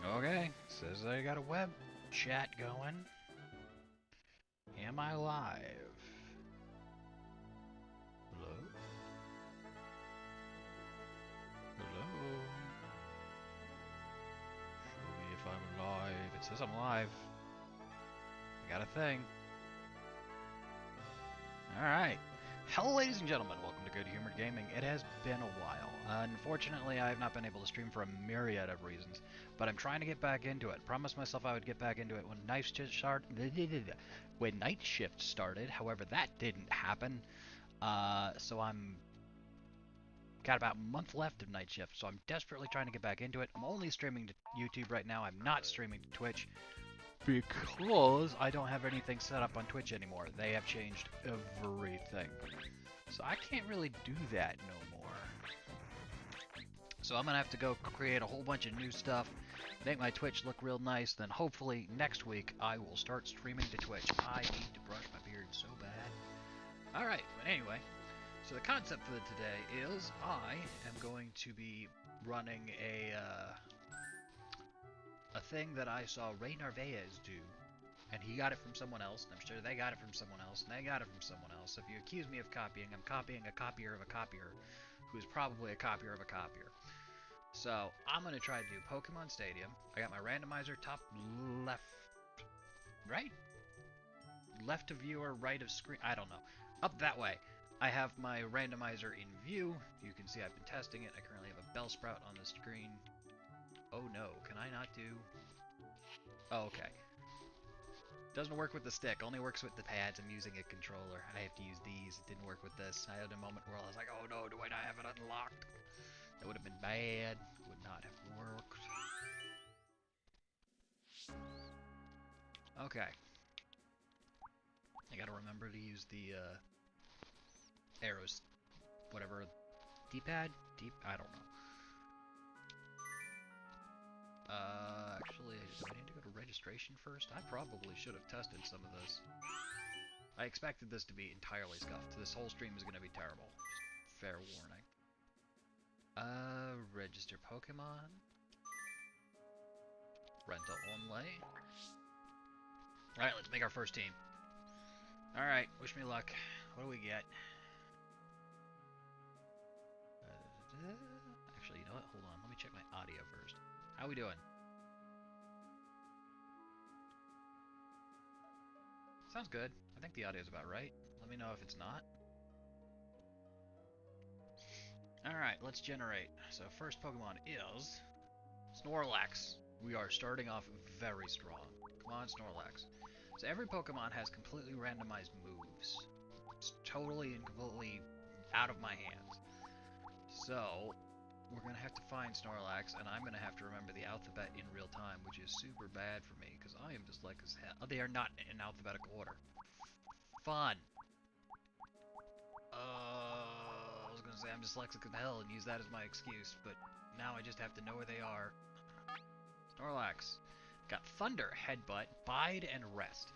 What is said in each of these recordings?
Okay, says I got a web chat going. Am I live? Hello? Hello? Show me if I'm live. It says I'm live. I got a thing. Alright. Hello, ladies and gentlemen. Welcome to Good Humored Gaming. It has been a while. Unfortunately, I have not been able to stream for a myriad of reasons, but I'm trying to get back into it. Promised myself I would get back into it when night shift started. However, that didn't happen. So I'm got about a month left of night shift, so I'm desperately trying to get back into it. I'm only streaming to YouTube right now. I'm not streaming to Twitch because I don't have anything set up on Twitch anymore. They have changed everything. So I can't really do that no more. So I'm going to have to go create a whole bunch of new stuff, make my Twitch look real nice, then hopefully next week I will start streaming to Twitch. I need to brush my beard so bad. Alright, but anyway, so the concept for today is I am going to be running a thing that I saw Ray Narvaez do, and he got it from someone else, and I'm sure they got it from someone else, and they got it from someone else. So if you accuse me of copying, I'm copying a copier of a copier, who is probably a copier of a copier. So I'm going to try to do Pokemon Stadium. I got my randomizer top left, right? Left of view or right of screen? I don't know. Up that way. I have my randomizer in view. You can see I've been testing it. I currently have a Bellsprout on the screen. Oh no, can I not do... Oh, okay. Doesn't work with the stick, only works with the pads. I'm using a controller. I have to use these. It didn't work with this. I had a moment where I was like, oh no, do I not have it unlocked? That would have been bad. Would not have worked. Okay. I gotta remember to use the arrows, whatever, D-pad? I don't know. Actually, do I need to go to registration first? I probably should have tested some of this. I expected this to be entirely scuffed. This whole stream is going to be terrible. Just fair warning. Register Pokemon. Rental only. Alright, let's make our first team. Alright, wish me luck. What do we get? Actually, you know what? Hold on. Let me check my audio first. How we doing? Sounds good. I think the audio's about right. Let me know if it's not. Alright, let's generate. So first Pokemon is Snorlax. We are starting off very strong. Come on, Snorlax. So every Pokemon has completely randomized moves. It's totally and completely out of my hands. So we're going to have to find Snorlax, and I'm going to have to remember the alphabet in real time, which is super bad for me, because I am dyslexic as hell. Oh, they are not in alphabetical order. Fun. I was going to say I'm dyslexic as hell and use that as my excuse, but now I just have to know where they are. Snorlax. Got Thunder, Headbutt, Bide, and Rest.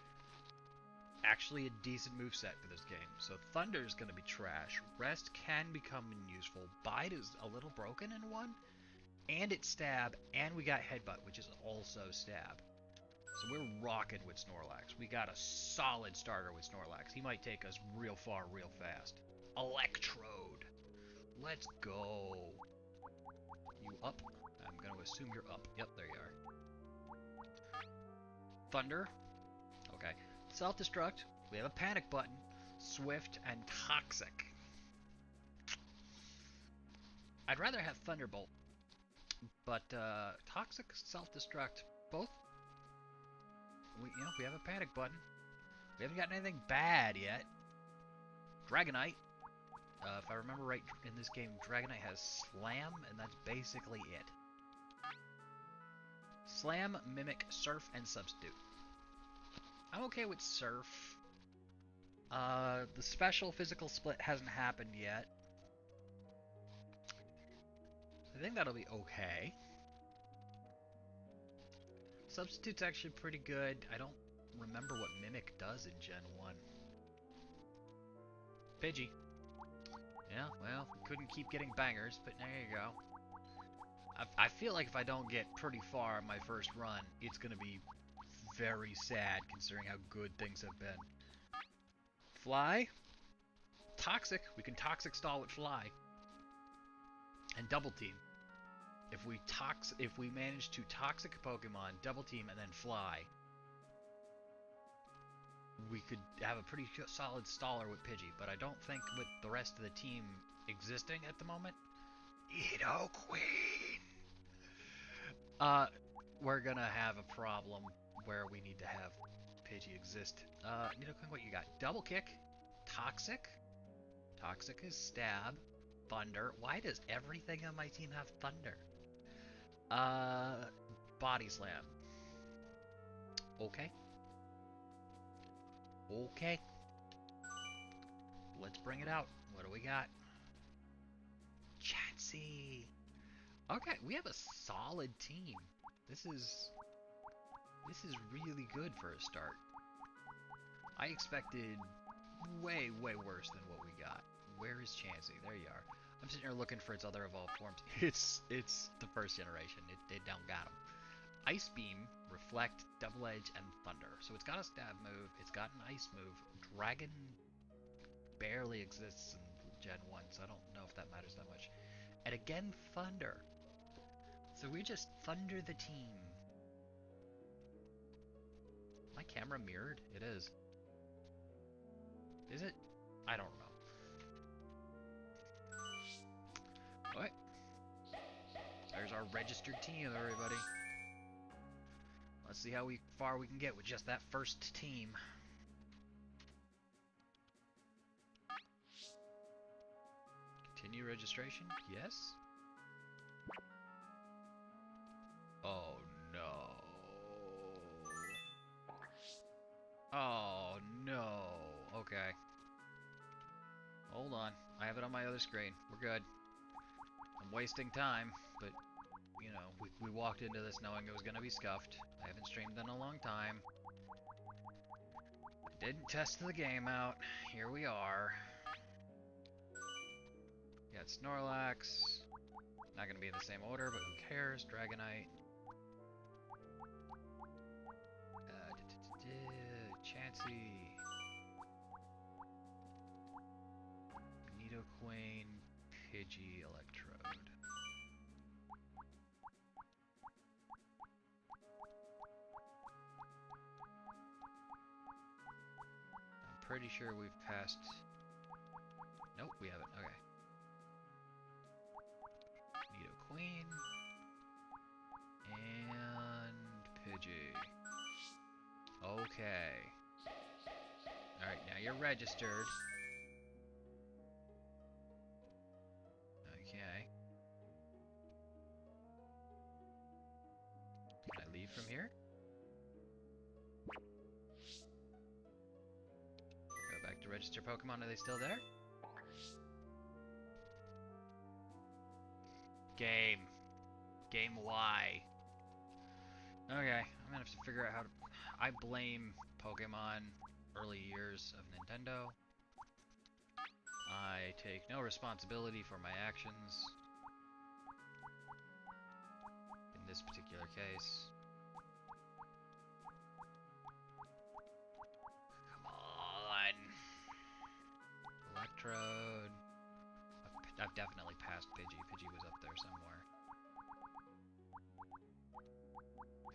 Actually a decent moveset for this game. So Thunder is going to be trash. Rest can become useful. Bide is a little broken in one. And it's Stab. And we got Headbutt, which is also Stab. So we're rocking with Snorlax. We got a solid starter with Snorlax. He might take us real far real fast. Electrode. Let's go. You up? I'm going to assume you're up. Yep, there you are. Thunder. Okay. Self-destruct. We have a panic button. Swift and Toxic. I'd rather have Thunderbolt. But Toxic, Self-destruct, both. We have a panic button. We haven't gotten anything bad yet. Dragonite. If I remember right, in this game, Dragonite has Slam, and that's basically it. Slam, Mimic, Surf, and Substitute. I'm okay with Surf. The special physical split hasn't happened yet. I think that'll be okay. Substitute's actually pretty good. I don't remember what Mimic does in Gen 1. Pidgey. Yeah, well, we couldn't keep getting bangers, but there you go. I feel like if I don't get pretty far on my first run, it's gonna be very sad considering how good things have been. Fly. Toxic. We can toxic stall with fly. And double team. If we manage to toxic a Pokemon, double team, and then fly, we could have a pretty solid staller with Pidgey, but I don't think with the rest of the team existing at the moment. Nidoqueen! We're gonna have a problem where we need to have Pidgey exist. Nidoqueen, what you got? Double kick, toxic. Toxic is stab, thunder. Why does everything on my team have thunder? Body slam. Okay. Okay. Let's bring it out. What do we got? Chansey. Okay, we have a solid team. This is really good for a start. I expected way worse than what we got. Where is Chansey? There you are. I'm sitting here looking for its other evolved forms. It's the first generation. It don't got them. Ice Beam, Reflect, Double Edge, and Thunder. So it's got a stab move. It's got an ice move. Dragon barely exists in Gen 1, so I don't know if that matters that much. And again, Thunder. So we just thunder the team. My camera mirrored? It is. Is it? I don't know. Alright. There's our registered team, everybody. Let's see how far we can get with just that first team. Continue registration? Yes? Oh no. Oh no. Okay. Hold on. I have it on my other screen. We're good. I'm wasting time, but, you know, we walked into this knowing it was going to be scuffed. I haven't streamed in a long time. I didn't test the game out. Here we are. Got Snorlax. Not going to be in the same order, but who cares? Dragonite. Chansey. Nidoqueen. Pidgey. Electrode. I'm pretty sure we've passed... Nope, we haven't. Okay. Nidoqueen. And Pidgey. Okay. Alright, now you're registered. Okay. Can I leave from here? Go back to register Pokemon. Are they still there? Game. Game Y. Okay, I'm gonna have to figure out how to... I blame Pokemon early years of Nintendo. I take no responsibility for my actions. In this particular case. Come on! Electrode. I've definitely passed Pidgey. Pidgey was up there somewhere.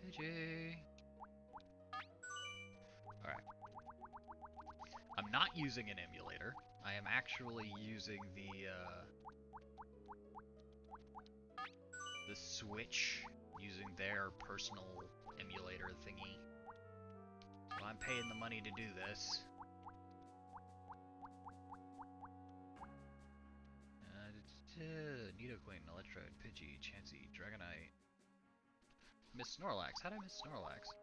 Pidgey! Alright. I'm not using an emulator. I am actually using the Switch, using their personal emulator thingy. So I'm paying the money to do this. Nidoqueen, Electrode, Pidgey, Chansey, Dragonite. Miss Snorlax. How'd I miss Snorlax?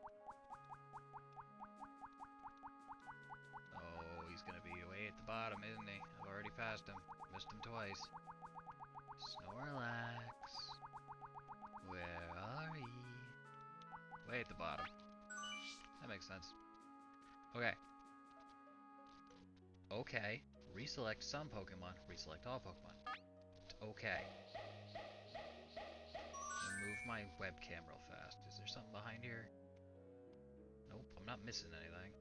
Oh, he's gonna be way at the bottom, isn't he? I've already passed him. Missed him twice. Snorlax. Where are ye? Way at the bottom. That makes sense. Okay. Okay. Reselect some Pokemon. Reselect all Pokemon. Okay. my webcam real fast. Is there something behind here? Nope, I'm not missing anything.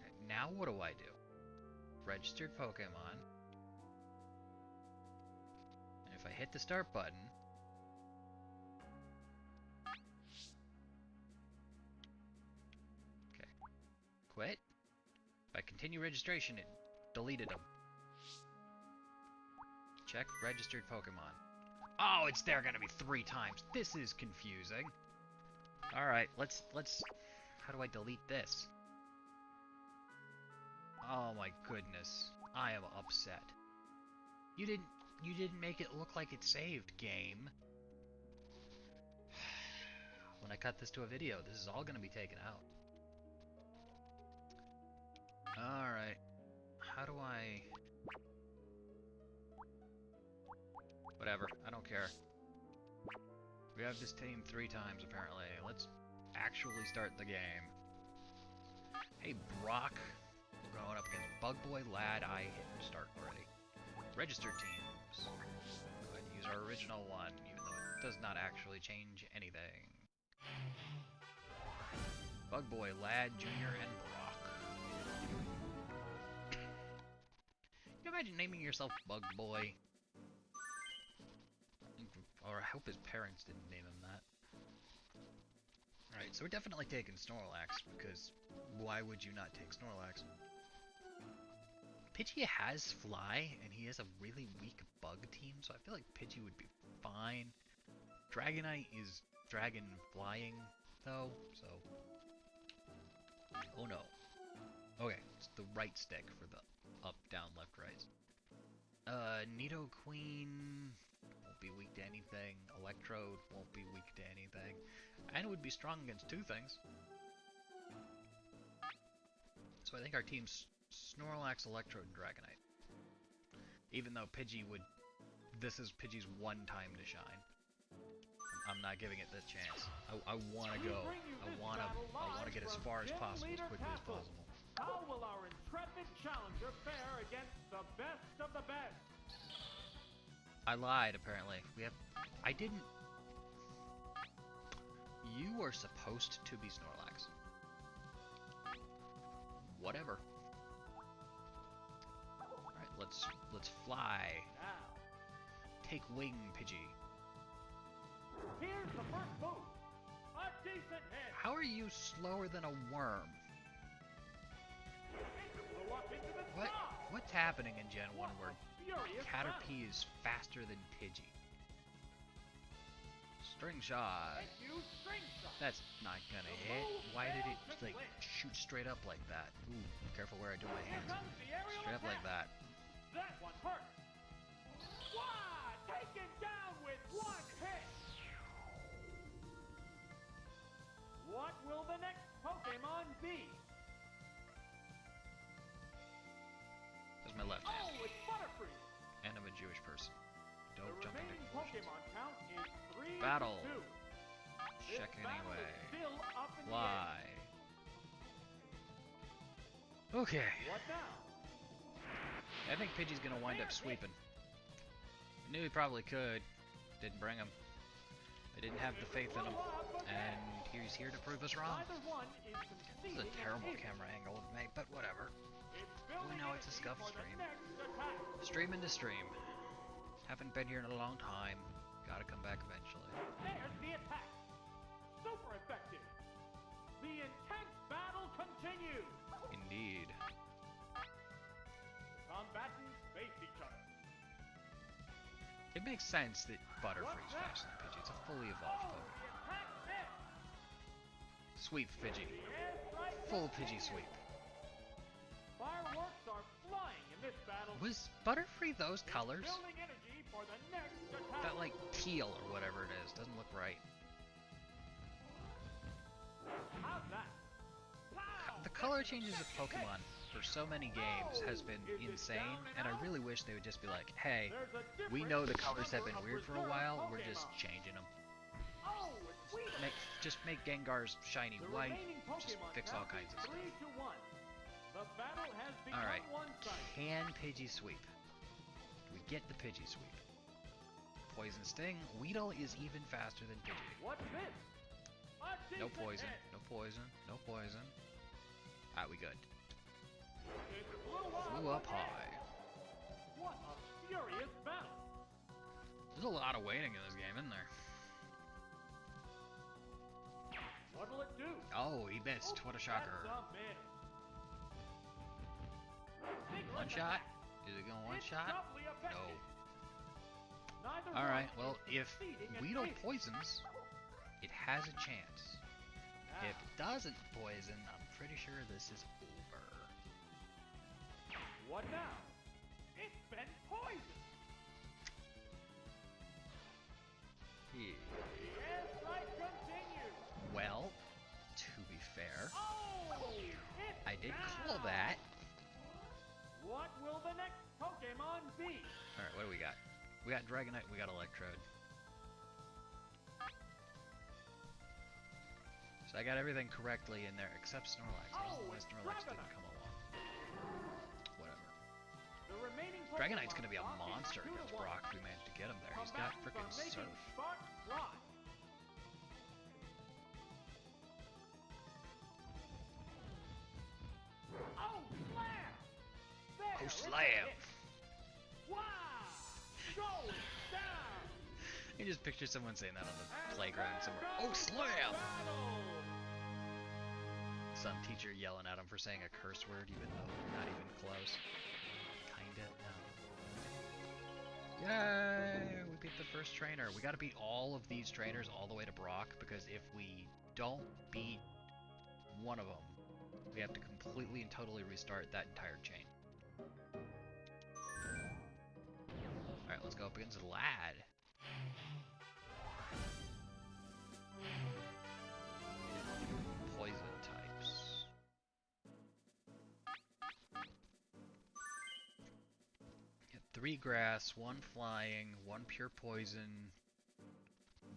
Okay, now what do I do? Registered Pokemon. And if I hit the start button... Okay. Quit. If I continue registration, it deleted them. Check registered Pokemon. Oh, it's there gonna be 3 times. This is confusing. Alright, let's... How do I delete this? Oh my goodness. I am upset. You didn't make it look like it saved, game. When I cut this to a video, this is all gonna be taken out. Alright. How do I... Whatever, I don't care. We have this team 3 times, apparently. Let's actually start the game. Hey, Brock. We're going up against Bug Boy, Lad. I hit start already. Registered teams. Go ahead and use our original one, even though it does not actually change anything. Bug Boy, Lad, Junior, and Brock. Can you imagine naming yourself Bug Boy? Or I hope his parents didn't name him that. Alright, so we're definitely taking Snorlax, because why would you not take Snorlax? Pidgey has Fly, and he has a really weak bug team, so I feel like Pidgey would be fine. Dragonite is dragon flying, though, so... Oh no. Okay, it's the right stick for the up, down, left, right. Nidoqueen won't be weak to anything. Electrode won't be weak to anything. And would be strong against 2 things. So I think our team's Snorlax, Electrode, and Dragonite. Even though Pidgey would... This is Pidgey's one time to shine. I'm not giving it this chance. I want to go. I want to get as far as possible, as quickly as possible. How will our intrepid challenger fare against the best of the best? I lied, apparently. I didn't... You are supposed to be Snorlax. Whatever. Alright, let's fly. Now, Take wing, Pidgey. here's the first move. A decent hit. How are you slower than a worm? It flew up into the What? sky. What's happening in Gen 1 where Furious Caterpie is faster than Pidgey? String shot. Thank you, string shot. That's not gonna hit. Why did it like shoot straight up like that? Ooh, careful where I do my Here hands. comes the aerial Straight up like attack. that. That one hurt. Why? Taken down with 1 hit. What will the next Pokemon be? That's my left hand. Oh, it's Butterfree. And I'm a Jewish person. The Don't jump into remaining conclusions. Pokemon count is 3 Battle. to 2. This Check battle anyway. is still up in the Fly. air. Okay. What now? I think Pidgey's gonna wind up sweeping. Knew he probably could. Didn't bring him. I didn't have the faith in him. And he's here to prove us wrong. Neither one is This is a conceding terrible an inch. camera angle of me, but whatever. It's We building know it's a energy scuff for the stream. next attack. Stream into stream. Haven't been here in a long time. Gotta come back eventually. There's the attack. Super effective. The intense battle continues. Indeed. Combatants face each other. It makes sense that Butterfree's faster than Pidgey. It's a fully evolved Oh, Pokemon. the attack missed. Sweep Pidgey. The airstrike Full hits. Pidgey sweep. Fireworks are flying in this battle. Was Butterfree those It's colors? building energy for the next attack. That like teal or whatever it is. Doesn't look right. How's that? Pow! The color changes of Pokemon for so many games has been insane, and I really wish they would just be like, hey, There's a we know the difference colors have been number of weird for a reserve while, we're just Pokemon. changing them. Oh, it's Weedle. Just make Gengar's shiny The white, remaining just Pokemon fix all count kinds is of stuff. 3 to 1. The battle has become Alright, one-sided. can Pidgey sweep? Do we get the Pidgey sweep? Poison Sting. Weedle is even faster than Pidgey. What's this? A No decent poison, hit. no poison, no poison. Alright, we good. It Flew up again. high. What a furious battle. There's a lot of waiting in this game, isn't there? What'll it do? Oh, he missed. What a shocker. That's a miss. Vigorous One shot? attack. Is it going one It's shot? doubly No. effective. Neither Alright, one well, is if succeeding in Weedle hitting. poisons, it has a chance. Now, If it doesn't poison, I'm pretty sure this is over. what now? It's been poisoned. Yeah. Yes, I continue. Well, to be fair, Oh, it's I did down. call that. What will the next Pokemon be? Alright, what do we got? We got Dragonite, we got Electrode. So I got everything correctly in there except Snorlax. I don't know why Oh, Snorlax didn't Dragonite. come along. Whatever. The remaining Dragonite's Pokemon gonna be a stock is monster 2 to against 1. Brock if we manage to get him there. He's got Combatants frickin' are making Surf. sparks fly. Oh, slam! There, Oh, it's a slam! hit. Wow! Going down! I just picture someone saying that on the And playground there somewhere. goes Oh, the slam! battle. Some teacher yelling at him for saying a curse word, even though not even close. Kinda, no. Yay! We beat the first trainer. We gotta beat all of these trainers all the way to Brock, because if we don't beat one of them, we have to completely and totally restart that entire chain. Alright, let's go up against Lad. Poison types. Yeah, 3 grass, 1 flying, 1 pure poison,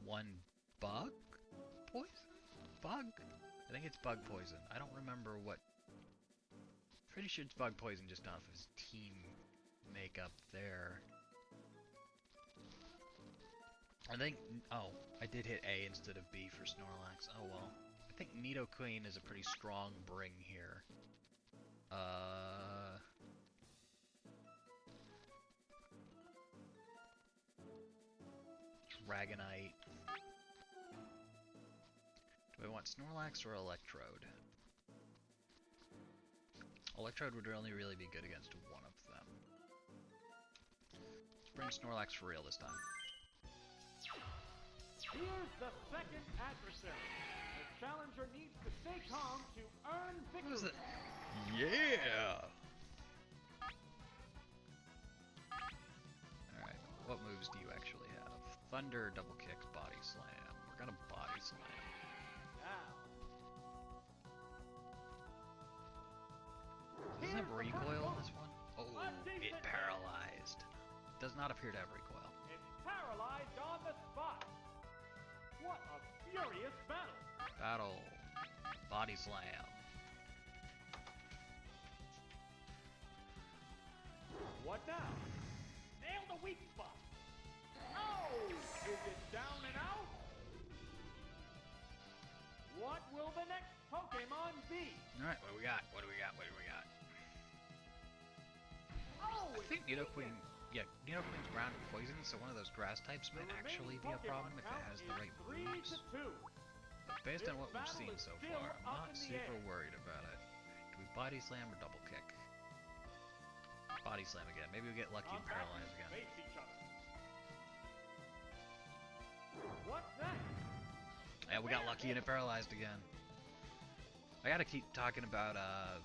1 bug poison? Bug? I think it's bug poison. I don't remember what. Pretty sure it's bug poison just off his team makeup there. I think. Oh, I did hit A instead of B for Snorlax. Oh well. I think Nidoqueen is a pretty strong bring here. Dragonite. Do I want Snorlax or Electrode? Electrode would only really be good against one of them. Let's bring Snorlax for real this time. Here's the second adversary. The challenger needs to stay calm to earn victory. What is it? Yeah! Alright, what moves do you actually have? Thunder, double kick, body slam. We're gonna body slam. Now. Doesn't it have Here's the recoil first on this one? Oh, A decent it hit. paralyzed. Does not appear to have recoil. It's paralyzed on the spot. What a furious battle. Battle. Body slam. What now? Nail the weak spot. Oh! Is it down and out? What will the next Pokemon be? Alright, what do we got? What do we got? What do we got? Oh! I think Nidoqueen... Yeah, Nidoqueen's ground poison, so one of those grass types might actually be a problem if it has the right moves. 3-2. But based on what we've battle seen is so still far, up I'm not in the super air. worried about it. Do we body slam or double kick? Body slam again. Maybe we get lucky and paralyze again. Face each other. What's that? Yeah, we got lucky and it paralyzed again. I gotta keep talking about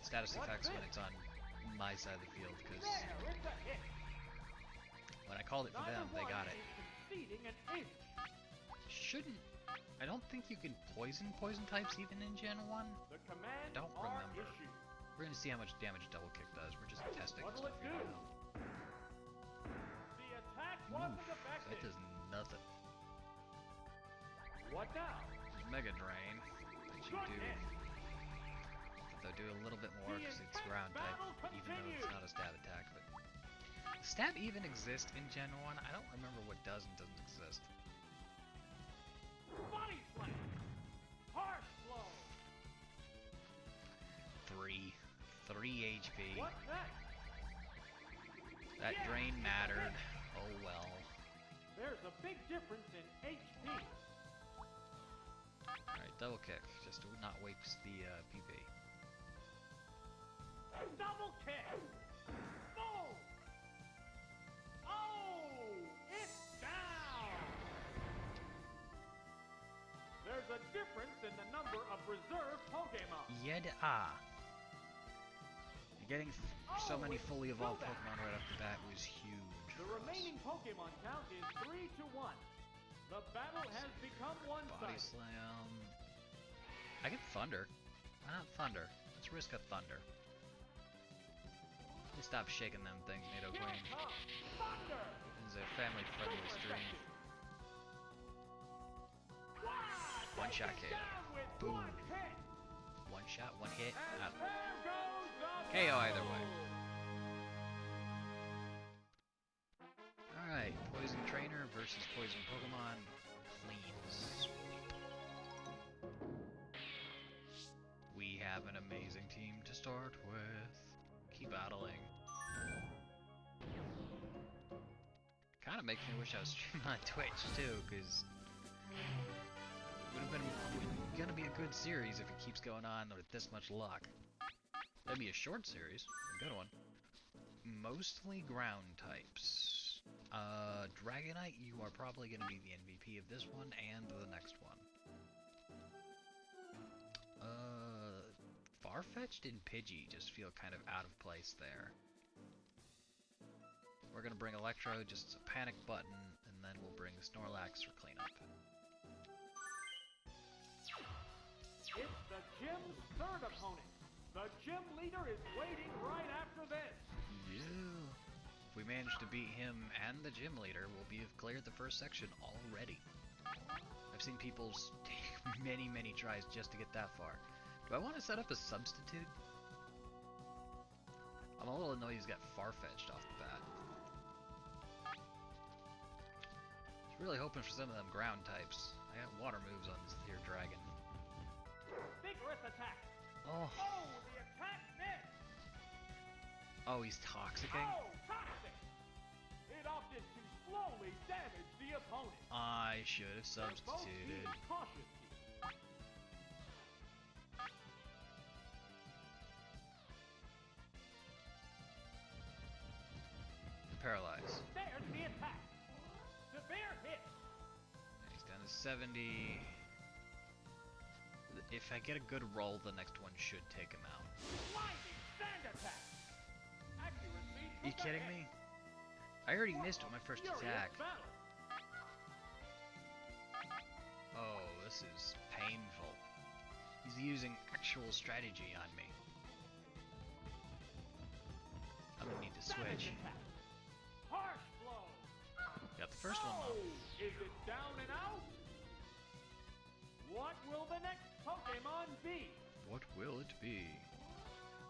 status What's effects when this? it's on my side of the field, because There, it's a hit. when I called it for them, they got it. Is conceding an inch. Shouldn't... I don't think you can poison types even in Gen 1. The commands don't are remember. issued. We're gonna see how much damage double kick does. We're just testing What'll stuff it here do? now. The attack wasn't Oof, effective. that does nothing. What now? Mega Drain. That should Good do. hit. They'll do a little bit more The because it's intense ground type, battle even though it's continues. not a stab attack. But Stab even exist in Gen 1? I don't remember what does and doesn't exist. Body slam. Harsh blow. 3 HP. What next? That Yeah, drain it's a mattered. hit. Oh well. There's a big difference in HP. Alright, double kick, just to not waste the PP. Double kick. Boom. Oh, it's down. There's a difference in the number of reserve Pokemon. Yed-ah. Getting so many it's fully evolved Zubat. Pokemon right off the bat was huge. The remaining Pokemon count is 3-1. The battle has become Body one-sided. Slam. I get Thunder. Why not Thunder? Let's risk a Thunder. Please stop shaking them things, Nido Here Queen. comes Thunder. This is a family-friendly Super stream. effective. Wow, One shot taken KO. down with Boom. one hit. One shot, one hit. And Out. there goes the KO either blow. way. Alright, Poison Trainer versus Poison Pokemon. Clean sweep. We have an amazing team to start with. Keep battling. Kinda makes me wish I was streaming on Twitch too, because it would have been gonna be a good series if it keeps going on with this much luck. That'd be a short series, a good one. Mostly ground types. Dragonite, you are probably gonna be the MVP of this one and the next one. Farfetch'd and Pidgey just feel kind of out of place there. We're gonna bring Electro, just a panic button, and then we'll bring Snorlax for cleanup. It's the gym's third opponent. The gym leader is waiting right after this. Yeah. If we manage to beat him and the gym leader, we'll have cleared the first section already. I've seen people take many tries just to get that far. Do I want to set up a substitute? I'm a little annoyed he's got Farfetch'd off the bat. I was really hoping for some of them ground types. I got water moves on this here dragon. Vigorous attack. Oh, Oh, the attack missed. oh, he's toxicing? Oh, toxic. It opted to slowly damage the opponent. I should have They're both substituted. being cautious here. Paralyzed. There's the attack. Severe hit. He's down to 70. If I get a good roll, the next one should take him out. Blinding sand attack. Accuracy. You took a kidding hit. me? I already missed with my first Furious attack. battle. Oh, this is painful. He's using actual strategy on me. I'm gonna need to Savage switch. attack. Harsh blow. Got the first one Oh, though. is it down and out? What will the next Pokemon be? What will it be?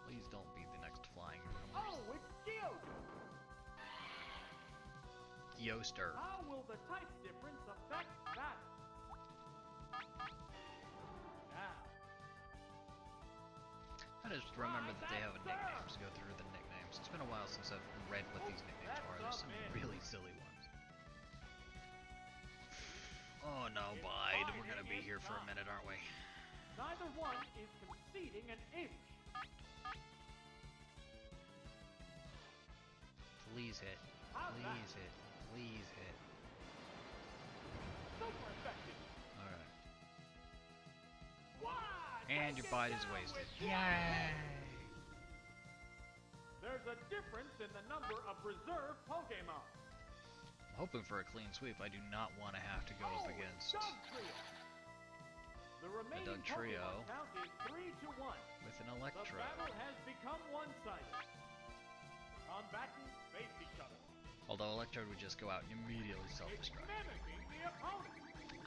Please don't be the next flying Oh, it's Geodude. Yoster. How will the type difference affect battle? Now, I just remember that they have a nickname, so go through the nicknames. It's been a while since I've read what these nicknames are. There's some really silly ones. Oh no, Bide. We're gonna be here for a minute, aren't we? neither one is conceding an inch. Please hit. How's that? Please hit. Please hit. Super effective. Alright. Why? And your bite is wasted. Yay! There's a difference in the number of reserve Pokemon. I'm hoping for a clean sweep. I do not want to have to go up against Dog Trio. The remaining Dugtrio. Pokemon count is 3-1. with an The Electro. battle has become one-sided. Combatants face each other. Although Electrode would just go out and immediately It's self-destruct. mimicking the opponent.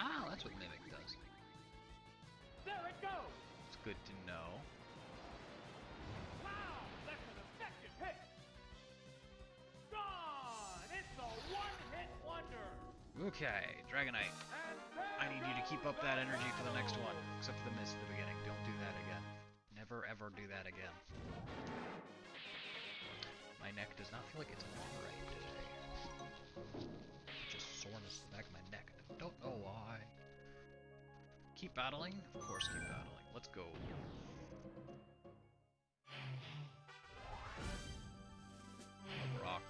Ah, that's what Mimic does. There it goes. It's good to know. Wow, that's an effective hit. Gone. Okay, Dragonite. I need you to keep up that energy for the next one, except for the miss at the beginning. Don't do that again. Never ever do that again. My neck does not feel like it's alright today. Just soreness in the back of my neck. I don't know why. Keep battling? Of course keep battling. Let's go. A rock.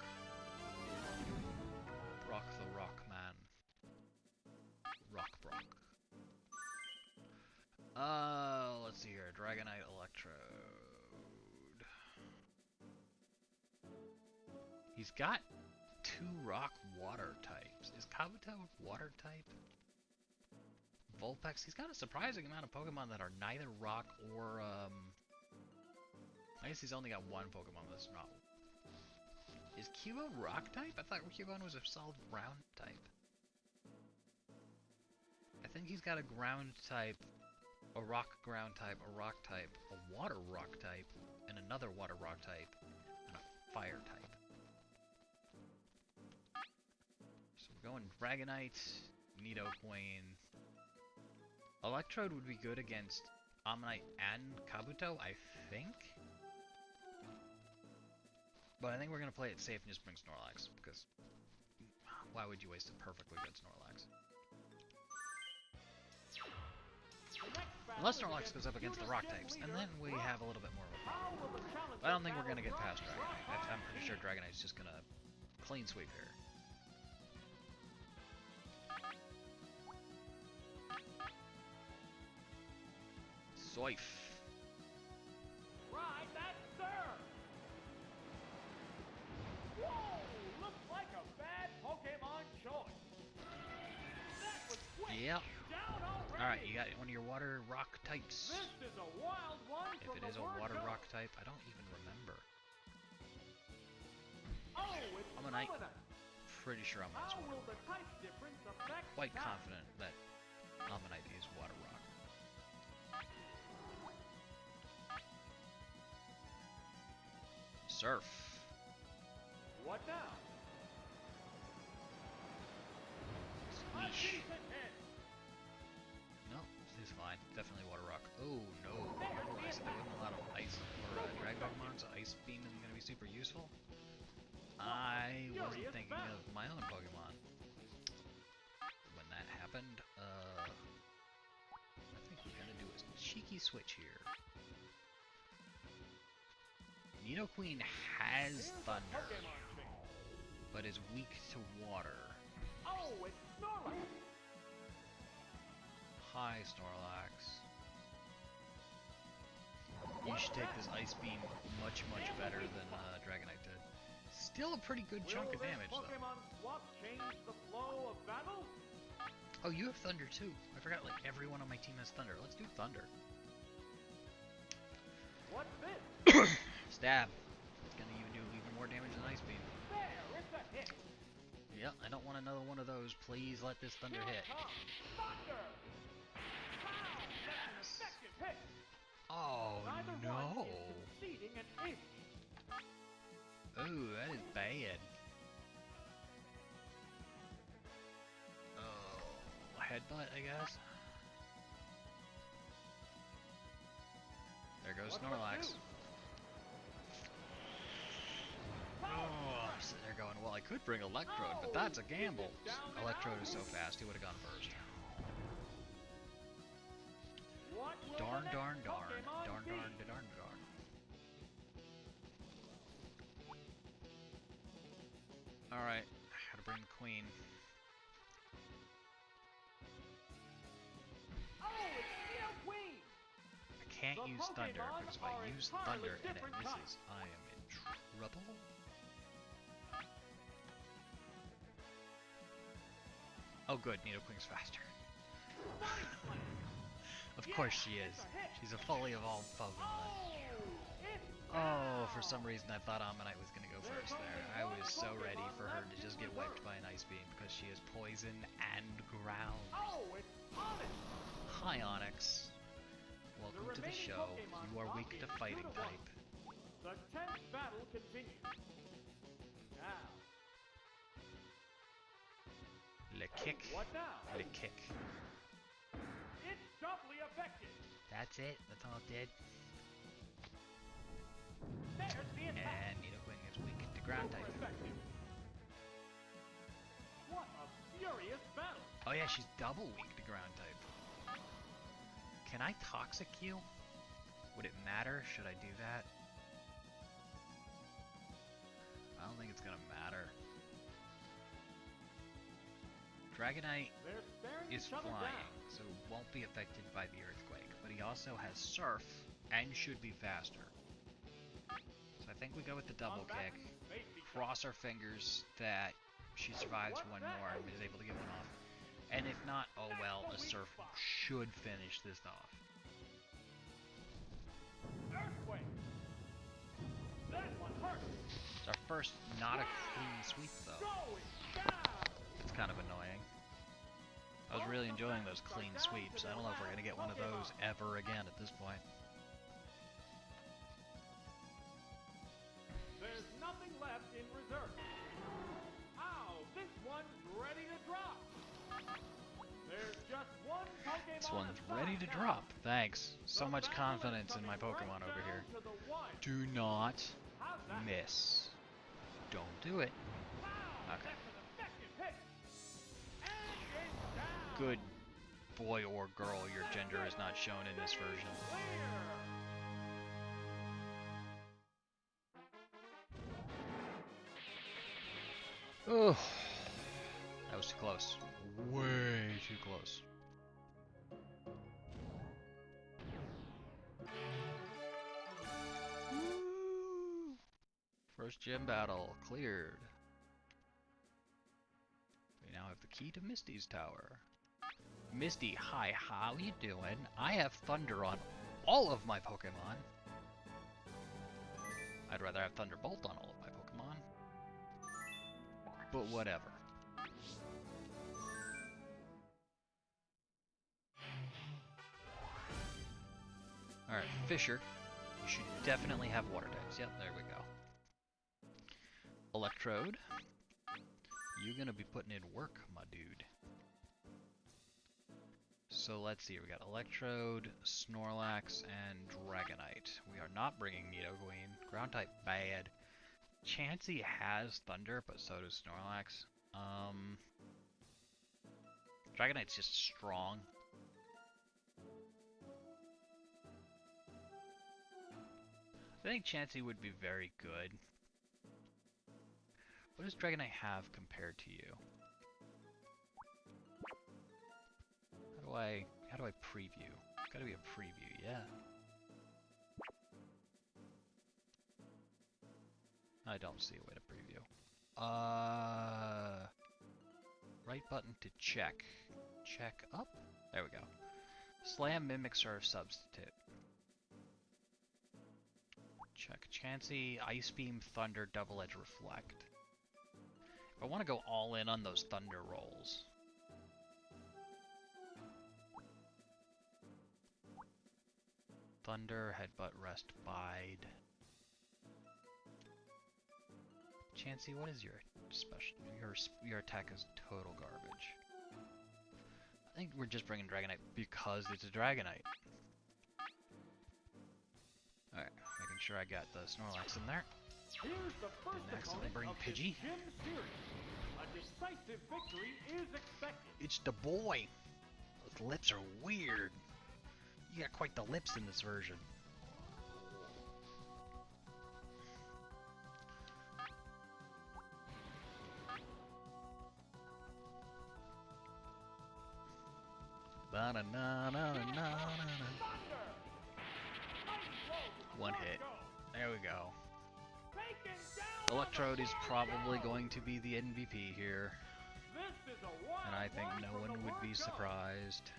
Brock the Rock Man. Rock Brock. Let's see here. Dragonite Electrode. He's got 2 rock water types. Is Kabuto water type? Vulpix? He's got a surprising amount of Pokemon that are neither rock or, I guess he's only got 1 Pokemon that's not. Is Cubone rock type? I thought Cubone was a solid ground type. I think he's got a ground type, a rock ground type, a rock type, a water rock type, and another water rock type, and a fire type. So we're going Dragonite, Nidoqueen. Electrode would be good against Ammonite and Kabuto, I think. But I think we're going to play it safe and just bring Snorlax, because why would you waste a perfectly good Snorlax? Unless Snorlax goes up against the rock types, and then we have a little bit more of a problem. But I don't think we're going to get past Dragonite. I'm pretty sure Dragonite's just going to clean sweep here. Soif. Right, that's sir. Whoa, looks like a bad Pokemon choice. That was quick. Yep. Down already. Alright, you got one of your water rock types. This is a wild one. If from it the is a word water go. rock type, I don't even remember. Oh, it's Ammonite. Ammonite. Pretty sure Ammonite's How water will the rock. type difference affect Quite that? confident that Ammonite is water rock. Surf. What now? A Squeesh. decent hit. No, this is fine. Definitely water rock. Oh no. Remember when I said there wasn't a lot of ice or drag Pokemon, so Ice Beam isn't going to be super useful? I wasn't thinking of my own Pokemon when that happened. I think we're going to do a cheeky switch here. Nidoqueen has Here's a Thunder, Pokemon change. but is weak to water. Oh, it's Snorlax. Hi, Snorlax. You should take this Ice Beam much, much better than Dragonite did. Still a pretty good chunk of damage, though. Pokemon swap change the flow of battle? Oh, you have Thunder, too. I forgot, like, everyone on my team has Thunder. Let's do Thunder. What's this? Stab. It's gonna even do even more damage than Ice Beam. There, it's a hit. Yep, I don't want another one of those. Please let this Thunder Here hit. it comes. Thunder. Wow, that's an effective hit. Oh, Neither no. one is conceding an inch. Ooh, that is bad. Oh, headbutt, I guess. There goes What's it Snorlax. do? Oh, I'm sitting there going, well, I could bring Electrode, but that's a gamble. Electrode is so fast, he would have gone first. What will Darn, the next darn, darn. Pokemon Darn, be? darn, darn, darn. Alright, I gotta bring the queen. Oh, it's Nidoqueen. I can't The use Thunder, Pokemon because if I are use entirely Thunder and it different misses, I am in trouble. Oh good, Nidoqueen's faster. Body slam. Of course she is. it's a hit. She's a fully evolved Pokemon. It's Oh, for down. some reason I thought Ammonite was gonna go first there. I was so ready for her to just get wiped by an Ice Beam because she is poison and ground. Oh, it's Onyx. Hi Onyx. Welcome to the remaining show. Pokemon You are weak to block is fighting 2 to 1. type. The 10th battle continues. Now, Le kick. What now? Le kick. It's doubly effective. That's it. That's all it did. There's the attack. And Nidoqueen is weak to ground Super type. effective. What a furious battle. Oh yeah, she's double weak to ground type. Can I Toxic you? Would it matter? Should I do that? I don't think it's gonna matter. Dragonite They're staring is each other flying, down. so won't be affected by the earthquake, but he also has Surf and should be faster. So I think we go with the double kick. Combatants face each other. Cross our fingers that she survives one more and is able to get one off. And if not, oh well, a Surf should finish this off. Earthquake. That one hurt. It's our first not a clean sweep though. Going down. It's kind of annoying. I was really enjoying those clean sweeps. I don't know if we're going to get one of those ever again at this point. There's nothing left in reserve. Ow, this one's ready to drop. There's just one Pokemon. This one's aside ready to now. drop. Thanks. So The much battle is confidence in my coming Pokemon right over down here. to the wire. Do not How's that? miss. Don't do it. Wow, Okay. that's an effective hit. And it's down. Good boy or girl, your gender is not shown in this version. Clear. Oh, that was too close. Way too close. Woo! First gym battle cleared. We now have the key to Misty's tower. Misty, hi, how you doing? I have Thunder on all of my Pokemon. I'd rather have Thunderbolt on all of my Pokemon. But whatever. Alright, Fisher. You should definitely have water types. Yep, there we go. Electrode. You're gonna be putting in work, my dude. So let's see, we got Electrode, Snorlax, and Dragonite. We are not bringing Nidoqueen. Ground type bad. Chansey has Thunder, but so does Snorlax. Dragonite's just strong. I think Chansey would be very good. What does Dragonite have compared to you? How do I preview? It's gotta be a preview, yeah. I don't see a way to preview. Right button to check. Check up? There we go. Slam, Mimic, Surf, Substitute. Check. Chansey, Ice Beam, Thunder, Double Edge, Reflect. If I want to go all in on those Thunder rolls. Thunder, Headbutt, Rest, Bide. Chansey, what is your special? Your attack is total garbage. I think we're just bringing Dragonite because it's a Dragonite. Alright, making sure I got the Snorlax in there. Here's the first Didn't accidentally opponent bring of Pidgey. this gym series. A decisive victory is expected. It's the boy! Those lips are weird. You got quite the lips in this version. One hit. There we go. Electrode is probably going to be the MVP here, and I think no one would be surprised.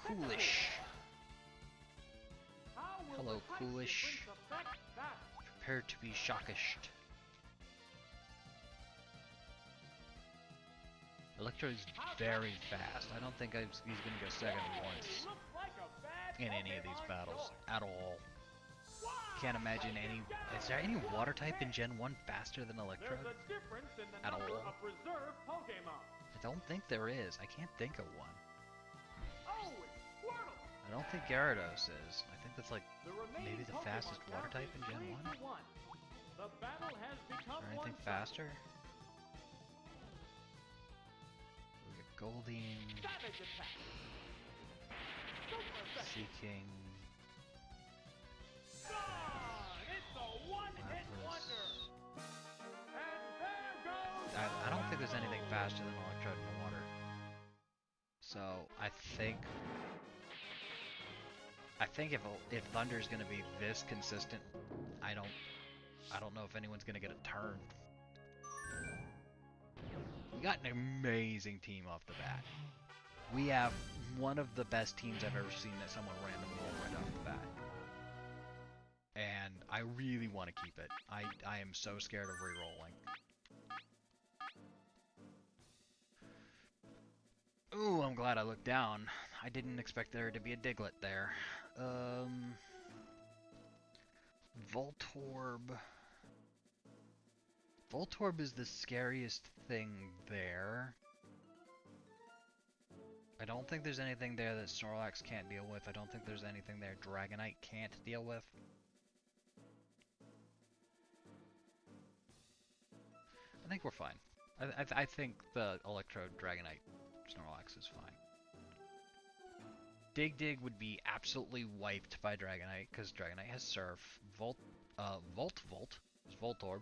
Coolish. Hello, Coolish. Prepare to be shockished. Electrode is very fast. I don't think he's going to go second once in any of these battles at all. Why? can't imagine any... Is there any water type in Gen 1 faster than Electrode? There's a difference in the At number all? of reserve Pokemon. I don't think there is. I can't think of one. Oh, it's Squirtle. I don't think Gyarados is. I think that's like The remaining maybe the Pokemon fastest water count type in is Gen 1? 3-1. The battle has become Or anything one-sided. faster? We get Goldeen, Savage attack. Super effective. Seeking, Gone! It's a one-hit wonder. Lapras. And there goes. I don't think there's anything faster than Electrode in the water. So I think if Thunder's gonna be this consistent, I don't know if anyone's gonna get a turn. We got an amazing team off the bat. We have one of the best teams I've ever seen that someone random roll right off the bat. And I really want to keep it. I am so scared of re-rolling. Ooh, I'm glad I looked down. I didn't expect there to be a Diglett there. Voltorb. Voltorb is the scariest thing there. I don't think there's anything there that Snorlax can't deal with. I don't think there's anything there Dragonite can't deal with. I think we're fine. I think the Electrode Dragonite Snorlax is fine. Dig would be absolutely wiped by Dragonite because Dragonite has Surf. Volt is Voltorb.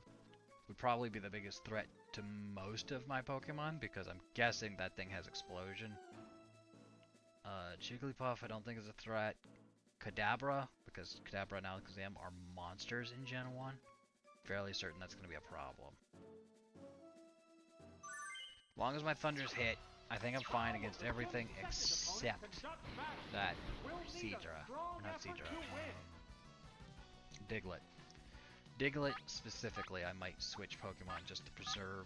Would probably be the biggest threat to most of my Pokemon because I'm guessing that thing has Explosion. Jigglypuff I don't think is a threat. Kadabra, because Kadabra and Alakazam are monsters in Gen 1. Fairly certain that's going to be a problem. As long as my Thunders hit, I think I'm fine against everything except that Seadra. Or not Seadra. Diglett. Diglett specifically, I might switch Pokemon just to preserve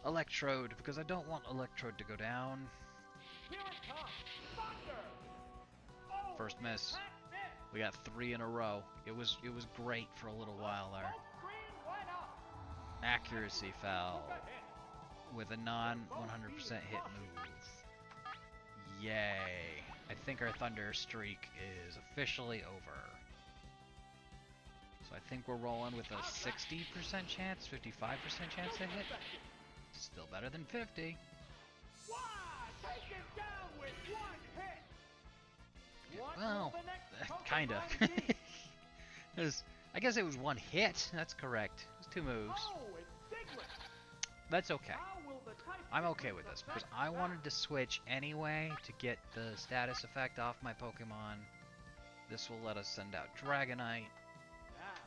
Electrode, because I don't want Electrode to go down. Here it comes. Thunder. Oh, First miss. that miss. We got 3 in a row. It was great for a little while there. Both screen went up. Accuracy fell Took a hit. with a non 100% hit move. Yay. I think our Thunder streak is officially over. So I think we're rolling with a 60% chance, 55% chance to hit. Still better than 50. Why? Take him down with one hit. What Well, will the next kinda. Pokemon be? I guess it was one hit. That's correct. It was 2 moves. Oh, it's Diglett. That's okay. How will the type I'm difference okay with this because affect I that? wanted to switch anyway to get the status effect off my Pokemon. This will let us send out Dragonite. Now,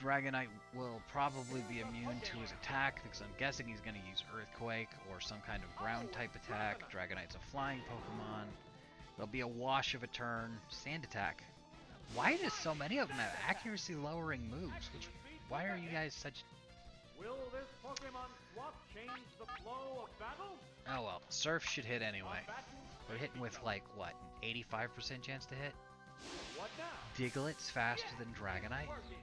Dragonite will probably be immune to his attack because I'm guessing he's going to use Earthquake or some kind of ground type attack. Dragonite's a flying Pokemon. It'll be a wash of a turn. Sand attack. Why does so many of them have accuracy lowering moves? Why are you guys such... will this Pokemon swap change the flow of battle? Oh well, Surf should hit anyway. Combatants We're hitting with like, what, an 85% chance to hit? What now? Diglett's faster than Dragonite? Working.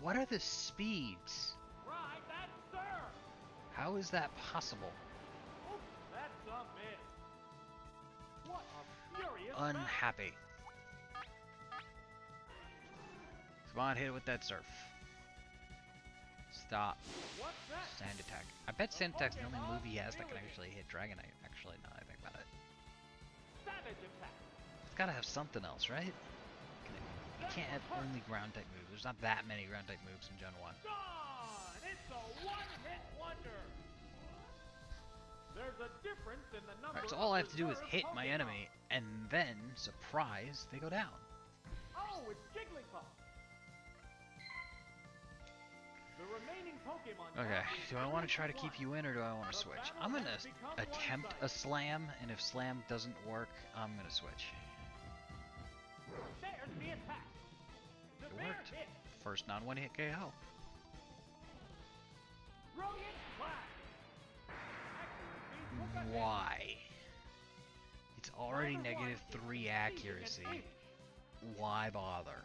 What are the speeds? Right, that's sir. How is that possible? Oops, that's a miss. What a furious match. Unhappy. Come on, hit it with that Surf. Stop. What's that? Sand attack. I bet Sand attack's the only move he has that can actually hit Dragonite. Actually, now that I think about it. Savage attack. It's gotta have something else, right? You can't have only ground type moves. There's not that many ground type moves in Gen 1. Gone. It's a one-hit wonder. There's a difference in the number. Alright, so all I of have to do is reserve hit my Pokemon. enemy, and then, surprise, they go down. Oh, it's Jigglypuff. The remaining Pokemon. Okay, count is do I want to try to 3-1. keep you in, or do I want to switch? I'm gonna attempt a Slam, and if Slam doesn't work, I'm gonna switch. There's the attack. It Severe worked. hit. First non-one hit KO. Brilliant flash. Accuracy took a hit. Why? It's already Number one negative is 3 succeeding in accuracy. ace. why bother?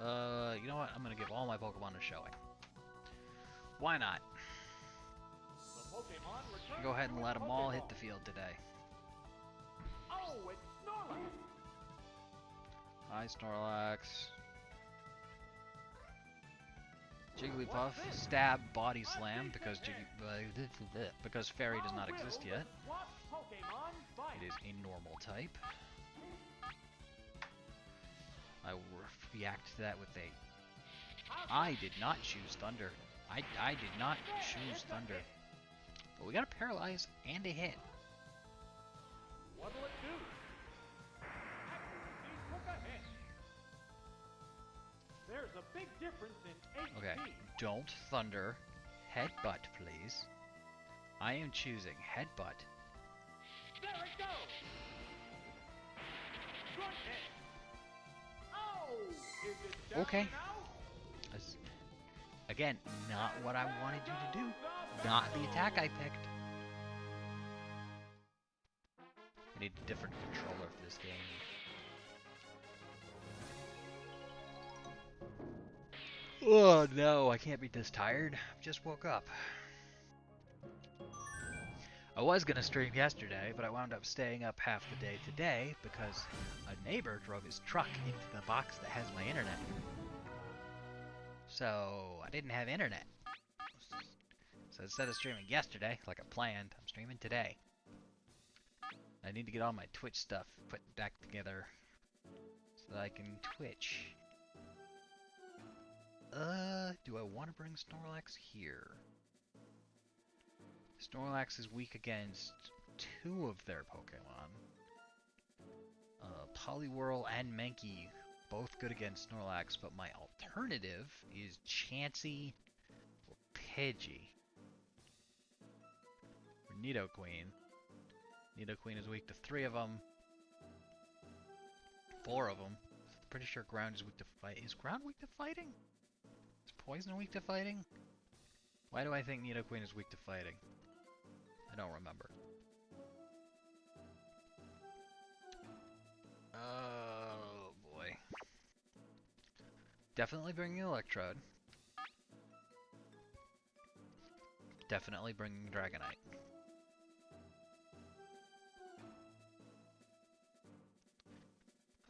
You know what? I'm gonna give all my Pokemon a showing. Why not? The Pokemon returns Go ahead to and its let them all hit Pokeball. the field today. Oh, it's Snorlax. Hi, Snorlax. Jigglypuff, stab, body slam, because because Fairy does not exist yet. It is a normal type. I will react to that with a... I did not choose Thunder. I did not choose Thunder. But we got a Paralyze and a hit. What'll it do? Accuracy took a hit. There's a big difference in HP. Okay, don't Thunder. Headbutt, please. I am choosing Headbutt. There it goes. Good hit. Oh, is it down Okay. and out? That's, again, not what I wanted you to do. Not the attack I picked. I need a different controller for this game. Oh no, I can't be this tired. Just woke up. I was gonna stream yesterday, but I wound up staying up half the day today because a neighbor drove his truck into the box that has my internet. So I didn't have internet. So instead of streaming yesterday, like I planned, I'm streaming today. I need to get all my Twitch stuff put back together so that I can Twitch. Do I want to bring Snorlax here? Snorlax is weak against two of their Pokemon. Poliwhirl and Mankey, both good against Snorlax, but my alternative is Chansey or Pidgey. Or Nidoqueen. Nidoqueen is weak to three of them. Four of them. Pretty sure Ground is weak to fight. Is Ground weak to fighting? Is Poison weak to fighting? Why do I think Nidoqueen is weak to fighting? I don't remember. Oh boy. Definitely bringing Electrode. Definitely bringing Dragonite.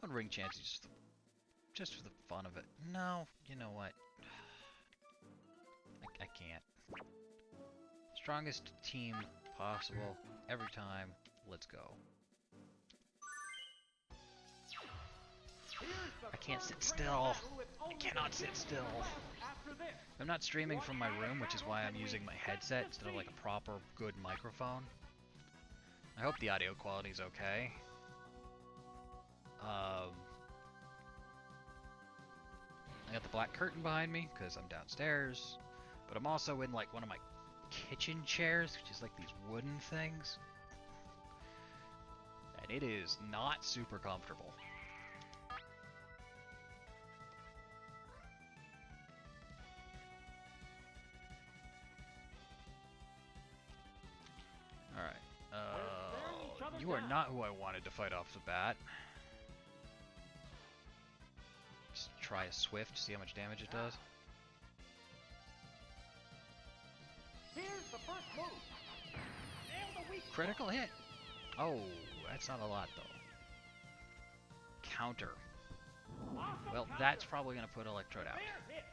I'm gonna bring Chansey just for the fun of it. No, you know what? I can't. Strongest team possible every time. Let's go. I can't sit still. I cannot sit still. I'm not streaming from my room, which is why I'm using my headset instead of like a proper good microphone. I hope the audio quality is okay. I got the black curtain behind me because I'm downstairs, but I'm also in like one of my kitchen chairs, which is like these wooden things, and it is not super comfortable. Alright, you are not who I wanted to fight off the bat. Just try a Swift, see how much damage it does. Here's the first move. Nail the weak Critical hit! Oh, that's not a lot though. Counter. Awesome Well, counter. that's probably going to put Electrode out. Fair hit.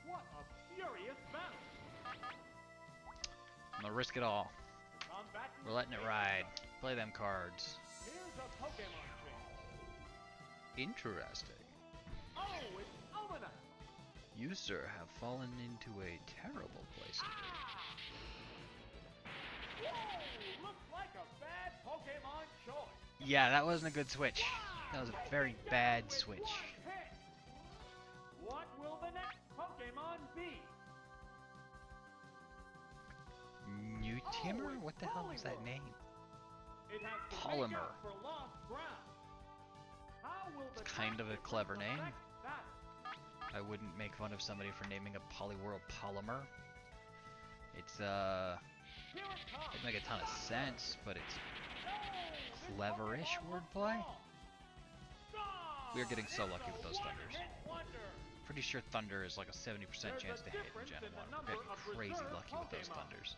What a furious battle. I'm going to risk it all. Combat We're letting it ride. Play them cards. Here's a Pokemon trick. Interesting. Oh, it's Omina. You, sir, have fallen into a terrible place to be. Whoa, looks like a bad Pokemon choice. Yeah, that wasn't a good switch. That was a very bad switch. What will the next Pokemon be? Newtimer? What the hell is that name? It has to Polymer. make up for lost ground. How will the It's kind of a clever name. affect that? I wouldn't make fun of somebody for naming a Poliwhirl Polymer. It's, Here it comes. doesn't make a ton of sense, but it's Cleverish wordplay. We're getting so lucky with those thunders. Pretty sure thunder is like a 70% chance to hit in Gen 1. We're getting crazy lucky with those thunders.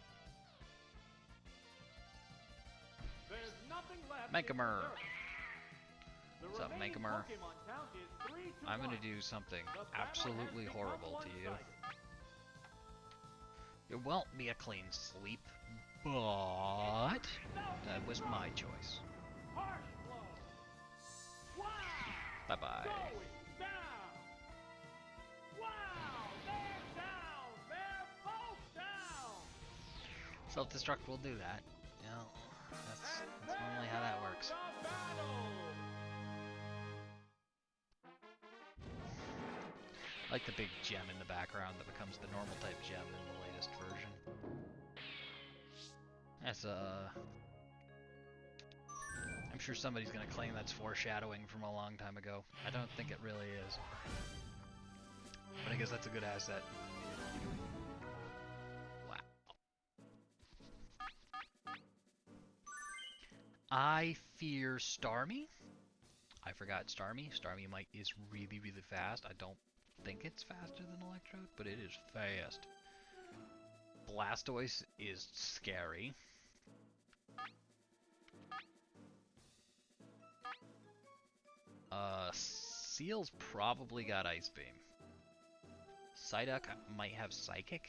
Mankamer! What's up, Mankamer? I'm gonna do something absolutely horrible to you. It won't be a clean sweep, but that was my choice. Bye-bye. Self-destruct will do that. You know, that's normally how that works. I like the big gem in the background that becomes the normal type gem in the latest version. That's I'm sure somebody's gonna claim that's foreshadowing from a long time ago. I don't think it really is. But I guess that's a good asset. Wow. I fear Starmie. I forgot Starmie. Starmie is really, really fast. I don't think it's faster than Electrode, but it is fast. Blastoise is scary. Seal's probably got Ice Beam. Psyduck might have Psychic.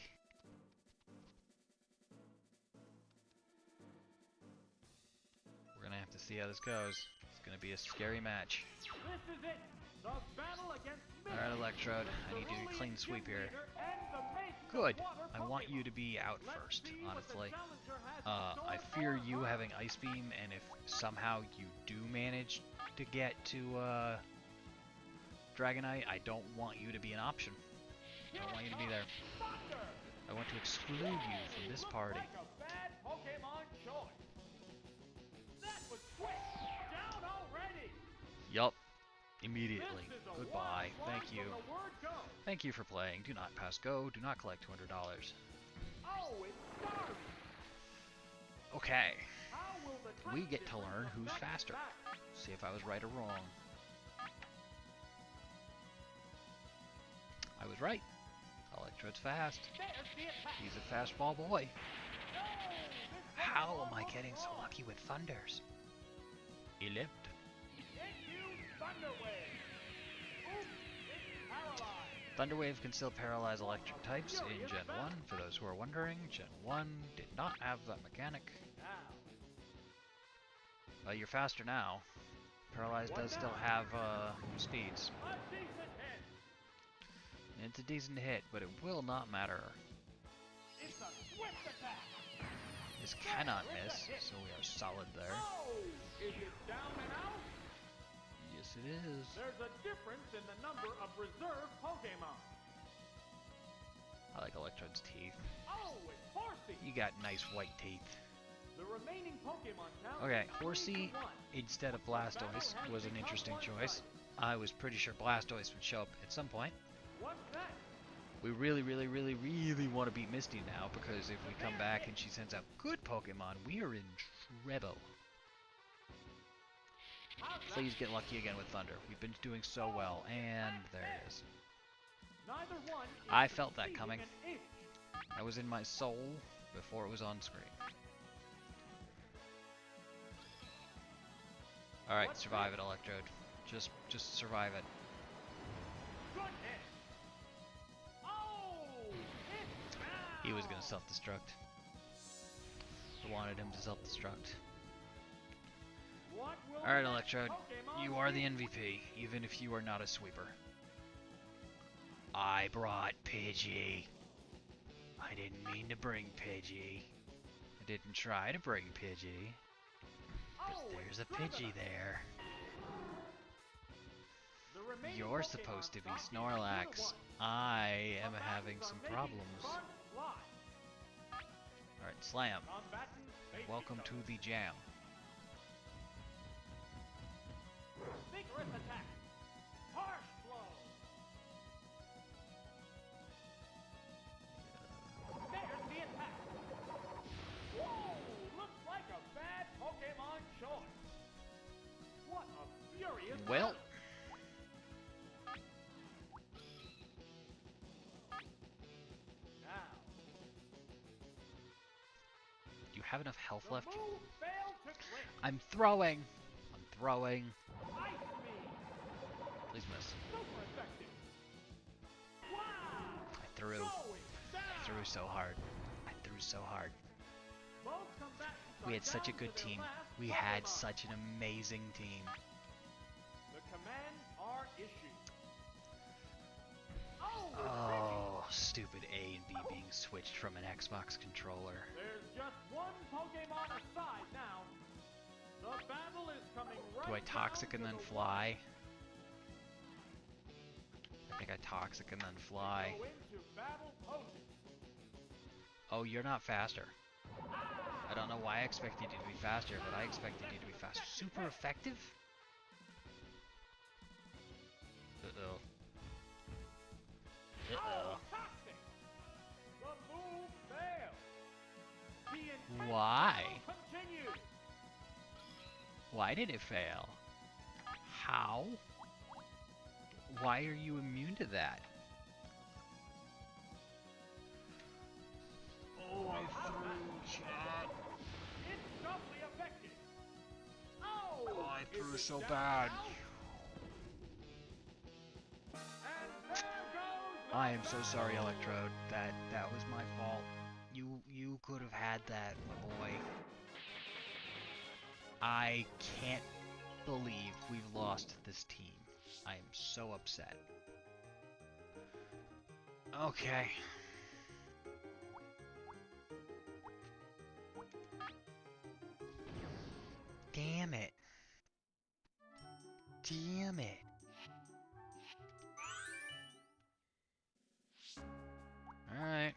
We're gonna have to see how this goes. It's gonna be a scary match. This is it. The battle against Alright, Electrode, I need you to clean sweep here. Good. I want you to be out first, honestly. I fear you having Ice Beam, and if somehow you do manage to get to Dragonite, I don't want you to be an option. I don't want you to be there. I want to exclude you from this party. Yup. Immediately. Goodbye. Thank you. Thank you for playing. Do not pass go. Do not collect $200. Okay. We get to learn who's faster. See if I was right or wrong. I was right. Electrode's fast. He's a fastball boy. How am I getting so lucky with thunders? He lived. Thunderwave can still paralyze electric types in Gen 1, for those who are wondering. Gen 1 did not have that mechanic. You're faster now. Paralyze does still have speeds. It's a decent hit, but it will not matter. This cannot miss, so we are solid there. Yes, it is. There's a difference in the number of reserve Pokemon. I like Electrode's teeth. Oh, it's Horsey. You got nice white teeth. The remaining Pokemon count Okay, Horsey instead of Blastoise was an interesting choice. I was pretty sure Blastoise would show up at some point. What's that? We really want to beat Misty now, because if we come back and she sends out good Pokemon, we are in trouble. Please get lucky again with Thunder. We've been doing so well, and there it is. I felt that coming. That was in my soul before it was on screen. Alright, survive it, Electrode. Just survive it. He was gonna self-destruct. I wanted him to self-destruct. Alright, Electrode. You are the MVP, even if you are not a sweeper. I brought Pidgey. I didn't mean to bring Pidgey. I didn't try to bring Pidgey. But there's a Pidgey there. You're supposed to be Snorlax. I am having some problems. Alright, Slam. Welcome to the jam. Vigorous attack. Harsh blow. There's the attack. Whoa! Looks like a bad Pokemon showed have enough health The left? move failed to crit. I'm throwing. I'm throwing. Ice beam. Please miss. Super effective. Wow. I threw. Going down. I threw so hard. I threw so hard. Both combatants We are had such a down good to their team. last We had Pokemon. such an amazing team. The commands are issued. Oh, with Oh, stupid A and B being switched from an Xbox controller. There's just one Pokemon aside now. The battle is coming right Do I toxic down and to then the fly? I think I toxic and then wire. fly. Go into battle poses. Oh, you're not faster. I don't know why I expected you to be faster, but I expected you to be faster. Super effective? Uh-oh. Uh-oh. Oh, toxic. The move failed. The intense Why? battle continues. Why did it fail? How? Why are you immune to that? Oh, I threw, chat. It's doubly effective. Oh, Oh, I is threw it so down bad. now? And there goes the I am so battle. sorry, Electrode. That was my fault. You could have had that, my boy. I can't believe we've lost this team. I am so upset. Okay. Damn it. Damn it. Alright.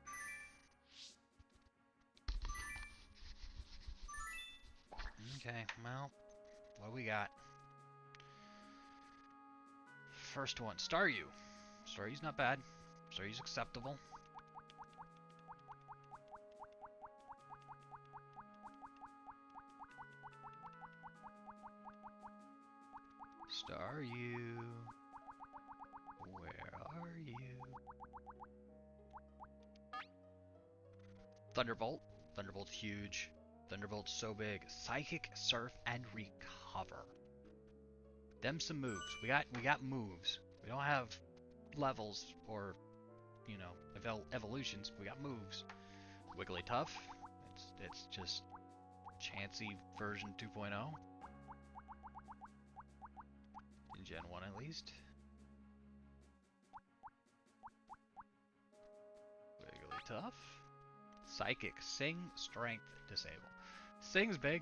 Okay, well, what do we got? First one, Staryu. Staryu's not bad. Staryu's acceptable. Staryu. Where are you? Thunderbolt. Thunderbolt's huge. Thunderbolt's so big. Psychic, Surf, and Recover. Them some moves. We got moves. We don't have levels or, you know, evolutions. We got moves. Wigglytuff. It's just Chansey version 2.0. In Gen 1 at least. Wigglytuff. Psychic, Sing, Strength, Disable. Sing's big.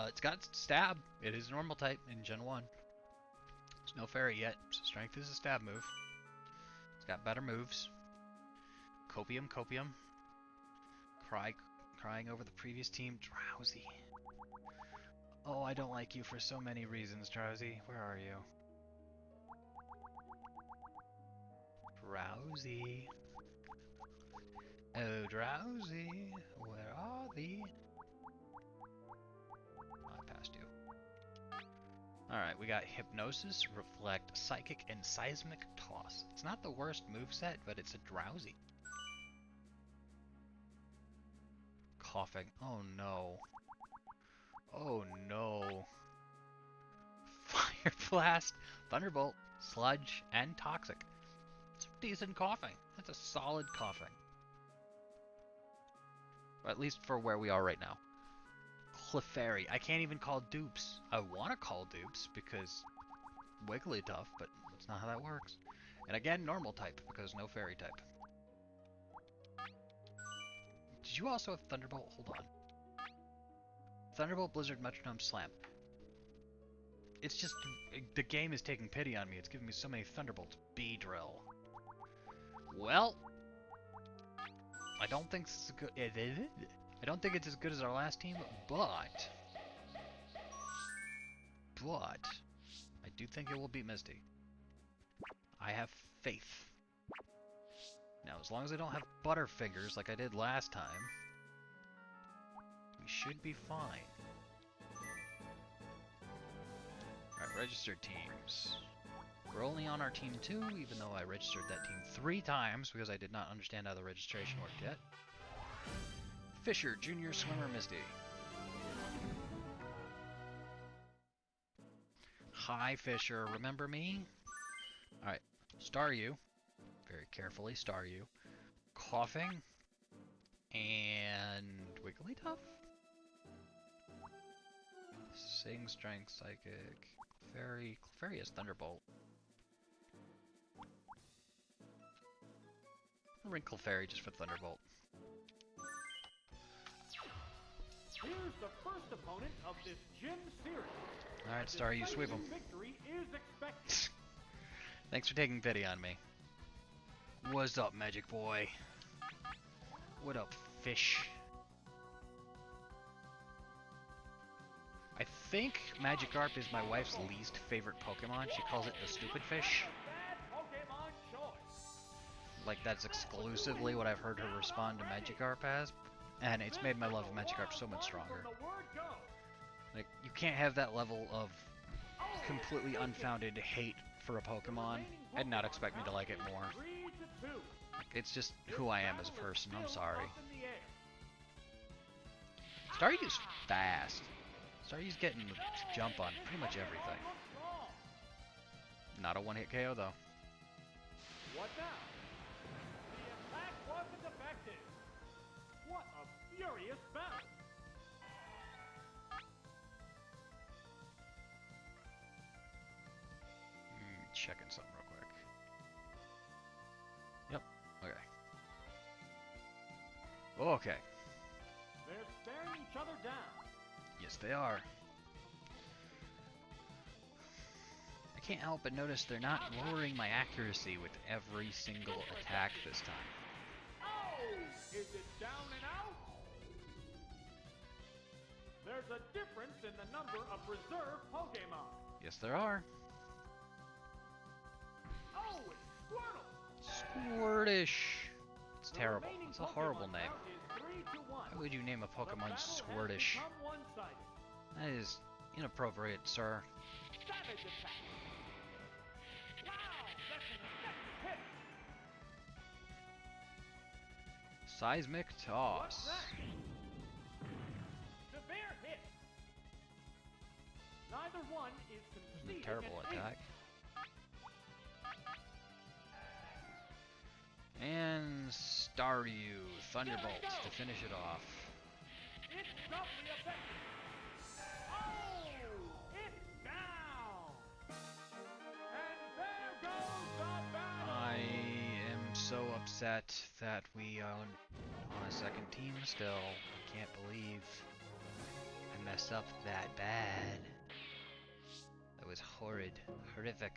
It's got Stab. It is normal type in Gen 1. There's no Fairy yet, so Strength is a stab move. It's got better moves. Copium, Copium. Crying over the previous team. Drowsy. Oh, I don't like you for so many reasons, Drowsy. Where are you? Drowsy. Oh, Drowsy. Where are thee? I passed you. Alright, we got Hypnosis, Reflect, Psychic, and Seismic Toss. It's not the worst moveset, but it's a Drowsy. Coughing. Oh no. Oh no. Fire Blast, Thunderbolt, Sludge, and Toxic. It's decent coughing. That's a solid coughing. Or at least for where we are right now. Clefairy. I can't even call dupes. I want to call dupes because Wigglytuff, but that's not how that works. And again, normal type because no fairy type. Did you also have Thunderbolt? Hold on. Thunderbolt, Blizzard, Metronome, Slam. It's just, the game is taking pity on me. It's giving me so many Thunderbolts. Beedrill. Well, I don't think it's good. I don't think it's as good as our last team, but I do think it will beat Misty. I have faith. Now, as long as I don't have Butterfingers like I did last time, we should be fine. Alright, registered teams. We're only on our team 2, even though I registered that team 3 times because I did not understand how the registration worked yet. Fisher, Junior Swimmer, Misty. Hi, Fisher. Remember me? Alright. Star you. Very carefully, star you. Coughing. And Wigglytuff? Sing, Strength, Psychic. Clefairy is Thunderbolt. I'll ring Clefairy just for Thunderbolt. Here's the first opponent of this gym series. Alright, Star, you sweep him. Victory is expected. Thanks for taking pity on me. What's up, Magic Boy? What up, fish? I think Magikarp is my wife's least favorite Pokemon. She calls it the stupid fish. Like, that's exclusively what I've heard her respond to Magikarp as. And it's made my love of Magikarp so much stronger. Like, you can't have that level of completely unfounded hate for a Pokemon and not expect me to like it more. It's just who I am as a person, I'm sorry. Staryu's fast. Staryu's getting the jump on pretty much everything. Not a one-hit KO though. What now? The attack wasn't effective. What a furious battle. Checking something real quick. Yep. Okay. Okay. They're staring each other down. Yes, they are. I can't help but notice they're not lowering my accuracy with every single attack this time. Oh! Is it down and out? There's a difference in the number of reserve Pokemon. Yes, there are. Oh, it's Squirtle! Squirtish. It's terrible. remaining It's a horrible Pokemon name. count is 3-1. Why would you name a The Pokemon battle has Squirtish? become one-sided. That is inappropriate, sir. Savage attack. Wow, that's an effective hit. Seismic What's Toss. that? Severe hit. Neither one is conceding Terrible an attack. And Staryu, Thunderbolts to finish it off. It's doubly effective. Oh, it's down. And there goes the battle. I am so upset that we own on a second team still. I can't believe I messed up that bad. That was horrid, horrific,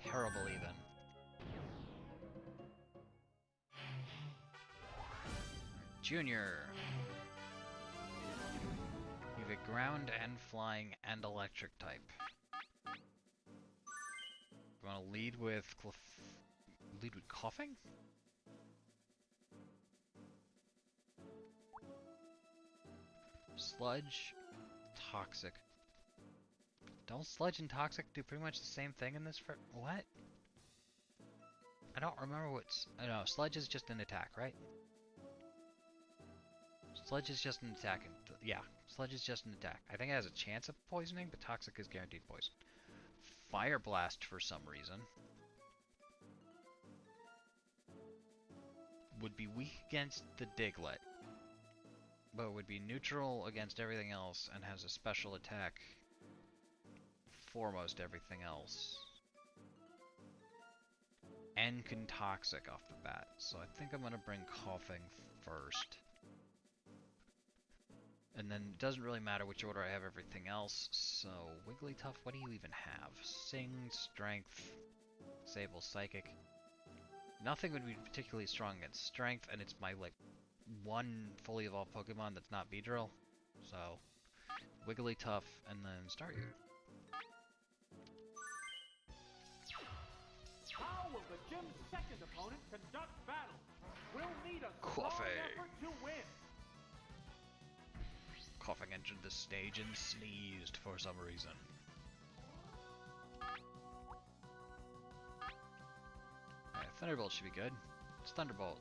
terrible even. Junior. You have a ground and flying and electric type. You want to lead with coughing? Sludge, toxic. Don't sludge and toxic do pretty much the same thing in this? What? I don't remember what's. I know sludge is just an attack, right? Sludge is just an attack. Yeah, sludge is just an attack. I think it has a chance of poisoning, but toxic is guaranteed poison. Fire blast for some reason would be weak against the Diglett, but would be neutral against everything else and has a special attack for most everything else. And can toxic off the bat, so I think I'm gonna bring coughing first. And then it doesn't really matter which order I have everything else, so Wigglytuff, what do you even have? Sing, Strength, Disable, Psychic. Nothing would be particularly strong against Strength, and it's my, like, one fully evolved Pokemon that's not Beedrill. So, Wigglytuff, and then Staryu. How will the gym's second opponent conduct battle? We'll need a strong Coffee. effort to win. Coughing entered the stage and sneezed for some reason. Alright, Thunderbolt should be good. It's Thunderbolt.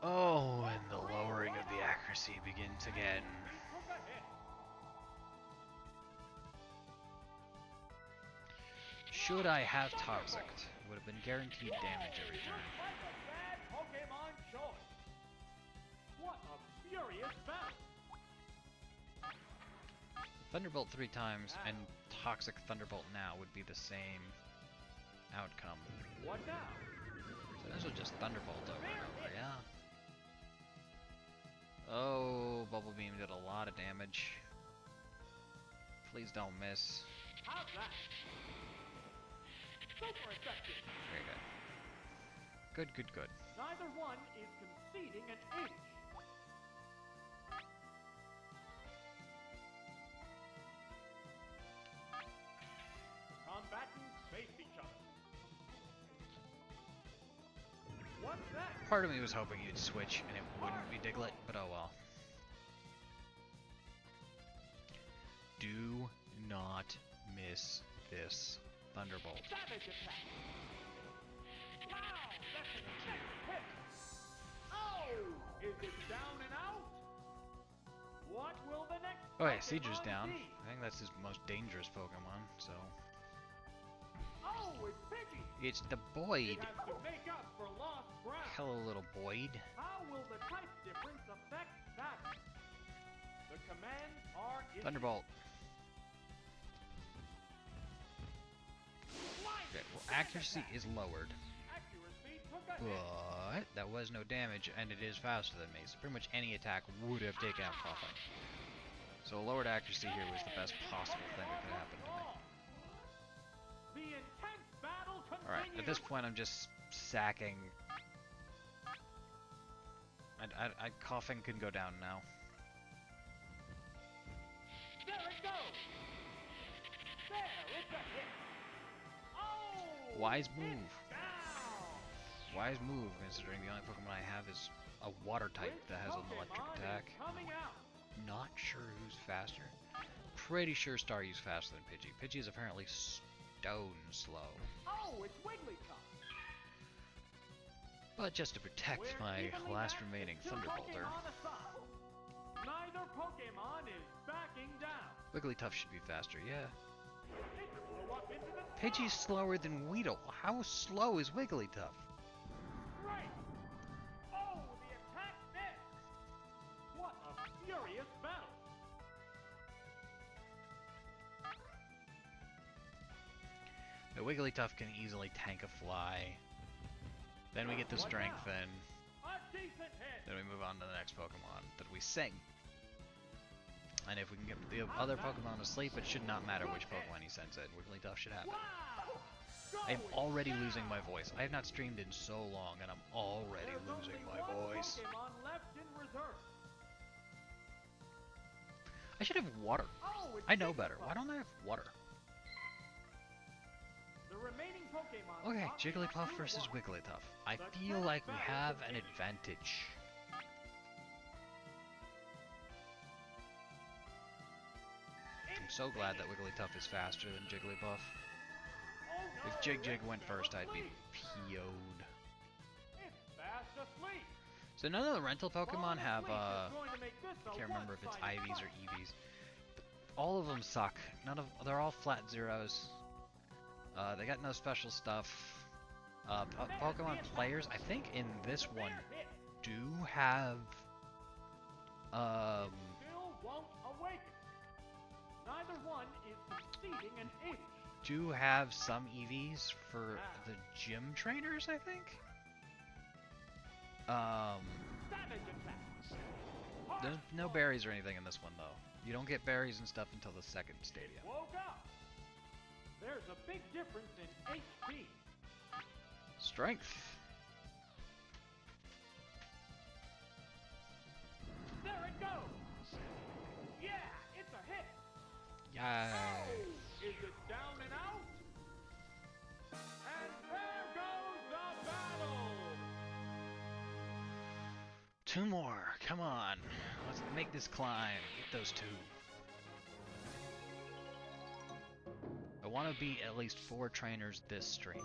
Oh, and the lowering of the accuracy begins again. Took a hit. Should I have Toxic? Would have been guaranteed damage every turn. Looks like a bad Pokemon choice. What a furious battle. Thunderbolt 3 times and Toxic Thunderbolt now would be the same outcome. What now? So this will just Thunderbolt over and over, yeah. Oh, Bubble Beam did a lot of damage. Please don't miss. How's that? Super effective. Very good. Good, good, good. Neither one is conceding an inch. Combatants face each other. What's that? Part of me was hoping you'd switch and it wouldn't be Diglett, but oh well. Do not miss this Thunderbolt. Savage attack. Wow, that's an effective hit. Oh, is it down and out? What will the next Oh yeah, Sieger's Pokemon down. be? I think that's his most dangerous Pokemon, so... Oh, it's Pidgey. It's the It Boyd. has to make up for lost ground. Hello, little Boyd. How will the type difference affect that? The commands are issued. Thunderbolt. Lightning Okay, well, Dash accuracy attack. is lowered, Accuracy took a hit. but that was no damage, and it is faster than me, so pretty much any attack would have taken out Coughing. So a lowered accuracy here was the best possible thing that could happen to me. The intense battle continues. Alright, at this point I'm just sacking. Coughing can go down now. There it goes. There, it's a hit. Oh! Wise it's move. down. Wise move, considering the only Pokemon I have is a water type Which that has an electric Pokemon is attack. coming out? Not sure who's faster. Pretty sure Staryu's faster than Pidgey. Pidgey is apparently stone slow. Oh, it's Wigglytuff. But just to protect We're my evenly last matched remaining with two Thunderbolter, Pokemon aside. Neither Pokemon is backing down. Wigglytuff should be faster, yeah. It flew up into the Pidgey's sky. slower than Weedle. How slow is Wigglytuff? Right. Oh, the attack missed. What a furious battle. The Wigglytuff can easily tank a fly. Then we get the What strength, now? and A decent hit. then we move on to the next Pokemon that we sing. And if we can get the other Pokemon asleep, it should not matter which Pokemon he sends in. Wigglytuff should have it. Wow. I'm Going already down. losing my voice. I have not streamed in so long, and I'm already There's losing only my one voice. Pokemon left in reserve. I should have water. Oh, it's I know better. Jigglypuff. Why don't I have water? The remaining Pokemon Okay, are Jigglypuff 2-1. versus Wigglytuff. I The feel tenth like we battle have an continues. advantage. I'm so glad that Wigglytuff is faster than Jigglypuff. Oh, no, If Jig it's went first, I'd be asleep. PO'd. It's fast asleep. So none of the rental Pokemon Falling have, asleep is going to make this I a can't remember if it's one-sided IVs or fight. EVs. All of them suck. They're all flat zeros. They got no special stuff. Pokemon players, I think in this one, Fair hit. do have, Still won't awaken. Neither one is conceding an inch. do have some EVs for the gym trainers, I think. Savage attack. There's no berries or anything in this one though. You don't get berries and stuff until the second stadium. Woke up. There's a big difference in HP. Strength. There it goes. Yeah, it's a hit. Yay. Oh, is it down and out? And there goes the battle. Two more. Come on. Let's make this climb. Get those two. I want to beat at least 4 trainers this stream.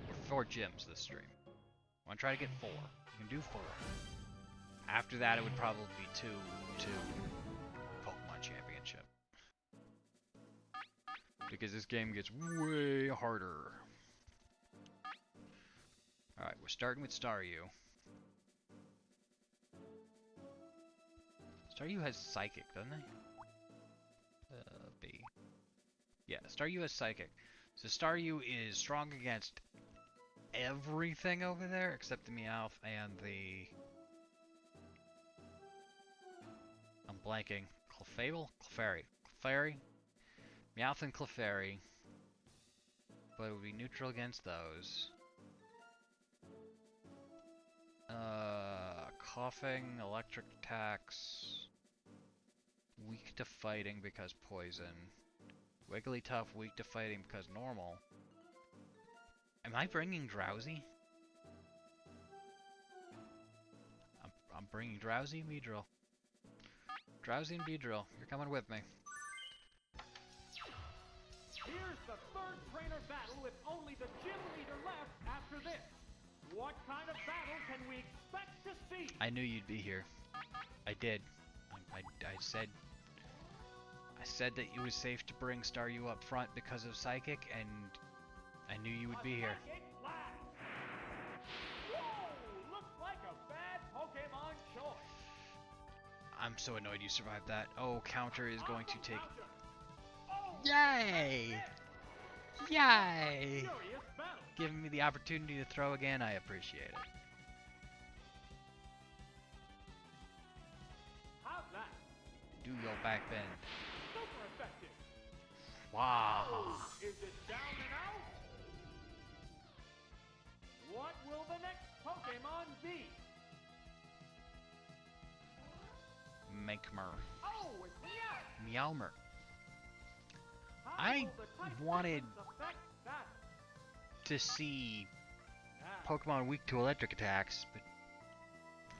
Or 4 gyms this stream. want to try to get 4. You can do 4. After that, it would probably be 2 to Pokemon Championship. Because this game gets way harder. Alright, we're starting with Staryu. Staryu has Psychic, doesn't he? B. Yeah, Staryu has Psychic. So Staryu is strong against everything over there except the Meowth and the... I'm blanking. Clefable? Clefairy. Clefairy? Meowth and Clefairy. But it would be neutral against those. Coughing, electric attacks. Weak to fighting because poison. Wigglytuff, weak to fighting because normal. Am I bringing Drowsy? I'm bringing Drowsy and Beedrill. Drowsy and Beedrill, you're coming with me. Here's the third trainer battle with only the gym leader left after this. What kind of battle can we expect to see? I knew you'd be here. I did. I said that it was safe to bring Staryu up front because of Psychic, and I knew you would be here. Whoa, looks like a bad Pokemon choice. I'm so annoyed you survived that. Oh, counter is going to take... Oh, Yay! Yay! furious battle. Giving me the opportunity to throw again, I appreciate it. How's that? Do your back bend. Super effective. Wow. Oh, is it down and out? What will the next Pokemon be? Mankmer. Oh, it's Meow. Meowmer. How I will the type wanted difference affect that? to see Ah, Pokemon weak to electric attacks, but...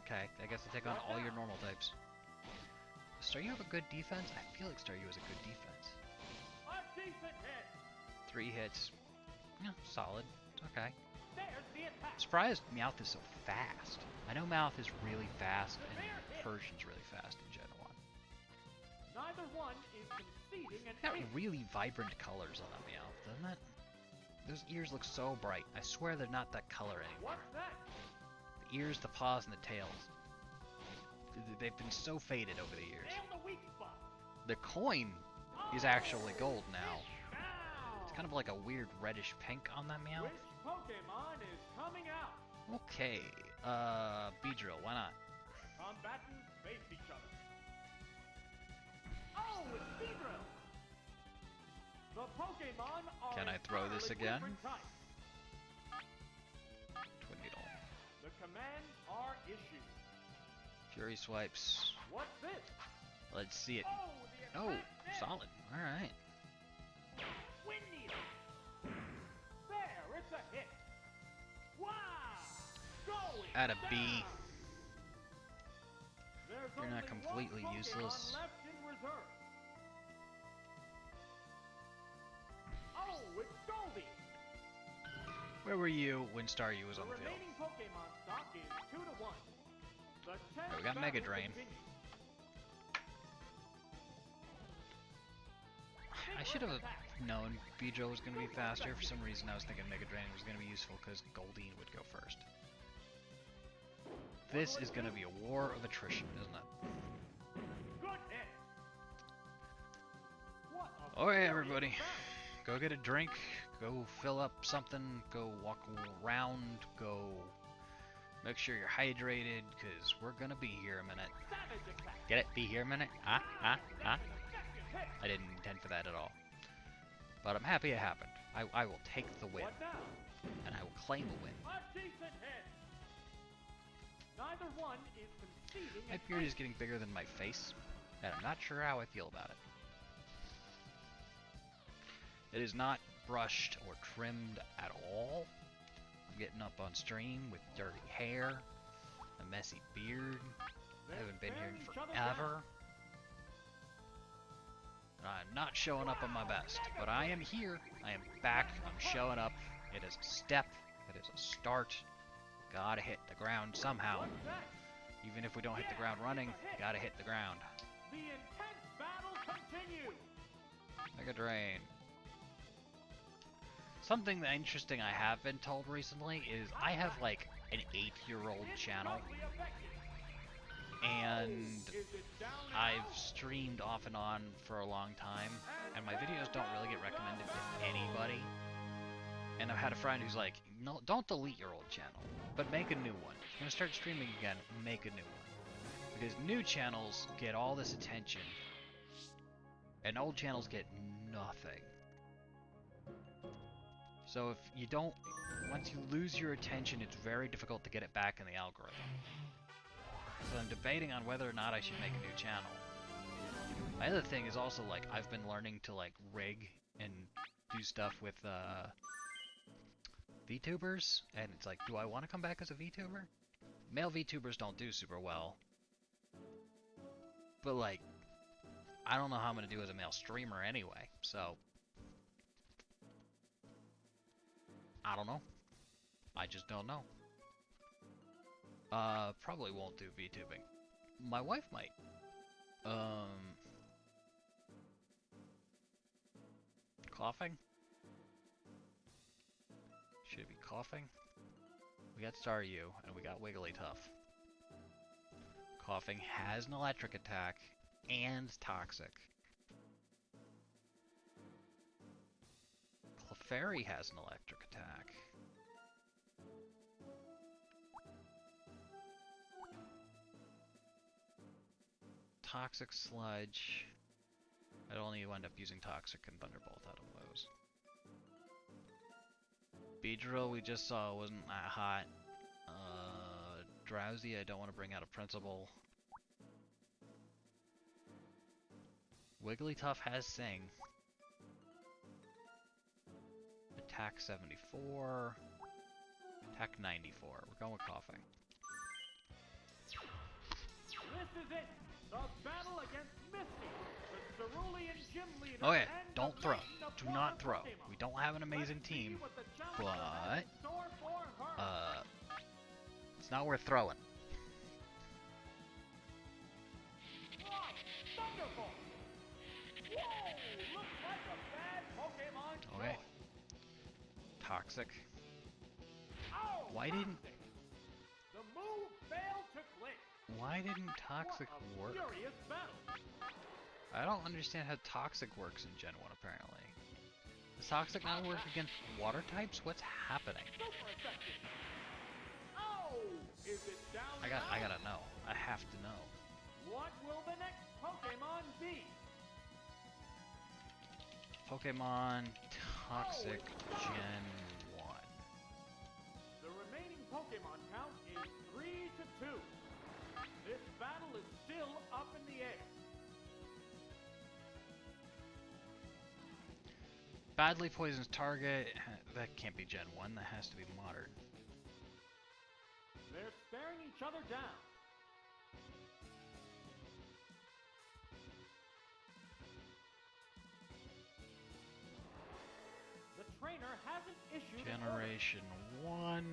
Okay, I guess I'll take on all your normal types. Does Staryu have a good defense? I feel like Staryu has a good defense. a decent hit. 3 hits. Yeah, solid. Okay. There's the attack. Surprised Meowth is so fast. I know Meowth is really fast, and Persian's really fast in Gen 1. Neither one is conceding an Got ace. really vibrant colors on that Meowth, doesn't it? Those ears look so bright. I swear they're not that color anymore. What's that? The ears, the paws, and the tails. They've been so faded over the years. Nail the weak spot. The coin is Oh, actually gold now. now. It's kind of like a weird reddish pink on that Meowth. Which Pokemon is coming out? Okay, Beedrill, why not? Combatants face each other. Oh, it's Beedrill. The Pokemon are Can I throw this entirely again? different types. Twiddle. The commands are issued. Fury swipes. What's this? Let's see it. Oh, the Oh, attack net. solid. Alright. Wind Needle. There, it's a hit. Wow. Going At a B. down. There's You're not only completely one Pokemon useless. left in reserve. Oh, it's Goldie. Where were you when Staryu was The on the field? remaining Pokemon stock is 2-1. The tenth we got battle Mega Drain. continues. I should have known Beedrill was going to be faster. For some reason, I was thinking Mega Drain was going to be useful because Goldeen would go first. This is going to be a war of attrition, isn't it? Good hit. What a Alright, furious everybody. battle. Go get a drink. Go fill up something. Go walk around. Go make sure you're hydrated because we're going to be here a minute. Savage attack. Get it? Be here a minute? That's an effective hit. I didn't intend for that at all. But I'm happy it happened. I will take the win. What now? And I will claim a win. A decent hit. Neither one is conceding My an beard is ace. getting bigger than my face, and I'm not sure how I feel about it. It is not brushed or trimmed at all. I'm getting up on stream with dirty hair, a messy beard. I haven't been here in forever. I'm not showing up on my best, but I am here. I am back. I'm showing up. It is a step. It is a start. Gotta hit the ground somehow. What's that? Even if we don't hit the ground running, gotta hit the ground. The intense battle continues. Mega Drain. Something that interesting I have been told recently is I have like an 8-year-old channel, and I've streamed off and on for a long time, and my videos don't really get recommended to anybody. And I've had a friend who's like, no, don't delete your old channel, but make a new one. If you're gonna start streaming again, make a new one. Because new channels get all this attention, and old channels get nothing. So if you don't, once you lose your attention, it's very difficult to get it back in the algorithm. So I'm debating on whether or not I should make a new channel. My other thing is also, like, I've been learning to, like, rig and do stuff with, VTubers, and it's like, do I want to come back as a VTuber? Male VTubers don't do super well. But, like, I don't know how I'm going to do as a male streamer anyway, so... I don't know. I just don't know. Probably won't do VTubing. My wife might. Coughing? Should it be coughing? We got Staryu, and we got Wigglytuff. Coughing has an electric attack, and toxic. Clefairy has an electric attack. Toxic Sludge. I'd only end up using Toxic and Thunderbolt out of those. Beedrill we just saw wasn't that hot. Drowsy I don't want to bring out of principle. Wigglytuff has Sing. Attack 74. Attack 94. We're going with coughing. This is it. The battle against Misty, the Cerulean gym leader. Okay, and don't the throw. maiden of Do Water not throw. Pokemon. We don't have an amazing Let's see team, what the challenger has in but store for her. it's not worth throwing. Wow, Thunderbolt. Whoa, looks like a bad Pokemon Okay. choice. Toxic. Oh, Why Toxic. didn't The move failed to click. Toxic What a work? furious battle. I don't understand how Toxic works in Gen 1 apparently. Does Toxic not work against water types? What's happening? Super effective. Oh, is it down I and out? gotta know. I have to know. What will the next Pokemon be? Pokemon Toxic Gen 1. The remaining Pokemon count is 3-2. This battle is still up in the air. Badly poisons target. That can't be Gen 1. That has to be modern. They're staring each other down. The trainer hasn't issued an order. Generation 1.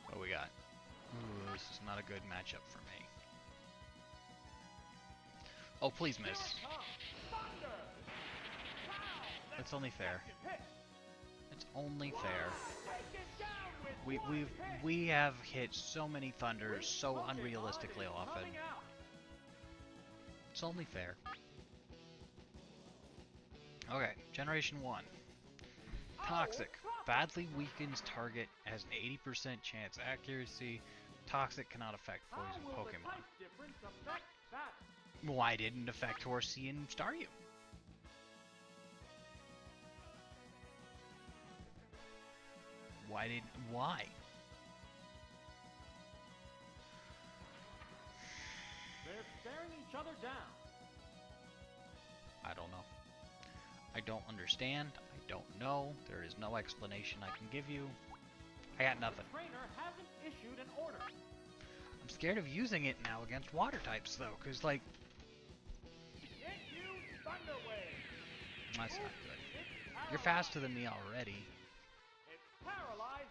What we got? Ooh, this is not a good matchup for me. Oh, please Here miss. it comes. Thunder! Wow, That's only fair. effective hit. It's only fair. Take it down with one hit. We have hit so many thunders so Pokemon unrealistically is often. coming out. It's only fair. Okay, Generation 1. Toxic. Badly weakens target, has an 80% chance accuracy. Toxic cannot affect How poison will the Pokemon. type difference affect that? Why didn't it affect Horsey and Staryu? Why? They're staring each other down. I don't know. I don't understand. I don't know. There is no explanation I can give you. I got nothing. The trainer hasn't issued an order. I'm scared of using it now against water types though, because like, It used Thunder Wave. that's not good. It's You're faster than me already. It's paralyzed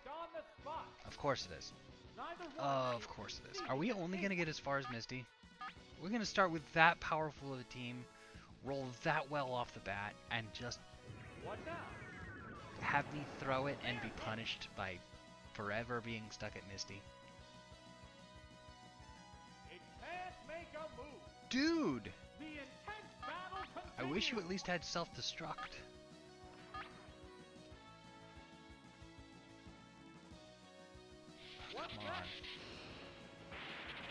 spot. Of course it is. Neither one Of course it is. Are we only going to get as far as Misty? We're going to start with that powerful of a team, roll that well off the bat, and just What now? have me throw it and be punished by forever being stuck at Misty. It can't make a move. Dude! The intense battle continues. I wish you at least had self-destruct. What's Come that? on.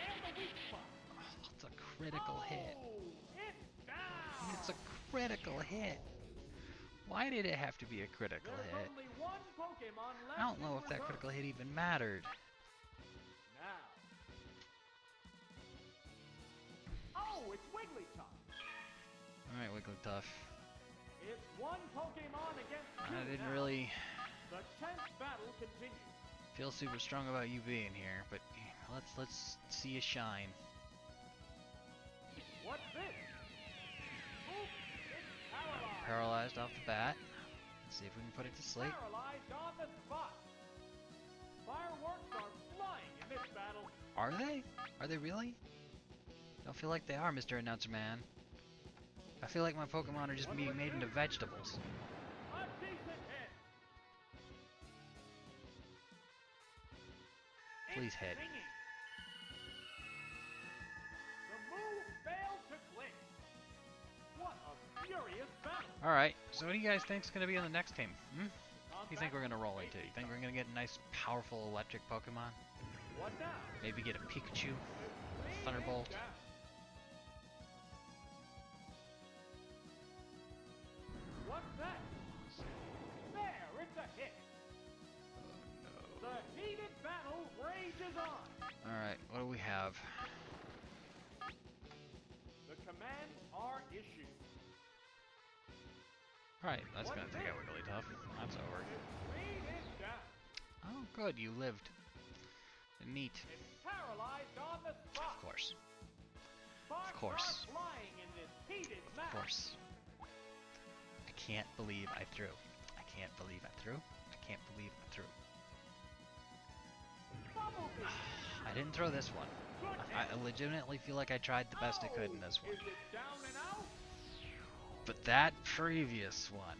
And the weak spot. Oh, it's a critical hit. Oh, it's down. It's a critical hit. Why did it have to be a critical There's hit? only one Pokemon left I don't know in if that reserve. critical hit even mattered. Now. Oh, it's Wigglytuff. Alright, Wigglytuff. It's one Pokemon against two I didn't now. really The tense battle continues. feel super strong about you being here, but let's see you shine. What's this? Oops, it's paralyzed. Paralyzed off the bat. Let's see if we can put it to sleep. Paralyzed on the spot. Fireworks are flying in this battle. Are they? Are they really? Don't feel like they are, Mr. Announcer Man. I feel like my Pokemon are just being made into vegetables. A decent hit. Please It's hit. singing. The move failed to click. What a furious battle. Alright, so what do you guys think is going to be on the next team? Hmm? On What do you think we're going to roll into? You think we're going to get a nice, powerful electric Pokemon? What now? Maybe get a Pikachu? Lead Thunderbolt. is down. What's that? There, it's a hit. The heated battle rages on. Alright, what do we have? The commands are issued. Alright, that's going to take out Wigglytuff. That's over. Its speed is down. Oh, good, you lived. Neat. It's paralyzed on the spot. Of course. Sparks course. are flying in this heated Of match. course. I can't believe I threw. I can't believe I threw. I can't believe I threw. Bumblebee. I didn't throw this one. Good I hit. legitimately feel like I tried the best I could in this one. Is it down and out? But that previous one,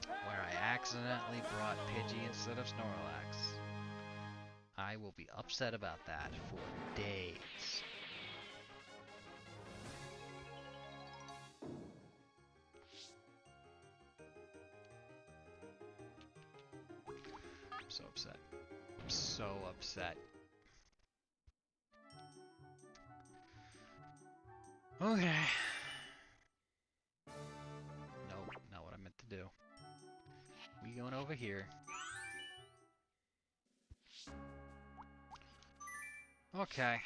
And where I accidentally brought Pidgey instead of Snorlax, I will be upset about that for days. I'm so upset. I'm so upset. Okay. Nope, not what I meant to do. We going over here. Okay.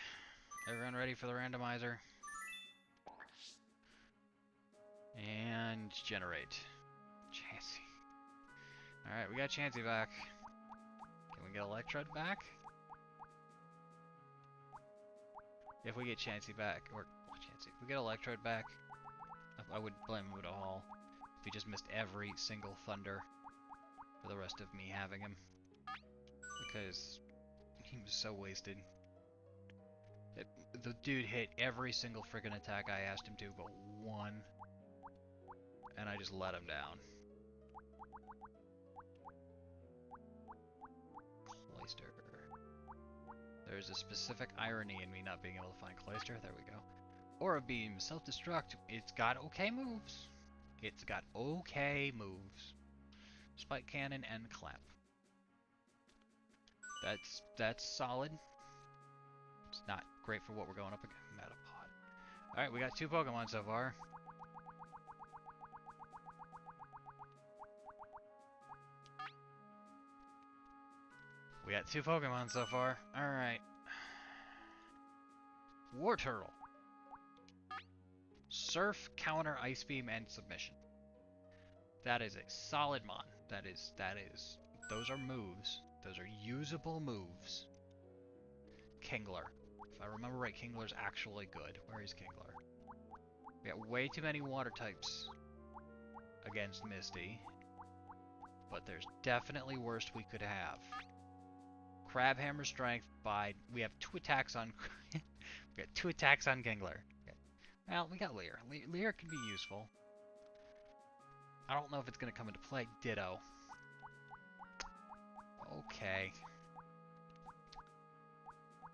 Everyone ready for the randomizer? And generate. Chansey. Alright, we got Chansey back. Can we get Electrode back? If we get Chansey back, or Chansey, if we get Electrode back, I would blame Muda Hall if he just missed every single Thunder for the rest of me having him. Because he was so wasted. The dude hit every single freaking attack I asked him to, but one. And I just let him down. Cloyster. There's a specific irony in me not being able to find Cloyster. There we go. Aura Beam, Self-Destruct. It's got okay moves. It's got okay moves. Spike Cannon and Clamp. That's solid. It's not great for what we're going up against. Metapod. Alright, we got 2 Pokemon so far. We got 2 Pokemon so far. Alright. War Turtle. Surf, Counter, Ice Beam, and Submission. That is a solid mon. That is, those are moves. Those are usable moves. Kingler. If I remember right, Kingler's actually good. Where is Kingler? We got way too many water types against Misty. But there's definitely worse we could have. Crab Hammer Strength by... We have 2 attacks on... we got 2 attacks on Gingler. Okay. Well, we got Leer. Leer can be useful. I don't know if it's going to come into play. Ditto. Okay.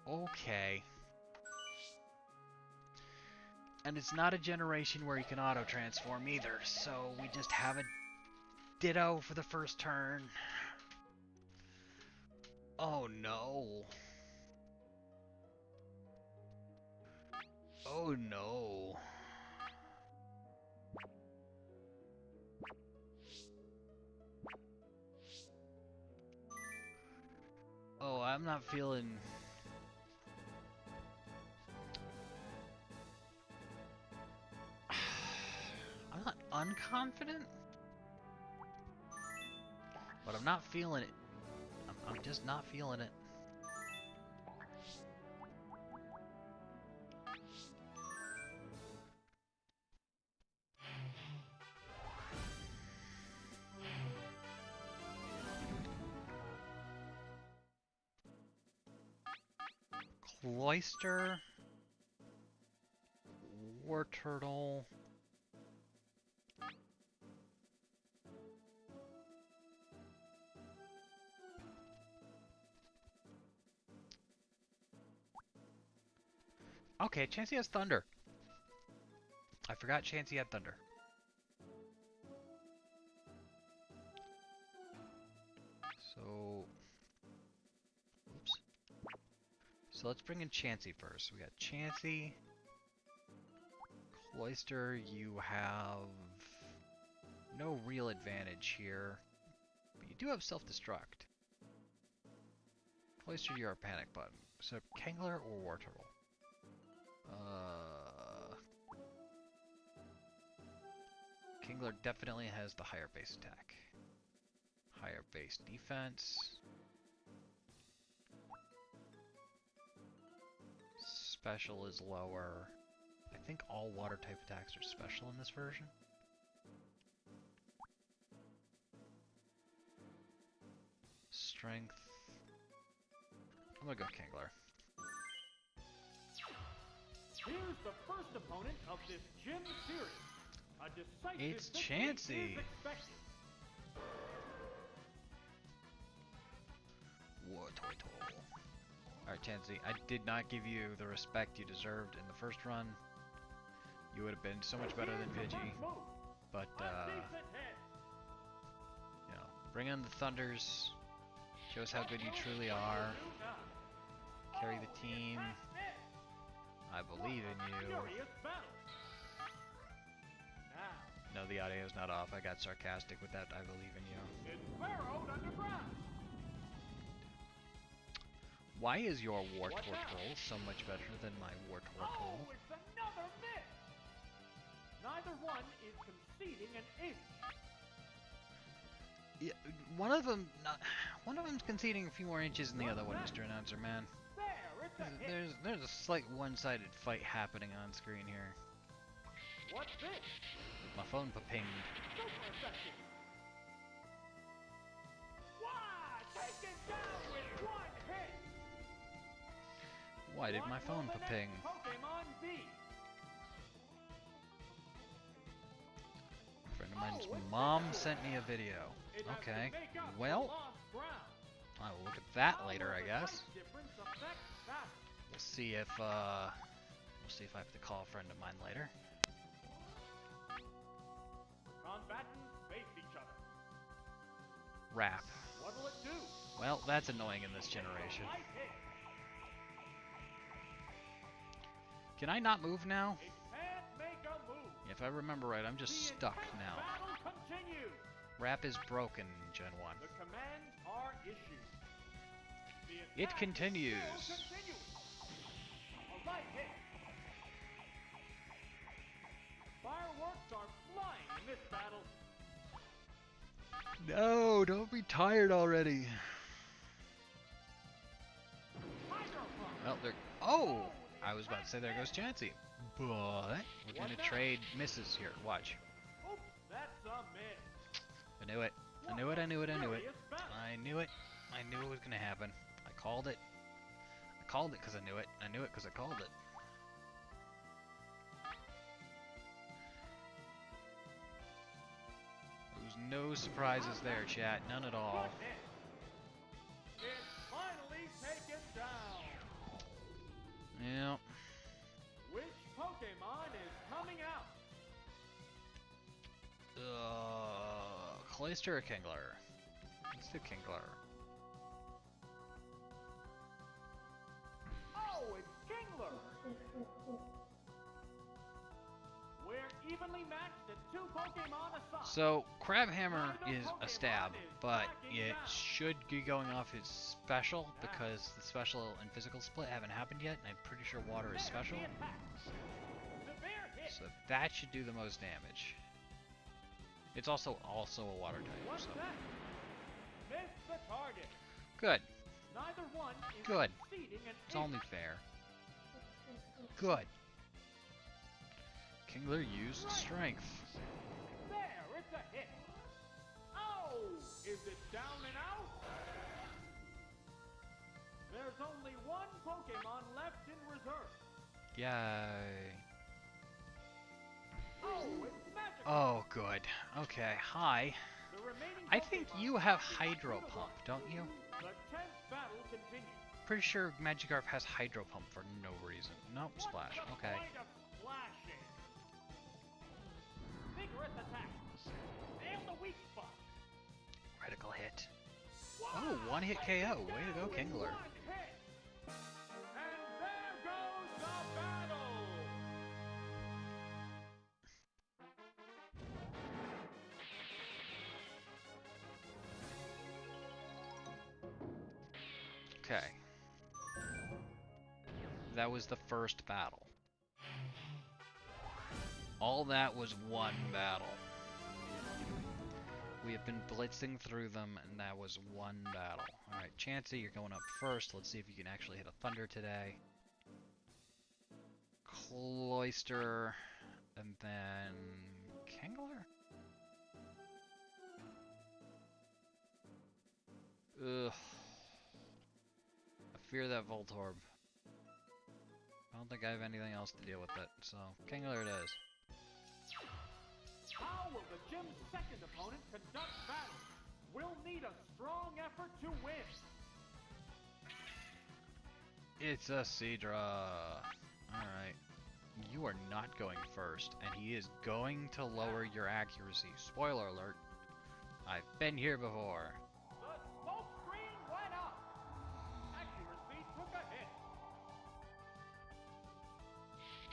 Okay. And it's not a generation where you can auto-transform either, so we just have a Ditto for the first turn. Oh no. Oh no. Oh, I'm not feeling... I'm not unconfident, but I'm not feeling it. I'm just not feeling it. Cloyster, War Turtle. Okay, Chansey has Thunder. I forgot Chansey had Thunder. So, oops. So let's bring in Chansey first. We got Chansey. Cloyster, you have no real advantage here, but you do have self-destruct. Cloyster, you're a panic button. So Kangler or War Turtle? Kangler definitely has the higher base attack. Higher base defense. Special is lower. I think all water type attacks are special in this version. Strength. I'm gonna go Kangler. Here's the first opponent of this gym series. A decisive It's Chansey. Whoa, toy. Alright, Chansey, I did not give you the respect you deserved in the first run. You would have been so much better than Pidgey. But, you know, bring on the Thunders. Show us how good you truly are. Carry the team. I believe in you. No, the audio's not off. I got sarcastic with that. I believe in you. Why is your War Turtle so much better than my War Turtle? Oh, it's another miss! Neither one is conceding an inch. Yeah, one of them's conceding a few more inches than the other one, Mr. Announcer Man. There's a slight one-sided fight happening on screen here. What's this? My phone pinged. Taken down with one hit. Why did my phone ping? Pokemon B. A friend of mine's mom sent me a video. Okay, well, I will look at that later, I guess. We'll see if I have to call a friend of mine later. Combatants face each other. Rap. What'll it do? Well, that's annoying in this generation. Can I not move now? It can't make a move. If I remember right, I'm just stuck now. Battle continues. Rap is broken, Gen 1. The commands are issued. The It attack continues. still continues. A light hit. Fireworks are flying in this battle. No, don't be tired already. Well, there. Oh! I was about to say there goes Chansey. But we're gonna trade misses here. Watch. Oops, that's a miss. I knew it. I knew it. I knew it. I knew it. I knew it. I knew it was gonna happen. I called it. I called it because I knew it. I knew it because I called it. There's no surprises there, chat. None at all. It's finally taken down. Yeah. Which Pokemon is coming out? Cloyster or Kingler? Let's do Kingler. Oh, it's Kingler. We're evenly matched at 2 Pokemon aside. So, Crabhammer is a stab, but it should be going off his special because the special and physical split haven't happened yet, and I'm pretty sure water is special. So that should do the most damage. It's also a water type, so. Missed the target. Good. Neither one is Good. conceding an It's only fair. Good. Kingler used strength. There, it's a hit. Oh, is it down and out? There's only one Pokemon left in reserve. Yay. Oh, it's magical. Oh, good. Okay, hi. The remaining I think Pokemon you have are Hydro suitable. Pump, don't you? The 10th battle continues. Pretty sure Magikarp has Hydro Pump for no reason. Nope, Splash. What's the Okay. point of splashing? Vigorous attack. Nail the weak spot. Critical hit. Oh, one-hit KO. Way to go, Kingler. One hit. And there goes the battle. Okay. That was the first battle. All that was one battle. We have been blitzing through them, and that was one battle. Alright, Chansey, you're going up first. Let's see if you can actually hit a Thunder today. Cloyster, and then Kingler? Ugh. I fear that Voltorb. I don't think I have anything else to deal with it, so Kingler it is. How will the gym's second opponent conduct battle? We'll need a strong effort to win. It's a Seadra. Alright. You are not going first, and he is going to lower your accuracy. Spoiler alert. I've been here before. The smoke screen went up. Accuracy took a hit.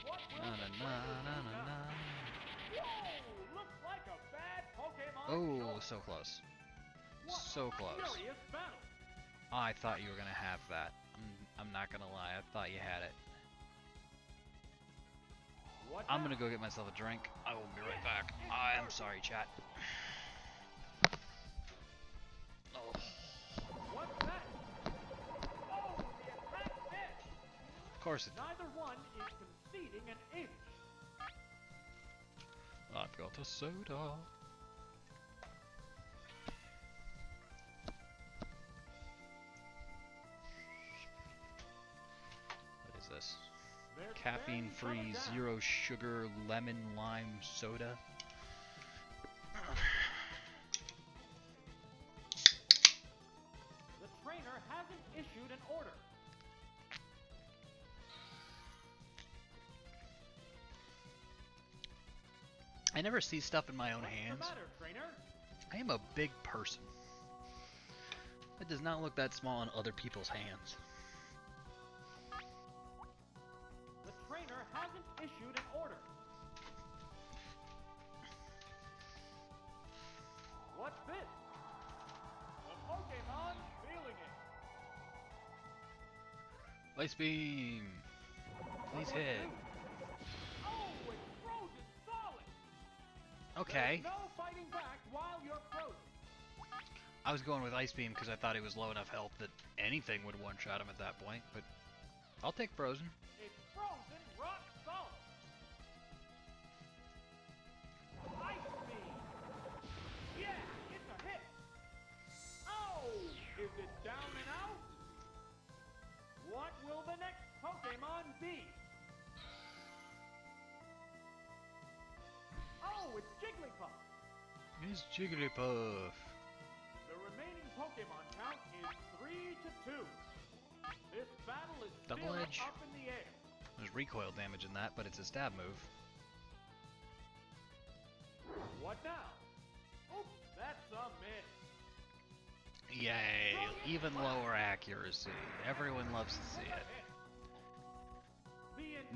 What will the trainer do now? Whoa! Looks like a bad Pokemon. Oh, choice. so close. What So a close. furious battle. I thought you were gonna have that. I'm not gonna lie, I thought you had it. What I'm now? gonna go get myself a drink. I will be right back. I am sorry, chat. Oh. What's that? Oh, the attack missed. Of course it. Neither one is conceding an inch. I've got a soda. What is this? There's Caffeine-free, barely cover down. zero sugar, lemon lime soda. The trainer hasn't issued an order. I never see stuff in my own What's hands. the matter, trainer? I am a big person. It does not look that small in other people's hands. The trainer hasn't issued an order. What's this? The Pokemon feeling it. Ice beam. Please What will it hit. do? Oh, it's frozen solid. Okay. There's no fighting back while you're frozen. I was going with Ice Beam because I thought he was low enough health that anything would one-shot him at that point, but I'll take Frozen. It's frozen rock solid. Ice beam. Yeah, it's a hit. Oh, is it down and out? Jigglypuff. It's Jigglypuff. The remaining Pokemon count is 3-2. This battle is Double still edge. up in the air. There's recoil damage in that, but it's a stab move. What now? Oops, that's a miss. Yay! Even lower accuracy. Everyone loves to see it.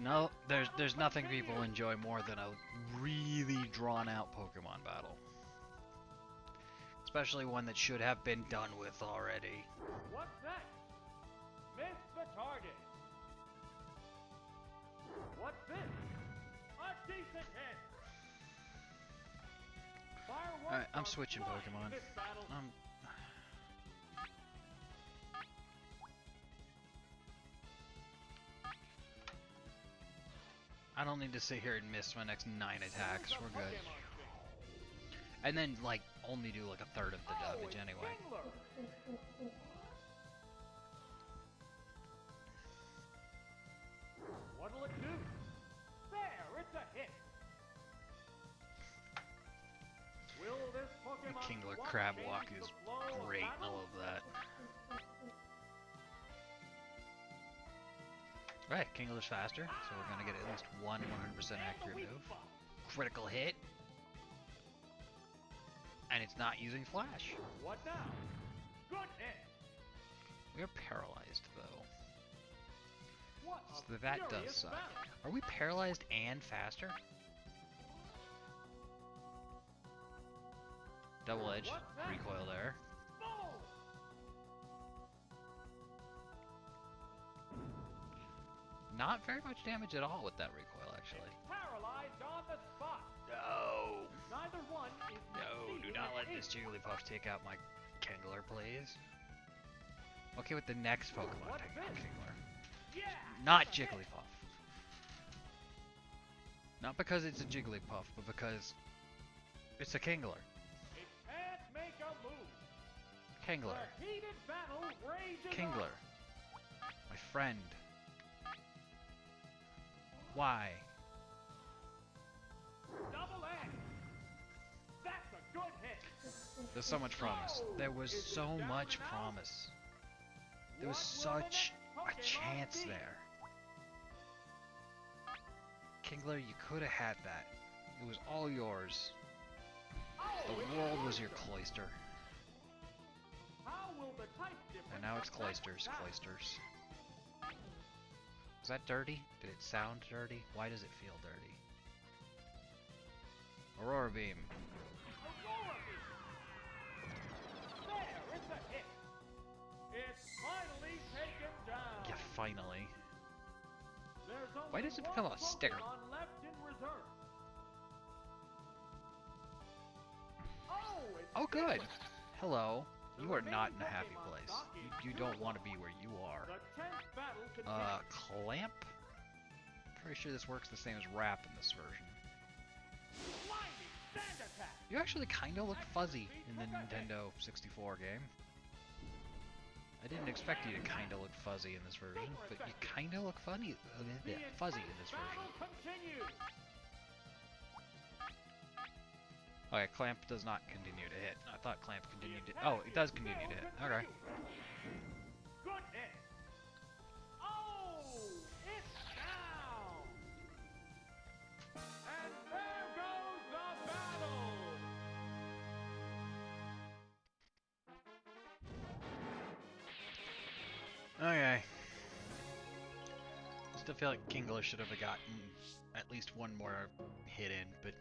No, there's nothing people enjoy more than a really drawn out Pokemon battle. Especially one that should have been done with already. What's next? Miss the target. What's this? A decent hit. Fireworks Alright, I'm are switching flying Pokemon. in this battle. I don't need to sit here and miss my next 9 attacks. We're good. And then, like, only do like a third of the damage anyway. What'll it do? There, it's a hit. Will this The Pokemon Kingler swap Crab change Walk the is flow of great. I battle? love that. Right, Kingler's faster, so we're gonna get at least one 100% accurate move. Critical hit. And it's not using Flash. What now? Good hit. We are paralyzed, though. What a So that does furious suck. battle. Are we paralyzed and faster? Double edge, What's that? recoil there. Boom! Not very much damage at all with that recoil, actually. Paralyzed on the spot. No! Neither one is No, do receiving not an let this ace. Jigglypuff take out my Kingler, please. Okay, with the next Pokemon What's taking out this? Kingler. Yeah, Not it's a hit. Jigglypuff. Not because it's a Jigglypuff, but because it's a Kingler. It can't make a move. Kingler. The heated battle rages Kingler. on. My friend. Why? Double edge. That's a good hit. There's so much promise. There was Is it so down much and out? promise. There was What will the such next a Pokemon chance be? there. Kingler, you could have had that. It was all yours. Oh, The it's world was your Cloyster. cloister. How will the type difference And now it's affect cloisters, that? cloisters. Was that dirty? Did it sound dirty? Why does it feel dirty? Aurora Beam. Aurora Beam. There, it's a hit. It's finally taken down. Yeah, finally. There's only Why does it one become a sticker? Pokemon left in reserve. Oh, it's Oh, good. Kingler. Hello. The You are not in remaining a happy Pokemon place. stock is You don't want to be where you are. The 10th battle continues. Clamp? Pretty sure this works the same as Wrap in this version. Blinding sand attack. You actually kind of look fuzzy in the Nintendo 64 game. I didn't expect you to kind of look fuzzy in this version, but you kind of look funny, The fuzzy in intense this version. battle continues. Okay, Clamp does not continue to hit. I thought Clamp continued to... Oh, it does continue to hit. Okay. Good hit. Oh, it's down. And there goes the battle. Okay. Still feel like Kingler should have gotten at least one more hit in, but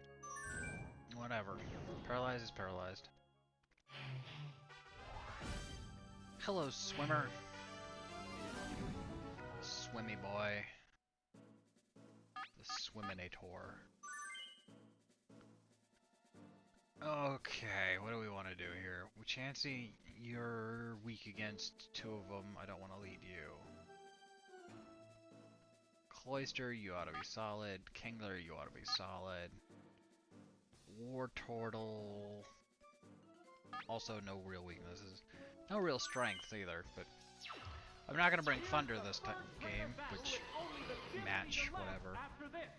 whatever. Paralyzed is paralyzed. Hello, swimmer. Swimmy boy. The Swiminator. Okay, what do we want to do here? Chansey, you're weak against two of them. I don't want to lead you. Cloyster, you ought to be solid. Kingler, you ought to be solid. Wartortle. Also, no real weaknesses. No real strengths either, but I'm not gonna bring Thunder this game, which match, whatever. After this,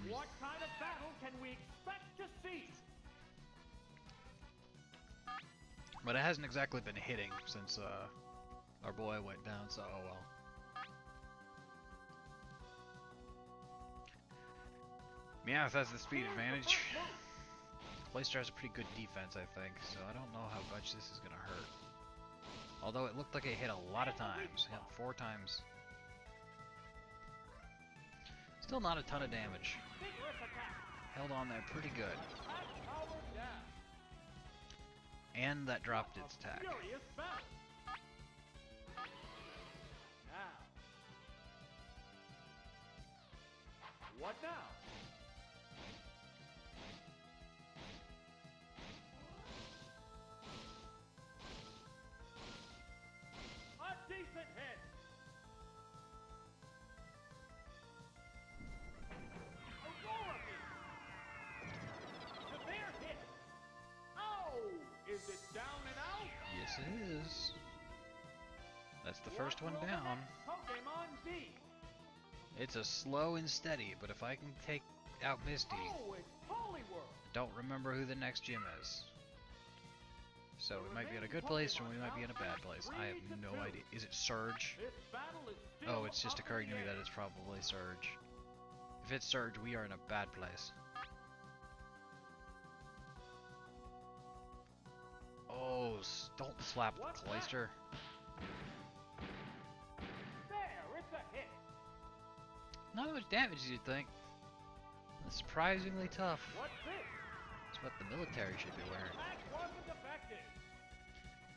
what kind of battle can we expect to see? But it hasn't exactly been hitting since our boy went down, so oh well. Meowth has the speed advantage. Cloyster has a pretty good defense, I think, so I don't know how much this is going to hurt. Although it looked like it hit a lot of times. Yeah, 4 times. Still not a ton of damage. Held on there pretty good. And that dropped its attack. What now? A decent hit. Severe hit. Oh, is it down and out? Yes, it is. That's the first one down. Pokemon Z. It's a slow and steady, but if I can take out Misty, Oh, it's Poliwhirl. don't remember who the next gym is. So we might be in a good place or we might be in a bad place. I have no idea. Is it Surge? This battle is still Oh, it's just up in occurring to the me that air. it's probably Surge. If it's Surge, we are in a bad place. Oh, don't slap the What's that? Cloyster. There, it's a hit. Not as much damage as you'd think. That's surprisingly tough. What's this? It's what the military should be wearing. That wasn't effective.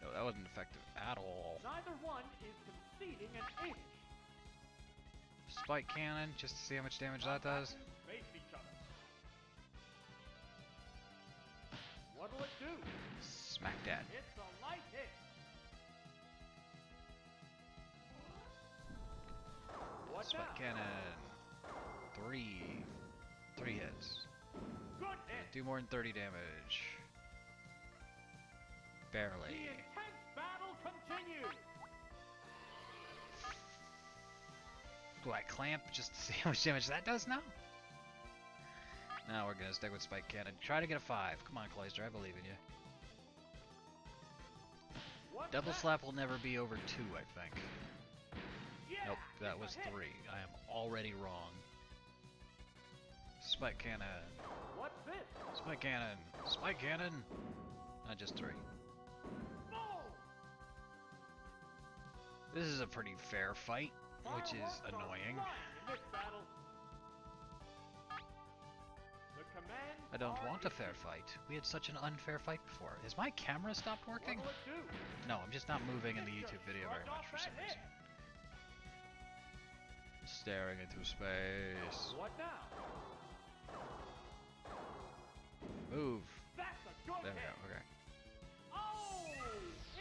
No, that wasn't effective at all. Neither one is conceding an inch. Spike Cannon, just to see how much damage that does. Face each other. What'll it do? Smack that. It's a light hit. What Spike now? Cannon. Three hits. Good hit. Do more than 30 damage. The Barely. intense battle continues. Do I clamp just to see how much damage that does now? No, we're gonna stick with Spike Cannon. Try to get a 5. Come on, Cloyster, I believe in you. What's Double that? Slap will never be over 2, I think. Yeah, Nope, that it's a was hit. 3. I am already wrong. Spike Cannon. What's this? Spike Cannon. Spike Cannon. Not just 3. Boom! This is a pretty fair fight, which is Fireworks are annoying. flying in this battle. The command I don't are want a issued. fair fight. We had such an unfair fight before. Has my camera stopped working? What'll it do? No, I'm just not moving in the It YouTube just video very shrugged much off for some that reason. hit. Staring into space. What now? Move. That's a good There we hit. go, okay. Oh, it's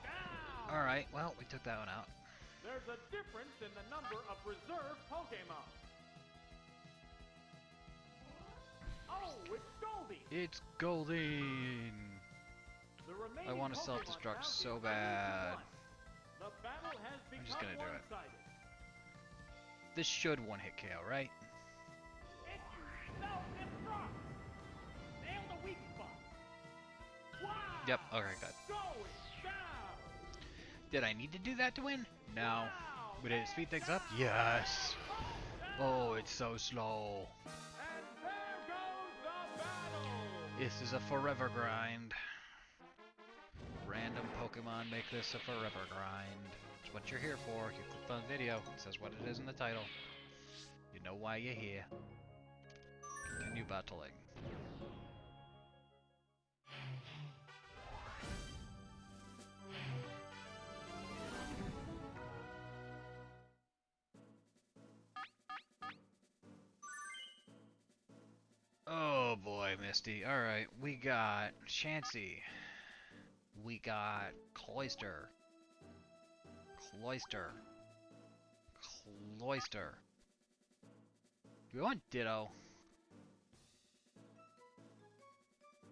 down. Alright, well, we took that one out. There's a difference in the number of reserve Pokemon. Oh, it's Goldie. It's Goldeen! The remaining I want to Pokemon self-destruct count so is 3 to bad. 1. The battle has become just gonna do it. one-sided. This should one-hit KO, right? If you self-destruct, nail the weak spot. Wow. Yep, okay, good. Going down. Did I need to do that to win? No. Wow, Would it speed things up? Yes! Oh, it's so slow. And there goes the battle. This is a forever grind. Random Pokemon make this a forever grind. It's what you're here for. You clicked on the video. It says what it is in the title. You know why you're here. Continue battling. Oh boy, Misty. Alright, we got Chansey. We got Cloyster. Cloyster. Cloyster. Do we want Ditto?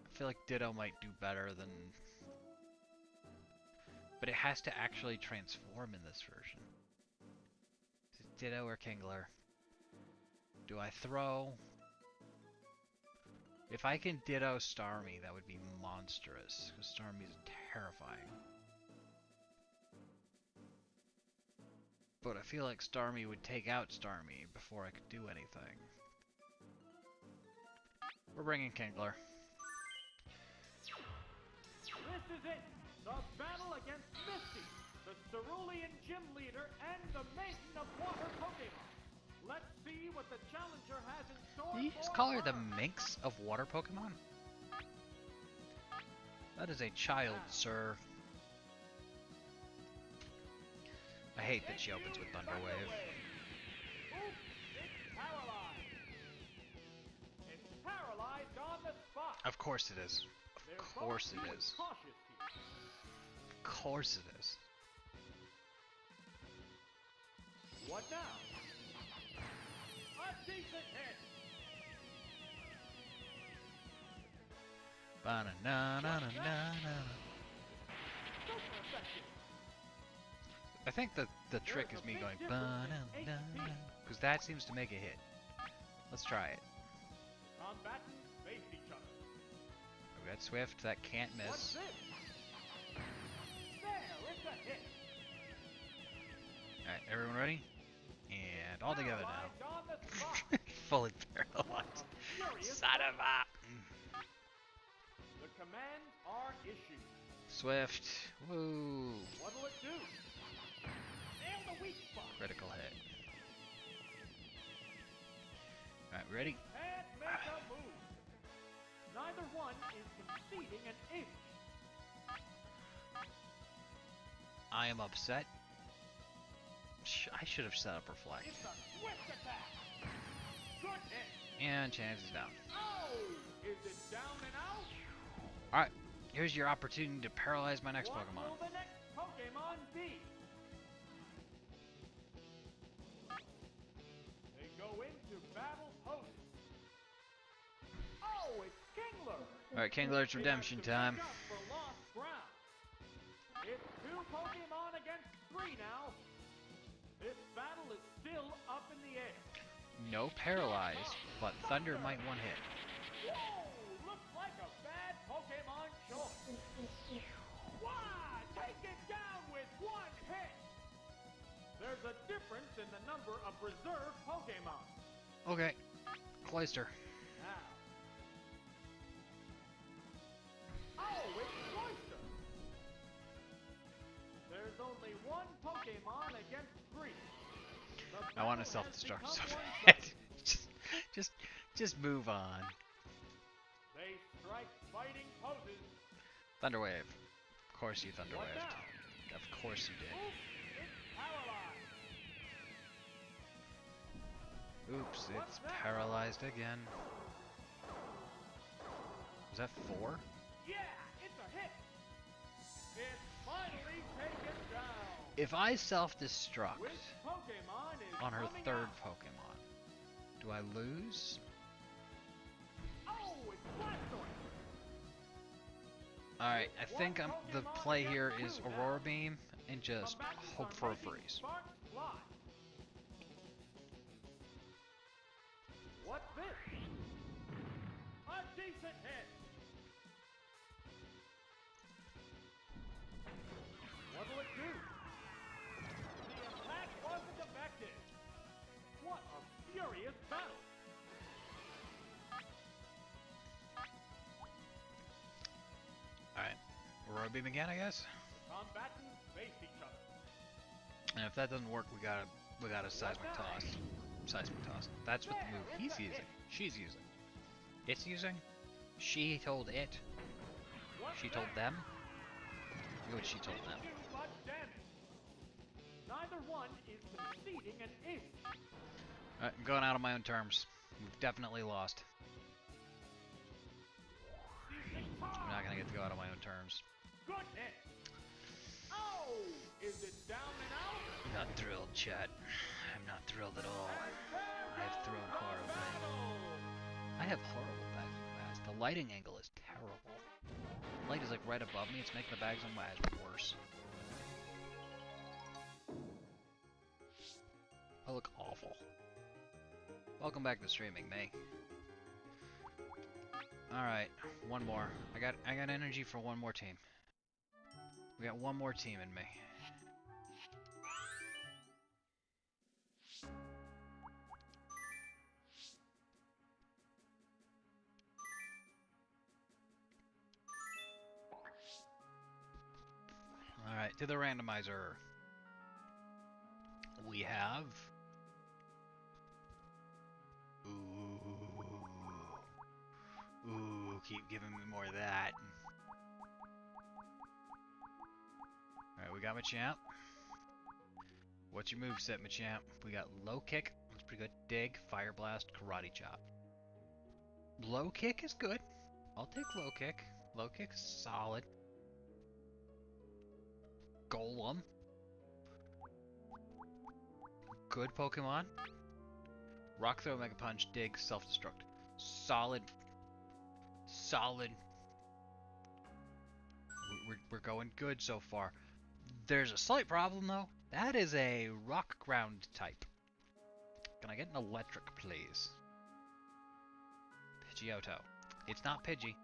I feel like Ditto might do better than... But it has to actually transform in this version. Is it Ditto or Kingler? Do I throw? If I can ditto Starmie, that would be monstrous, because Starmie is terrifying. But I feel like Starmie would take out Starmie before I could do anything. We're bringing Kingler. This is it! The battle against Misty, the Cerulean Gym Leader, and the Maiden of Water Pokemon. Let's see what the challenger has in store. Did you just call her the Minx of water Pokemon? That is a child, sir. I hate that she opens with Thunder Wave. Oops, it's paralyzed. It's paralyzed on the spot. Of course it is. Of course it is. Cautious here. Of course it is. What now? A decent hit. Ba-na-na-na-na-na-na. Super effective. I think the trick is me going ba-na-na-na, because that seems to make a hit. Let's try it. Combatants face each other. We got Swift, that can't What's miss. this? There, it's a hit. Alright, everyone ready? And all together now. Paralyzed on the spot. Fully paralyzed. A furious Son of a... The commands are issued. Swift. Woo. What'll it do? Nail the weak spot. Critical hit. Alright, ready? Can't make a move. Neither one is conceding an inch. I am upset. I should have set up Reflect. It's a swift attack. Good hit. And chance is down. Oh! Is it down and out? Alright, here's your opportunity to paralyze my next What Pokemon. will the next Pokemon be? They go into battle post. Oh, it's Kingler. Alright, Kingler's redemption They have to time. make up for lost ground. It's 2 Pokemon against 3 now. This battle is still up in the air. No paralyzed, but Thunder might one hit. Whoa! Looks like a bad Pokemon choice. Why? Take it down with 1 hit. There's a difference in the number of reserve Pokemon. Okay, Cloyster. Now. Oh, it's Cloyster. There's only 1 Pokemon against 3. The I want to battle has self-destruct become so one-sided. bad. just move on. They strike fighting poses. Thunder Wave. Of course you Thunder What Waved. now? Of course you did. Oops, it's paralyzed. Oops, What's it's that? paralyzed again. Was that 4? Yeah, it's a hit. It's finally taken down. If I self-destruct Which Pokemon is on her coming 3rd out? Pokemon, do I lose? Oh, it's Blastoise. Alright, I think the play here is Aurora Beam and just Combatants hope are for a making freeze. sparks fly. What's this? A decent hit. What'll it do? The attack wasn't effective. What a furious battle. Alright, Aurora Beam again, I guess? Combatants face each other. And if that doesn't work, we gotta Seismic Toss. Seismic Toss. That's what the move he's using. She's using. It's using? She told it. What's She told that? them? What she told them. Didn't do much damage. Neither one is conceding an inch. Alright, I'm going out on my own terms. We've definitely lost. I'm not gonna get to go out on my own terms. Good hit. Oh, is it down and out? I'm not thrilled, chat. I'm not thrilled at all. And there I have goes thrown the horribly. battle. I have horrible bags on Waz. The lighting angle is terrible. The light is like right above me. It's making the bags on Waz worse. I look awful. Welcome back to streaming, May. Alright, one more. I got energy for one more team. We got one more team in me. Alright, to the randomizer. We have... Ooh, keep giving me more of that. Alright, we got Machamp. What's your moveset, Machamp? We got low kick, looks pretty good. Dig, fire blast, karate chop. Low kick is good. I'll take low kick. Low kick is solid. Golem. Good Pokemon. Rock throw, mega punch, dig, self-destruct. Solid. Solid. We're going good so far. There's a slight problem though. That is a rock ground type. Can I get an electric, please? Pidgeotto. It's not Pidgey,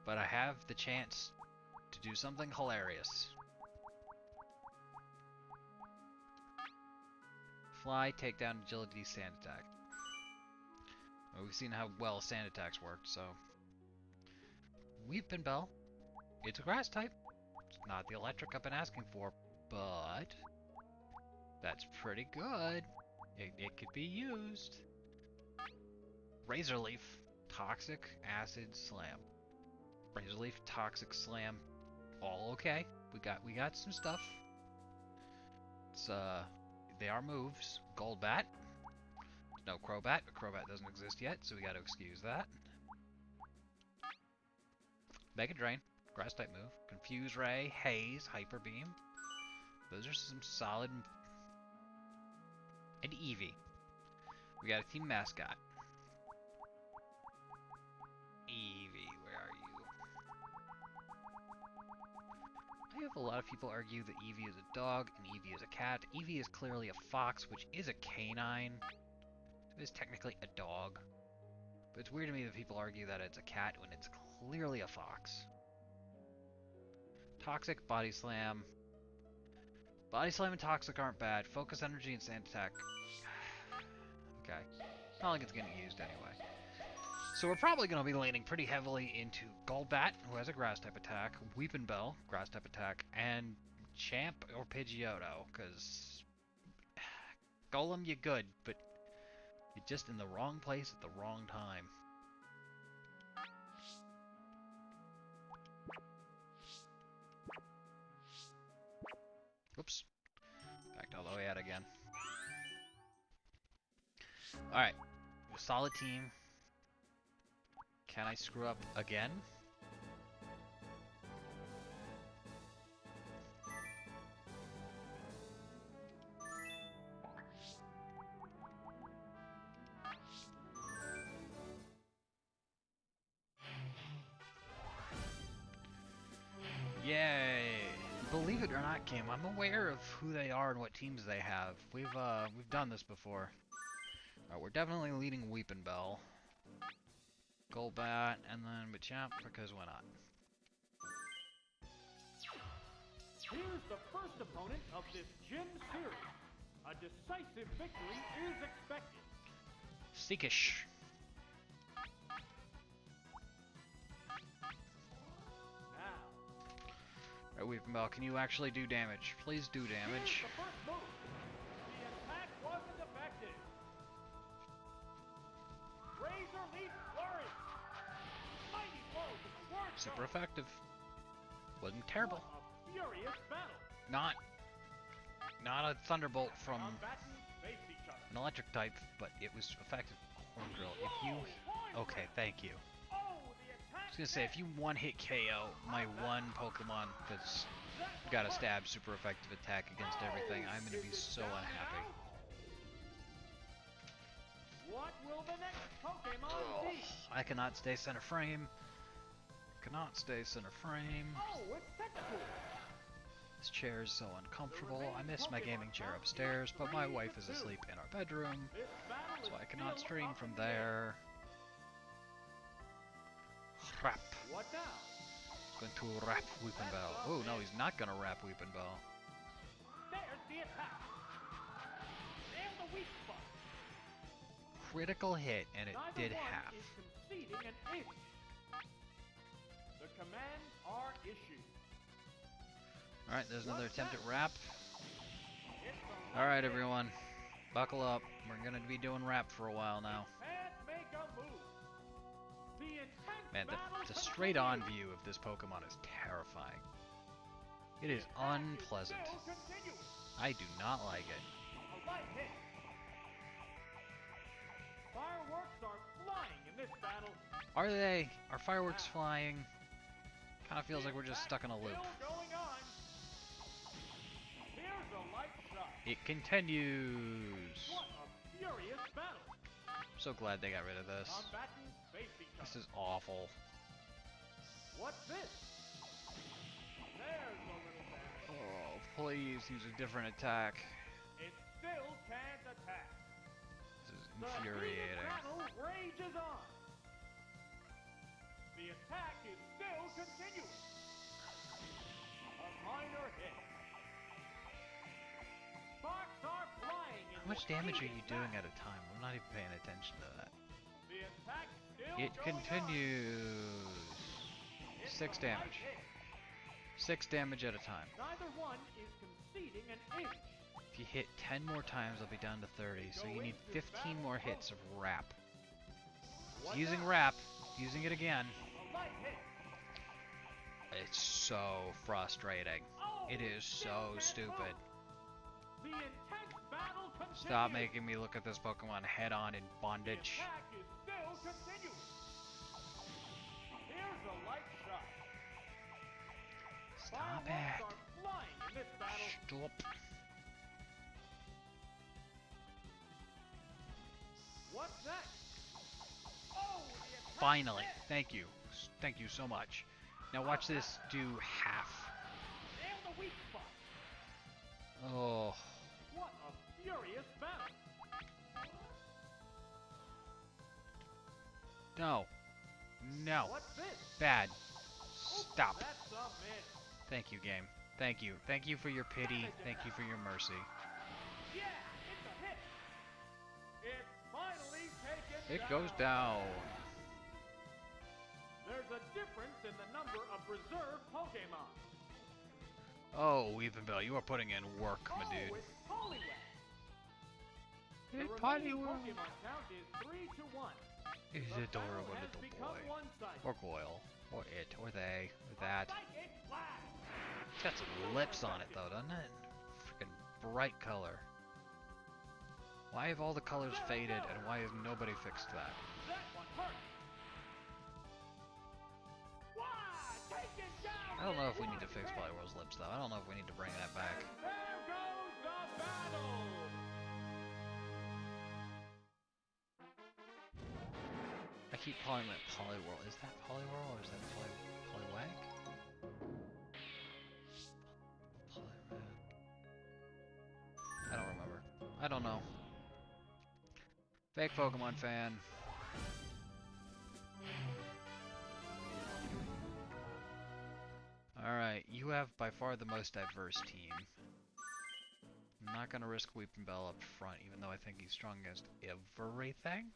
but I have the chance to do something hilarious. Fly, takedown, agility, sand attack. Well, we've seen how well sand attacks worked, so... Weepin' Bell. It's a grass type. It's not the electric I've been asking for, but... That's pretty good. It could be used. Razor Leaf. Toxic, Acid, Slam. Razor Leaf, Toxic, Slam. All okay. We got some stuff. It's they are moves. Golbat. No Crobat, but Crobat doesn't exist yet, so we gotta excuse that. Mega Drain, grass type move. Confuse Ray, Haze, Hyper Beam. Those are some solid. And Eevee. We got a team mascot. Eevee, where are you? I have a lot of people argue that Eevee is a dog and Eevee is a cat. Eevee is clearly a fox, which is a canine. It is technically a dog. But it's weird to me that people argue that it's a cat when it's clearly a fox. Toxic, Body Slam. Body Slam and Toxic aren't bad. Focus Energy and Sand Attack. Okay. Not like it's getting used anyway. So we're probably going to be leaning pretty heavily into Golbat, who has a grass type attack, Weepin' Bell, grass type attack, and Champ or Pidgeotto, because Golem, you're good, but you're just in the wrong place at the wrong time. Whoops. Backed all the way out again. Alright. A solid team. Can I screw up again? Yay! Believe it or not, Kim, I'm aware of who they are and what teams they have. We've done this before. Alright, we're definitely leading Weepin' Bell. Golbat, and then Machamp, because why not? Here's the first opponent of this gym series. A decisive victory is expected. Seekish. Now, Alright, Weepin' Bell, can you actually do damage? Please do damage. here's the first move. The attack wasn't effective. Razor Leaf Flurry. Mighty blow to the word. Super effective. Wasn't terrible. What a furious battle. Not a thunderbolt from Combatants face each other. an electric type, but it was effective. Horn Drill. If you, okay, thank you. Oh, the attack. I was gonna say if you one hit KO my one Pokemon that's got a stab super effective attack against everything, I'm gonna be so unhappy. What will the next Pokemon Oh, be? I cannot stay center frame. Cannot stay center frame. Oh, it's Textbook. This chair is so uncomfortable. I miss my gaming chair upstairs, but my wife is asleep in our bedroom, This battle so is I cannot still stream up from in the air. there. What now? He's going to wrap Weeping Bell. Oh, no, he's not going to wrap Weeping Bell. There's the attack. Nail the weak spot. Critical hit, and it Neither did one half. is conceding an inch. The commands are issued. Alright, there's another What's attempt that? at wrap. It's a Alright, light hit. everyone. Buckle up. We're going to be doing wrap for a while now. Can't make a move. The intense Man, battle the straight-on continues. view of this Pokemon is terrifying. It is The attack unpleasant. still continuing. I do not like it. A light hit. Fireworks are flying in this battle. Are they? Are fireworks flying? Kind of feels like we're just stuck in a loop. Still going on. Here's a light shot. It continues. What a furious battle. So glad they got rid of this. Combatants face each This other. is awful. What's this? There's a little damage. Oh, please use a different attack. It still can't attack. This is The heated infuriating. battle rages on. The attack is still continuing. A minor hit. Sparks are flying in How much this damage are heated you doing battle. at a time? I'm not even paying attention to that. The attack still It going on. continues. It's 6 a light damage. hit. 6 damage at a time. Neither one is conceding an inch. If you hit 10 more times, I'll be down to 30. So you need 15 more hits of wrap. What Using now? wrap. Using it again. A light hit. It's so frustrating. Oh, It is still so can't stupid. move. The intense battle continues. Stop making me look at this Pokemon head on in The bondage. attack is still continuing. Here's a light shot. Stop Fireworks it. are flying in this battle. Stop. What's next? Oh, the attack Finally. hit. Thank you. Thank you so much. Now watch this do half. Nail the weak spot. Oh. What a furious battle. No. No. What's this? Bad. Oops, Stop. That's a miss. Thank you, game. Thank you. Thank you for your pity. Thank you for your mercy. Yeah, it's a hit. It's finally taken It down. goes down. There's a difference in the number of reserve Pokemon. Oh, Weepinbell, you are putting in work, my Oh, dude. it's Poliwag. The It's remaining Poliwag. Pokemon count is 3 to 1. He's The adorable battle has little become boy. one-sided. Or Goyle. Or it. Or they. Or that. Like it flash. It's got some lips on it, though, doesn't it? Freaking bright color. Why have all the colors faded, and why has nobody fixed that? That one hurt. Why? Take it down I don't know if with we need to one fix hit. Poliwhirl's lips, though. I don't know if we need to bring that back. There goes the battle. I keep calling it Poliwhirl. Is that Poliwhirl, or is that Poliwag? Poliwag. I don't remember. I don't know. Fake Pokemon fan. Alright, you have by far the most diverse team. I'm not gonna risk Weepinbell up front, even though I think he's strong against everything.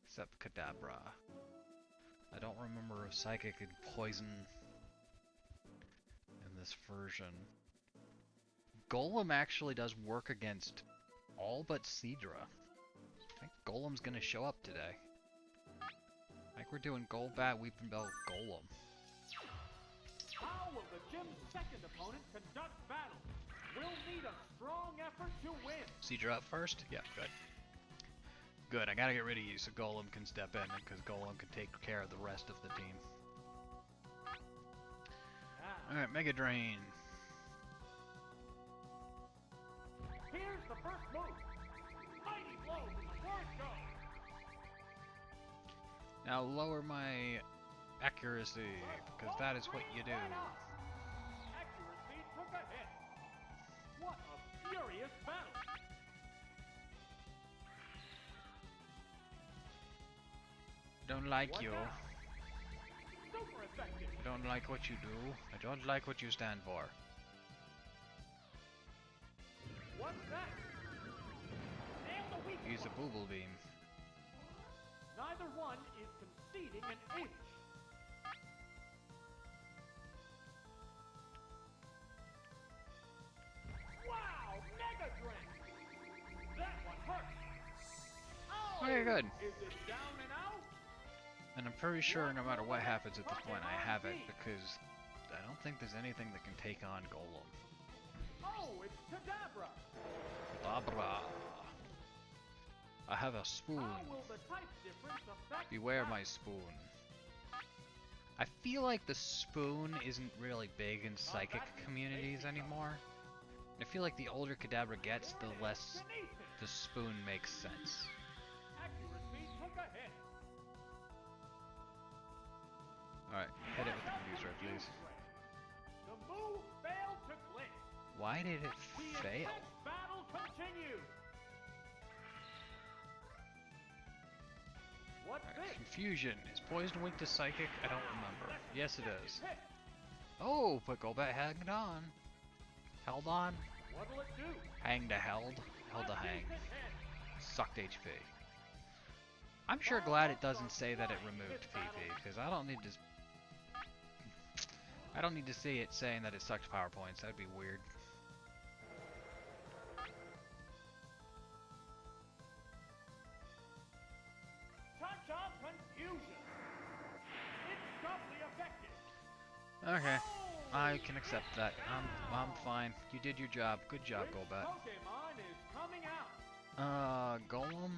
Except Kadabra. I don't remember if Psychic and Poison in this version. Golem actually does work against all but Seadra. I think Golem's gonna show up today. I think we're doing Golbat, Weepinbell, Golem. How will the gym's second opponent conduct battle? We'll need a strong effort to win. Seadra up first? Yeah, good. Good, I gotta get rid of you so Golem can step in, because Golem can take care of the rest of the team. Now, Alright, Mega Drain. here's the first move. Mighty blow from the word go. Now lower my accuracy, because that is what you do. Right on. Accuracy took a hit. What a furious battle. Don't like What you. now? don't like what you do. I don't like what you stand for. What's that? Nail the weak Use a spot. booble beam. Neither one is conceding an inch. Wow, Mega Drain! That one hurt. Oh, Okay, good. Is it down and out? And I'm pretty sure no matter what happens at this point, I have it because I don't think there's anything that can take on Golem. Oh, it's Kadabra. Dabra. I have a spoon. How will the type difference affect Beware that? my spoon. I feel like the spoon isn't really big in psychic communities anymore. I feel like the older Kadabra gets, the less the spoon makes sense. Accuracy took a hit. Alright, hit it with the confuse ray, please. The move failed to click. Why did it The fail? intense battle continues. What's this? Confusion. Is poison weak to psychic? I don't remember. Yes, it is. Hit. Oh, but Golbat hanged on. Held on. What'll it do? Hanged to held. Held to A hang. decent hit. Sucked HP. I'm sure glad it doesn't say that it removed PP, because I don't need to see it saying that it sucked power points. That'd be weird. Touch of confusion. It's doubly effective. Okay, Oh, I can accept that. I'm fine. You did your job. Good job, which Golbat. Pokemon is coming out? Golem,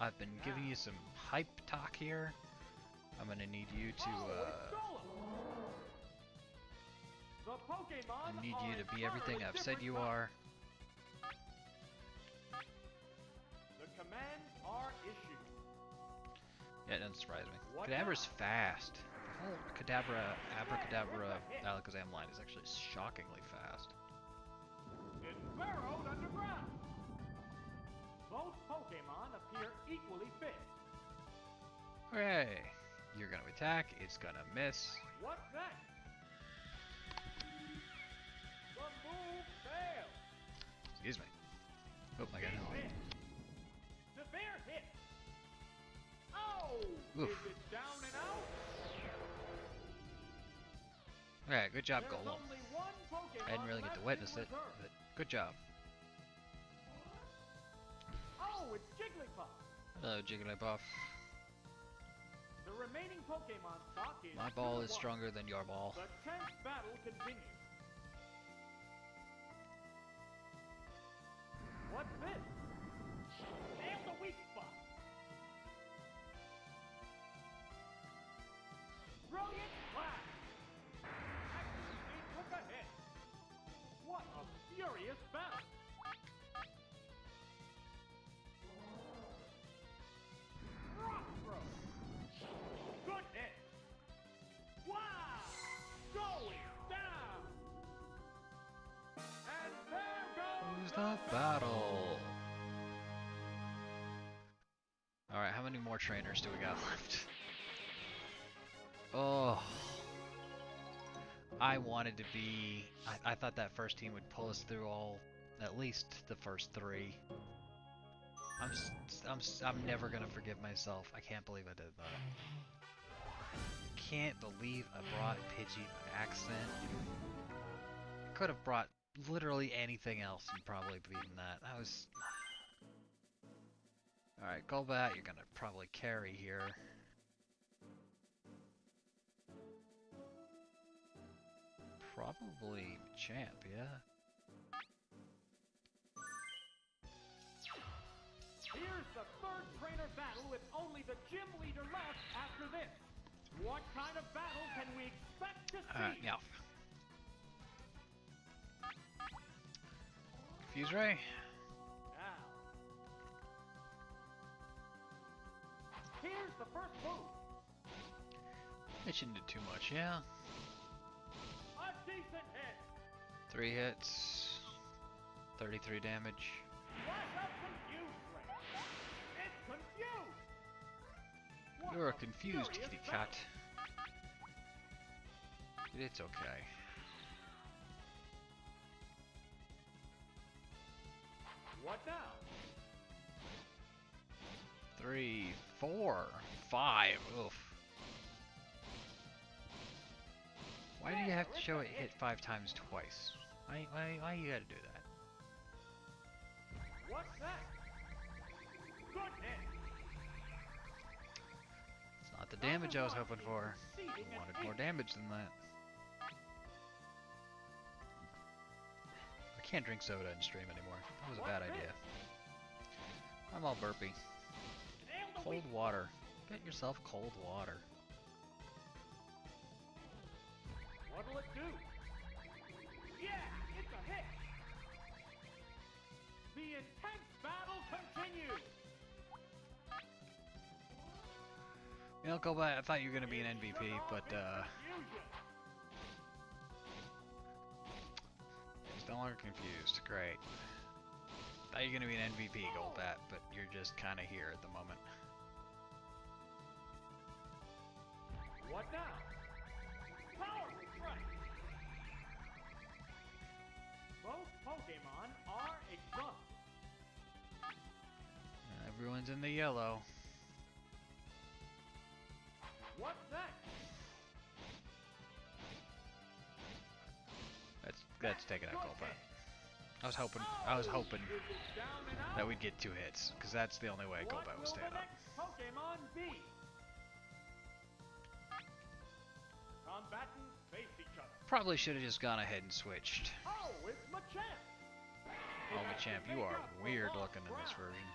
I've been giving you some hype talk here. I'm gonna need you to, It's Golem. The Pokemon I need are you to be everything entirely I've said you different are. types. The commands are issued. Yeah, it doesn't surprise me. What Kadabra's now? fast. The whole Kadabra, Abracadabra, Alakazam line is actually shockingly fast. It's burrowed underground. Both Pokemon appear equally fit. Hooray! You're gonna attack, it's gonna miss. What's next? The move failed. Excuse me. Oh my god. Big hit. Severe hit. Oh! Oof. Is it down and out? Okay, good job, There's Golem. only one Pokemon I didn't really get to left witness in it, reserve. but good job. Oh, it's Jigglypuff. Hello, Jigglypuff. The remaining Pokemon stock is My ball 2-1. is stronger than your ball. The tense battle continues. What's this? Nail the weak spot. Brilliant blast. Accuracy took a hit. What a furious battle. Rock throw. Good hit. Wow! Going down. And there goes Who's the battle? Alright, how many more trainers do we got left? Oh. I wanted to be... I thought that first team would pull us through at least the first three. I'm never gonna forgive myself. I can't believe I did that. Can't believe I brought Pidgey by accident. I could have brought literally anything else and probably beaten that. I was... Alright, Golbat, you're gonna probably carry here. Probably champ, yeah. Here's the third trainer battle with only the gym leader left after this. What kind of battle can we expect to see? Alright, yeah. Confuse Ray. Now. Here's the first move. It shouldn't do too much, yeah. A decent hit. 3 hits. 33 damage. Flash up confused ray. It's confused. What You're a confused furious kitty battle. cat. It's okay. What now? 3, 4, 5. Oof. Why do you have to show it hit 5 times twice? Why you gotta do that? What's that? Good hit. It's not the damage I was hoping for. I wanted more damage than that. I can't drink soda in stream anymore. That was a bad idea. I'm all burpy. Cold water. Get yourself cold water. What'll it do? Yeah, it's a hit. The intense battle continues. You know, go back. I thought you were gonna be an MVP, but just no longer confused. Great. Thought you were gonna be an MVP, Golbat, but you're just kind of here at the moment. What now? Powerful strike. Both Pokemon are exhausted. Everyone's in the yellow. What's that? That's taking out Golbat. I was hoping that we'd get 2 hits, because that's the only way Golbat would stand up. Pokemon be? Combatants face each other. Probably should have just gone ahead and switched. Oh, it's Machamp. Oh, Machamp, you are weird looking in this version.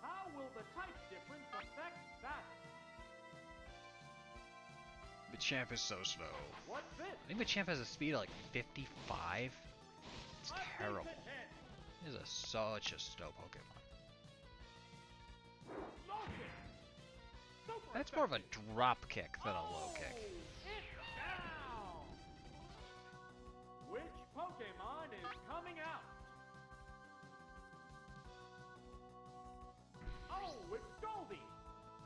How will the type difference affect that? Machamp is so slow. What's this? I think Machamp has a speed of like 55. It's terrible. This is such a slow Pokemon. That's more of a drop kick than a low kick. It's down. Which Pokemon is coming out? Oh, it's Goldie.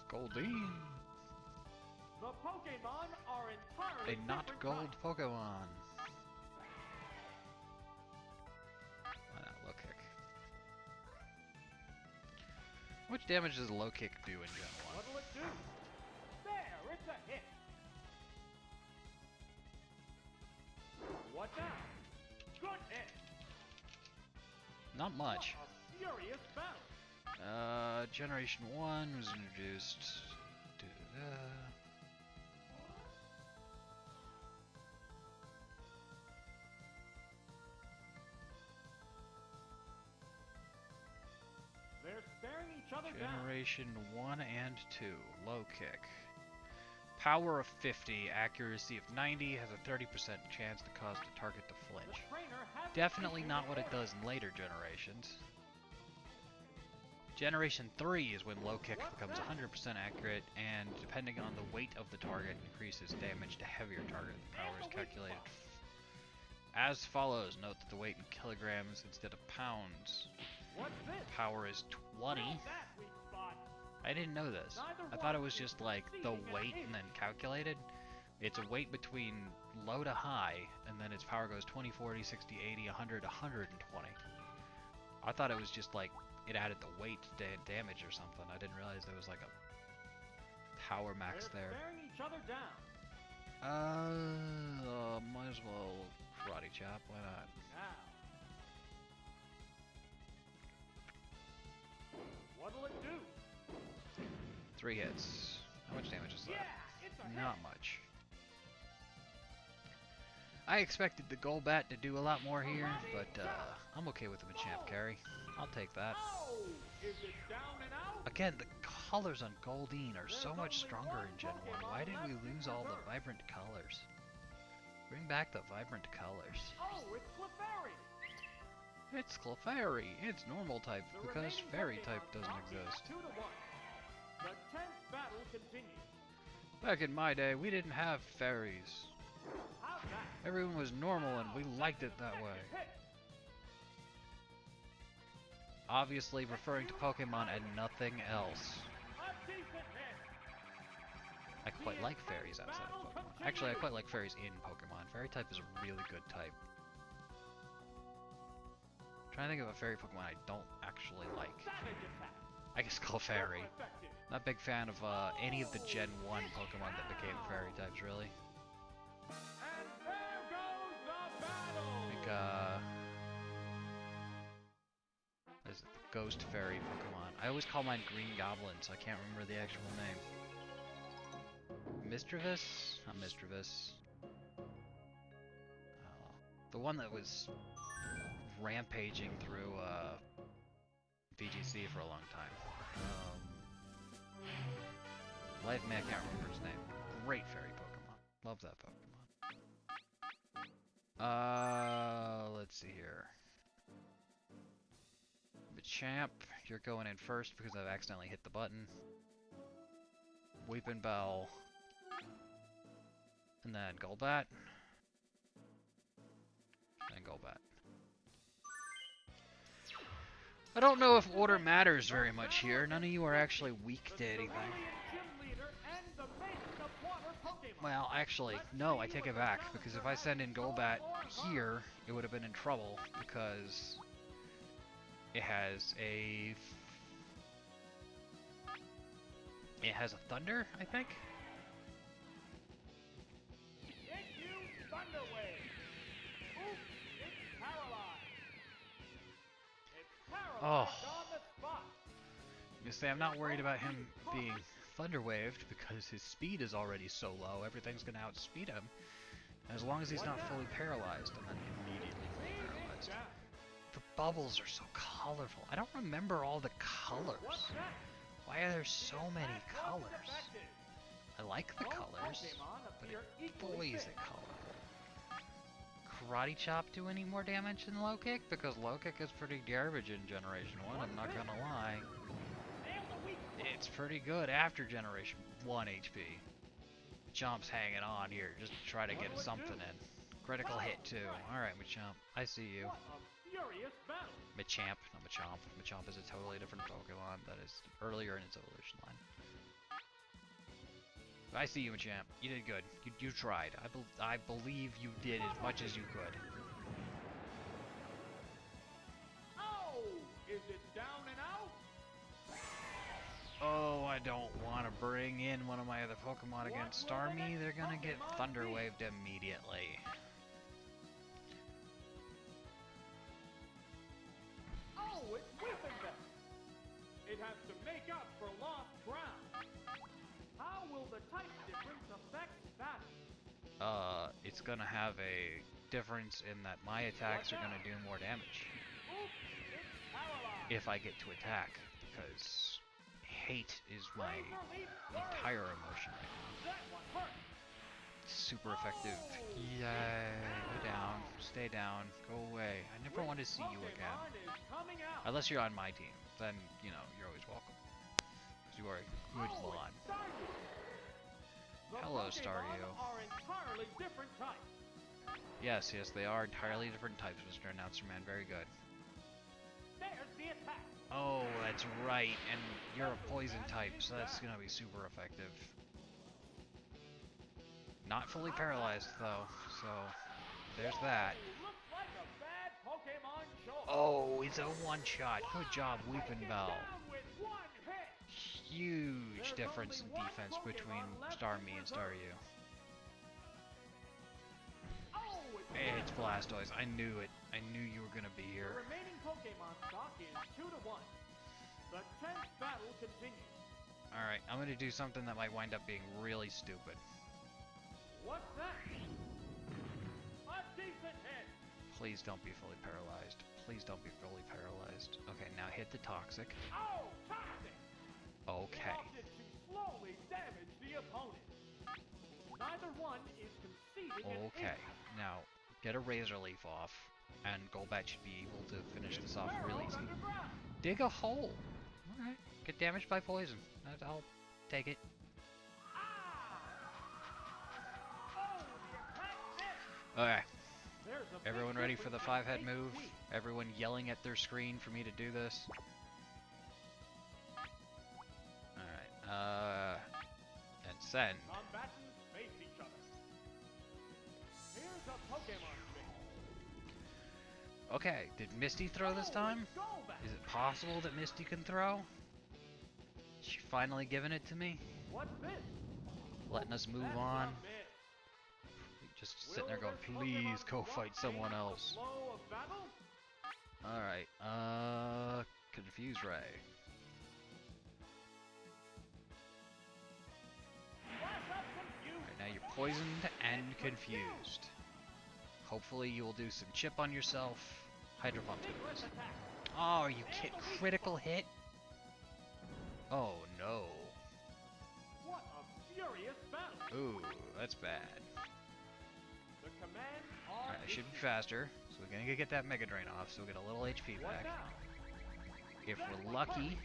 Goldie. The Pokemon are entirely A not different gold types. Pokemon. Why not low kick? How much damage does a low kick do in Gen 1? What'll it do? There, it's a hit. What now? Good hit. Not much. What a furious battle. Generation 1 was introduced. Da-da-da. They're staring each other down. Generation 1 and 2. Low kick. Power of 50, accuracy of 90, has a 30% chance to cause the target to The flinch. trainer has Definitely not what it does in later generations. Generation 3 is when low kick becomes 100% accurate, and depending on the weight of the target, increases damage to heavier target. The power is calculated as follows. Note that the weight in kilograms instead of pounds. What's this? Power is 20. Nailed that weak spot. I didn't know this. I thought it was just like the weight and then calculated. It's a weight between low to high, and then its power goes 20, 40, 60, 80, 100, 120. I thought it was just like it added the weight to damage or something. I didn't realize there was like a power max They're there. staring each other down. Might as well karate chop. Why not? Now. What'll it do? 3 hits. How much damage is that? Yeah, it's a hit. Not much. I expected the Golbat to do a lot more here, but I'm okay with the Machamp carry. I'll take that. Oh, is it down and out? Again, the colors on Goldeen are so much stronger in Gen 1. Why did we lose all the vibrant colors? Bring back the vibrant colors. Oh, it's Clefairy. It's Clefairy. It's normal type The because remaining fairy Pokemon type doesn't count is exist. 2-1. The tense battle continues. Back in my day, we didn't have fairies. How's that? Everyone was normal and we liked it that way. Hit. Obviously referring to Pokemon and nothing else. A decent hit. I quite like fairies outside of Pokemon. Actually, I quite like fairies in Pokemon. Fairy type is a really good type. I'm trying to think of a fairy Pokemon I don't actually like. I guess Clefairy. Not a big fan of any of the Gen 1 Pokemon that became fairy types, really. And there goes the battle. I think, what is it? The Ghost Fairy Pokemon. I always call mine Green Goblin, so I can't remember the actual name. Misdreavus? Not Misdreavus. The one that was rampaging through VGC for a long time. Life Man, I can't remember his name. Great fairy Pokemon. Love that Pokemon. Let's see here. Machamp, you're going in first because I've accidentally hit the button. Weeping Bell. And then Golbat. And Golbat. I don't know if order matters very much here. None of you are actually weak to anything. Well, actually, no, I take it back, because if I send in Golbat here, it would have been in trouble, because it has a... It has a Thunder, I think? Oh. You say I'm not worried about him being Thunder Waved because his speed is already so low, everything's gonna outspeed him. As long as he's not fully paralyzed, and then immediately fully paralyzed. The bubbles are so colorful. I don't remember all the colors. Why are there so many colors? I like the colors, but boy is it colorful. Karate Chop do any more damage than Low Kick? Because Low Kick is pretty garbage in Generation 1, I'm not gonna lie. It's pretty good after Generation 1 HP. Chomp's hanging on here just to try to get something in. Critical hit too. Alright, Machamp, I see you. Machamp, not Machamp. Machamp is a totally different Pokemon that is earlier in its evolution line. I see you, Machamp. You did good. You tried. I believe you did as much as you could. Oh, is it down and out? Oh, I don't want to bring in one of my other Pokemon against Starmie. They're gonna get Thunder Waved immediately. Oh, it's Weeping Bell. It has to make up for lost ground. How will the type difference affect that? It's gonna have a difference in that my attacks are gonna do more damage. If I get to attack, because hate is my entire emotion right now. Super effective. Yay, go down, stay down, go away. I never want to see you again. Unless you're on my team, then, you know, you're always welcome. Because you are a good Lon. Hello, Staryu. Yes, they are entirely different types, Mr. Announcer Man. Very good. Oh, that's right, and you're a poison type, so that's gonna be super effective. Not fully paralyzed, though, so there's that. Oh, it's a one-shot. Good job, Weeping Bell. Huge difference in defense between Starmie and Staryu. It's Blastoise. I knew it. I knew you were gonna be here. The remaining Pokemon stock is 2-1. The 10th battle continues. Alright, I'm gonna do something that might wind up being really stupid. What's that? A decent hit. Please don't be fully paralyzed. Please don't be fully paralyzed. Okay, now hit the Toxic. Oh, toxic! Okay. It opted to slowly damage the opponent. Neither one is conceding an Okay, impact. now get a Razor Leaf off, and Golbat should be able to finish this off really easy. Dig a hole. Alright, get damaged by poison. I'll take it. Okay. Everyone ready for the 5-head move? Everyone yelling at their screen for me to do this? Alright, and Send. Combatants face each other. Here's a Pokemon thing. Okay, did Misty throw this time? Is it possible that Misty can throw? She finally giving it to me? What's this? Letting us move That's on? a miss. Just sitting there going, please go fight someone else. Flow of battle? Alright, Confuse Ray. Flash up confused. Alright, now you're poisoned and confused. Hopefully you will do some chip on yourself. Hydro Pump's gonna Vigorous miss. attack. Oh, you critical hit? Oh no. What a furious battle. Ooh, that's bad. The commands are Alright, I should be issued. faster, so we're gonna get that Mega Drain off, so we'll get a little HP What back. now? If we're lucky.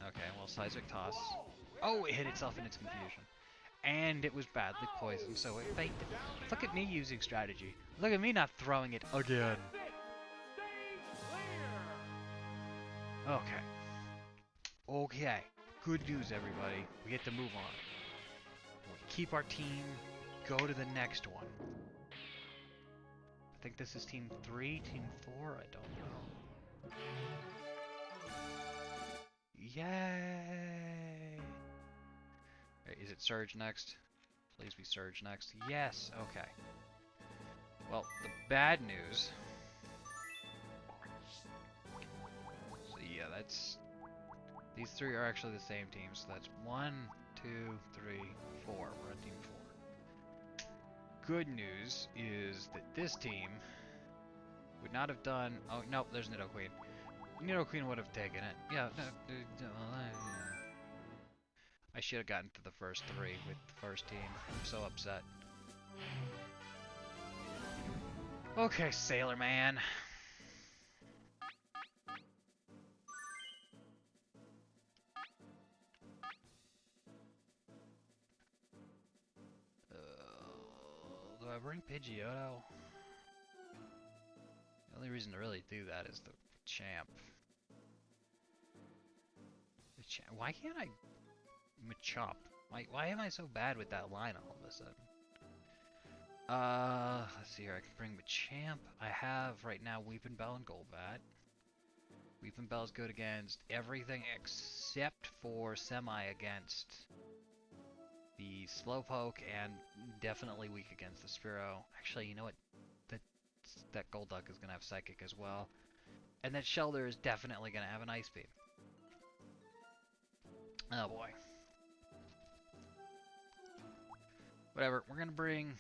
Okay, well, Seismic Toss. Whoa, Oh, it hit itself in its confusion. And it was badly poisoned, so it faked it. Look at me using strategy. Look at me not throwing it again. That's it. Stay clear. Okay. Okay. Good news, everybody. We get to move on. We keep our team, go to the next one. I think this is Team 3, Team 4, I don't know. Yay! Wait, is it Surge next? Please be Surge next. Yes, okay. Well, the bad news... So yeah, that's... These three are actually the same team, so that's 1, 2, 3, 4. We're on Team 4. Good news is that this team would not have done... Oh, nope, there's Nidoqueen. Nidoqueen would have taken it. Yeah, I should have gotten to the first three with the first team. I'm so upset. Okay, Sailor Man. Do I bring Pidgeotto? The only reason to really do that is the champ. Why can't I Machop? Why am I so bad with that line all of a sudden? Let's see here. I can bring Machamp. I have right now Weeping Bell and Golbat. Weeping Bell is good against everything except for semi against the Slowpoke, and definitely weak against the Spearow. Actually, you know what? That Golduck is gonna have Psychic as well, and that Shelter is definitely gonna have an Ice Beam. Oh boy. Whatever, we're gonna bring...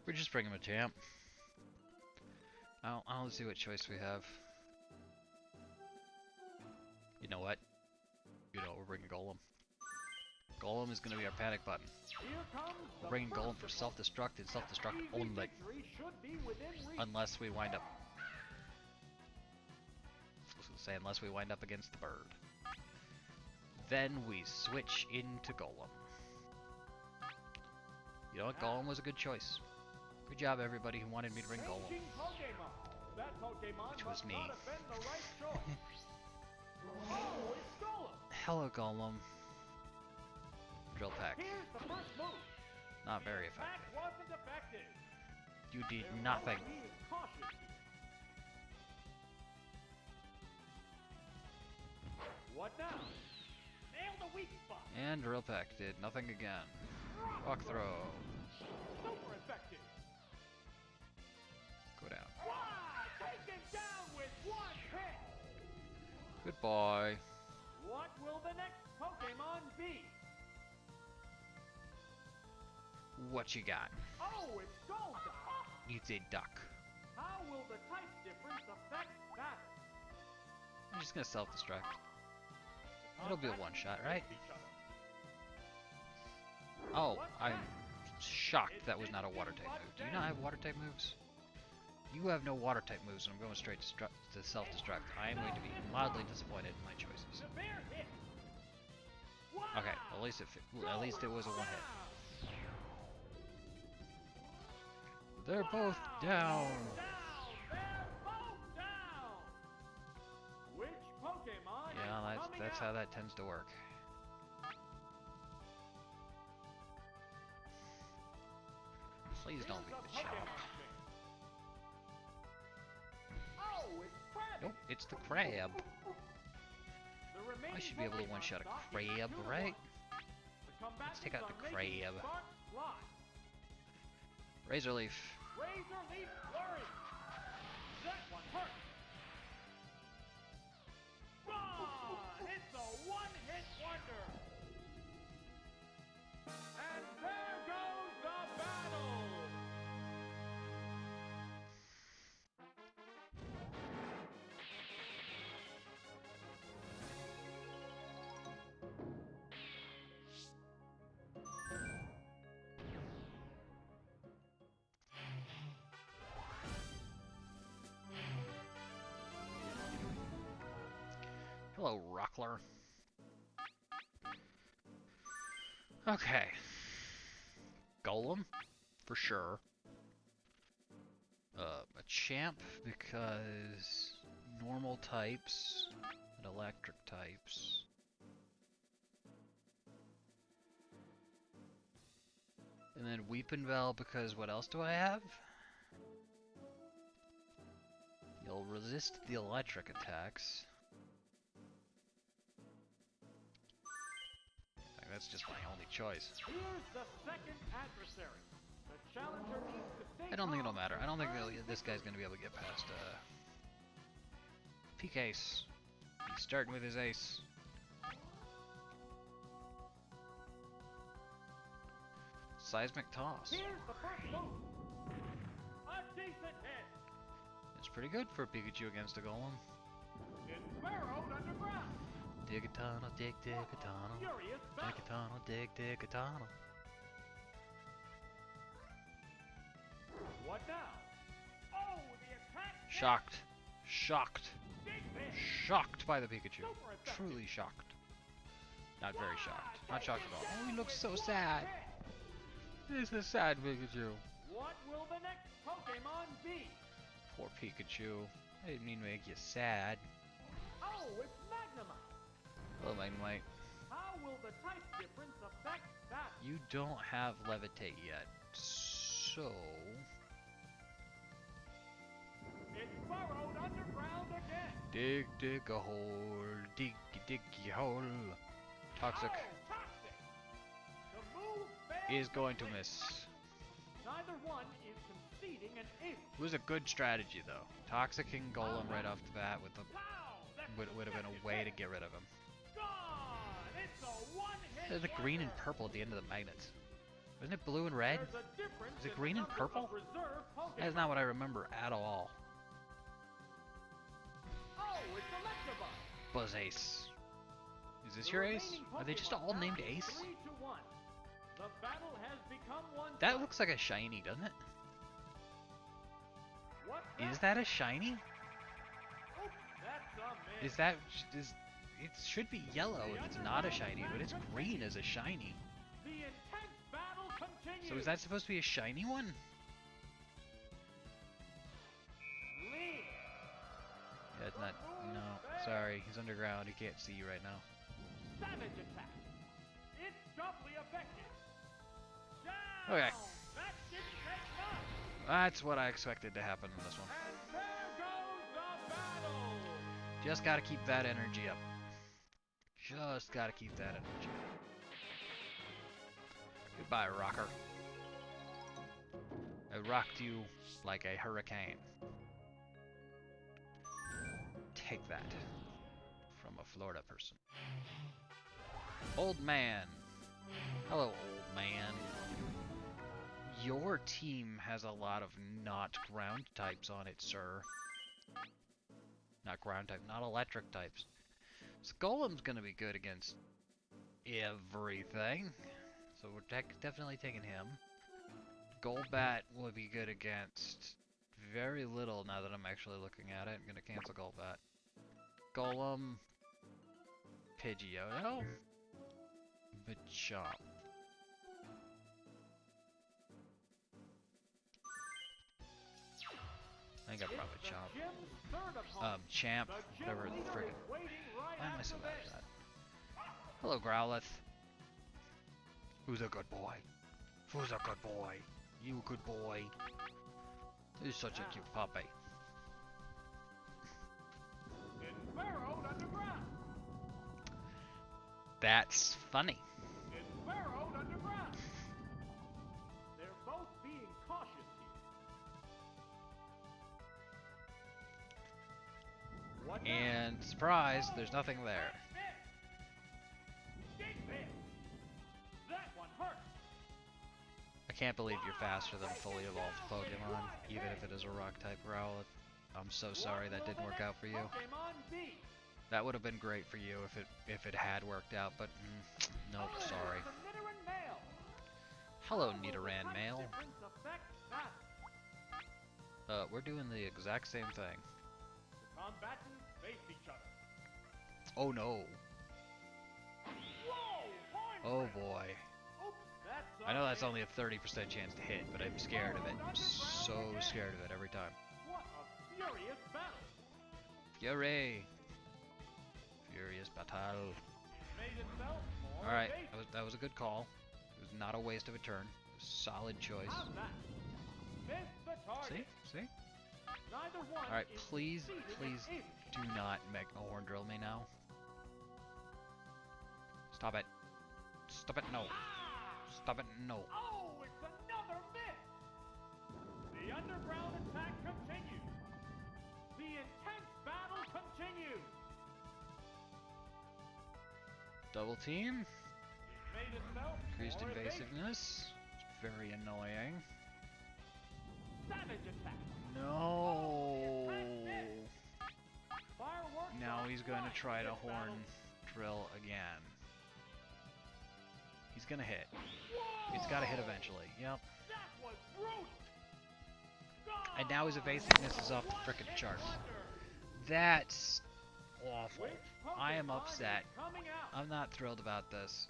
We're just bringing Machamp. I'll see what choice we have. You know what? We're bringing Golem. Golem is going to be our panic button. We're bringing Golem for self-destruct and self-destruct only. Unless we wind up... I was going to say, unless we wind up against the bird. Then we switch into Golem. You know what? Golem was a good choice. Good job, everybody who wanted me to bring Golem. Which was me. Hello, Golem. Drill Peck. Not very effective. You did nothing. What now? Nail the weak spot. And Drill Peck did nothing again. Rock throw. Super effective. Go down. Wow! Taken down with one hit. Goodbye. What will the next Pokemon be? What you got? Oh, it's Golduck. It's a duck. How will the type difference affect battle? I'm just gonna self-destruct. It'll be a one-shot, right? Oh, I'm shocked that was not a water type move. Do you not have water type moves? You have no water type moves, and I'm going straight to self-destruct. I am going to be mildly disappointed in my choices. Severe hit. Okay, at least it was a one hit. They're both down. They're both down. Which Pokemon Yeah, is coming that's out? how that tends to work. Please don't be the challenge. Oh, it's Krabby. Nope, it's the crab. The remaining I should be able to Pokemon one-shot a stock is crab, 2-1. right? The combatants take out the are making crab. spark fly. Razor Leaf. Razor Leaf Flurry. That one hurt. Gone! It's a one-hit wonder. And there goes the battle. Hello, Rockler. Okay. Golem, for sure. A champ, because normal types and electric types. And then Weepenville, because what else do I have? You'll resist the electric attacks. That's just my only choice. Here's the second adversary. The challenger needs to stay I don't think it'll calm matter. I don't think and this guy's gonna be able to get past Peak Ace. He's starting with his ace. Seismic Toss. Here's the first move. A decent hit. It's pretty good for a Pikachu against a Golem. It's burrowed underground. Dig a tunnel, dig a tunnel. Furious Dig battle. a tunnel, dig a tunnel. What now? Oh, the attack. hit. Shocked. Shocked. Big hit. Shocked by the Pikachu. Super effective. Truly shocked. Not very shocked. Wow, Not shocked take at all. it Oh, he down looks with so one sad. hit. He's a sad Pikachu. What will the next Pokemon be? Poor Pikachu. I didn't mean to make you sad. Oh, it's Magnemite. Hello, Magnemite. How will the type difference affect that? You don't have Levitate yet, so... It's burrowed underground again. Dig a hole, dig a hole. Toxic Oh, toxic. The move fails is going to completely. miss. Neither one is conceding an inch. It was a good strategy though. Toxic and Golem right off the bat with the Wow, that's would have been a second way to hit. get rid of him. Gone. It's a one-hit There's the green and wonder. purple at the end of the magnets. Wasn't it blue and red? There's a difference Is it in green the and number purple? of reserve That is Pokemon. not what I remember at all. Oh, it's Electabuzz. Buzz Ace. Is this The your ace? remaining Are they just Pokemon all count named is Ace? 3-1. The battle has become one. That looks like a shiny, doesn't it? What's Is that a shiny? Oops, that's a miss. Is that it should be yellow if it's not a shiny, but it's green as a shiny. The intense battle continues. So is that supposed to be a shiny one? Lead. Yeah, it's not. No, sorry, he's underground. He can't see you right now. Savage attack. It's doubly effective. Down. Okay. That didn't take much. That's what I expected to happen in this one. And there goes the battle. Just gotta keep that energy up. Just gotta keep that energy up. Goodbye, rocker. I rocked you like a hurricane. Take that from a Florida person. Old man. Hello, old man. Your team has a lot of not ground types on it, sir. Not ground type, not electric types. Golem's gonna be good against everything. So we're definitely taking him. Golbat will be good against very little now that I'm actually looking at it. I'm gonna cancel Golbat. Golem, Pidgeotto, Machop. I think I probably Chomp. Champ, whatever the friggin'. Why am I so bad at that? Hello, Growlithe. Who's a good boy? Who's a good boy? You good boy. He's such a cute puppy. It's burrowed underground. That's funny. It's burrowed underground. They're both being cautious here. What now? And surprise, there's nothing there. That one hurt. I can't believe you're faster than fully evolved Pokemon, even if it is a rock-type Growlithe. I'm so sorry that didn't work out for you. That would have been great for you if it had worked out, but nope, sorry. Hello, Nidoran Male. We're doing the exact same thing. The combatants face each other. Oh no. Oh boy. I know that's only a 30% chance to hit, but I'm scared of it. I'm so scared of it every time. What a furious battle! Fury! Furious battle. Made itself more Alright, evasive. that was a good call. It was not a waste of a turn. Solid choice. How's that? Missed the target. See? Neither one Alright, is please succeeding in aiming. do not make a horn drill me now. Stop it. Stop it, no. Stop it, no. Oh, it's another miss! The underground attack continues. The intense battle continues. Double team. It made itself Increased more evasive. invasiveness. It's very annoying. Savage attack. No. Fireworks Now are he's going to flying try in to this horn battle. drill again. He's gonna hit. Whoa! It's gotta hit eventually. Yep. That was brutal. And now his evasiveness is off the frickin' charts. That's awful. Which I am Pokemon upset. is coming out? I'm not thrilled about this.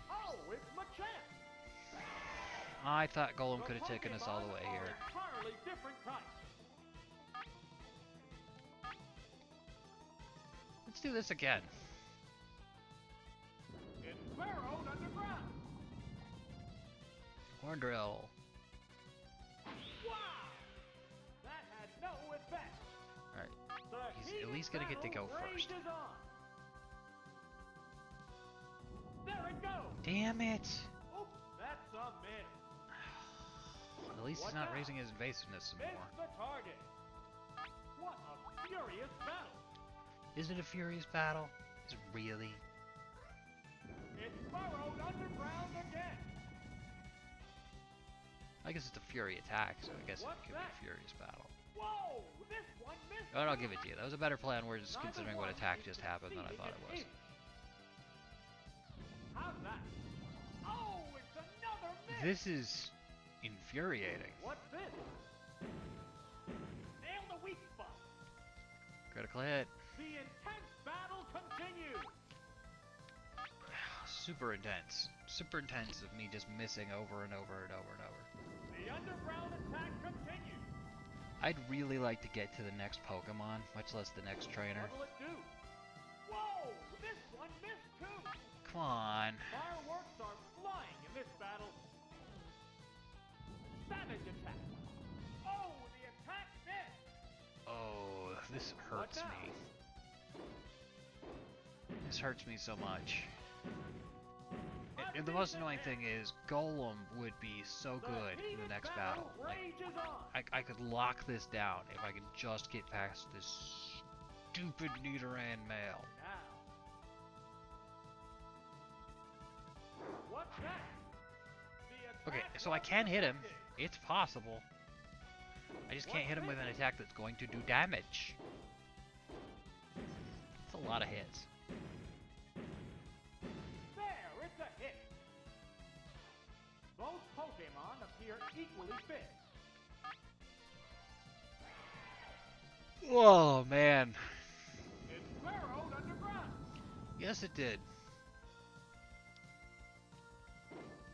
Oh, it's Machamp. I thought Golem could have taken us all the way Pokemon here. are entirely different types. Let's do this again. It's burrowed underground. Horn drill. Wow! That had no effect. Alright. The He's heated at least gonna get to battle go first. rages on. There it goes. Damn it! Oops, that's a miss. At least he's What not now? raising his evasiveness some Missed more. the target. What a furious battle. Is it a furious battle? Is it really? It's burrowed underground again. I guess it's a fury attack, so I guess What's it could be that? a furious battle. Whoa! This one missed. But I'll give it to you. That was a better plan, whereas Neither considering what one attack is just happened than I thought it was. succeeding in How's that? Oh, it's another miss. This is infuriating. What's this? Nail the weak spot. Critical hit. The intense battle continues. Super intense. Super intense of me just missing over and over and over and over. The underground attack continues. I'd really like to get to the next Pokemon, much less the next trainer. What'll it do? Whoa! This one missed too. Come on. Fireworks are flying in this battle. Savage attack. Oh, the attack missed. Oh, this hurts What now? me. This hurts me so much. And the most annoying thing is, Golem would be so good in the next battle. Like, Rages on. I could lock this down if I could just get past this stupid Nidoran male. Now. What's that? The Okay, attack so I was can hit him. effective. It's possible. I just can't hit him with an attack that's going to do damage. That's a lot of hits. Both Pokemon appear equally fit. Oh man. It burrowed underground. Yes, it did.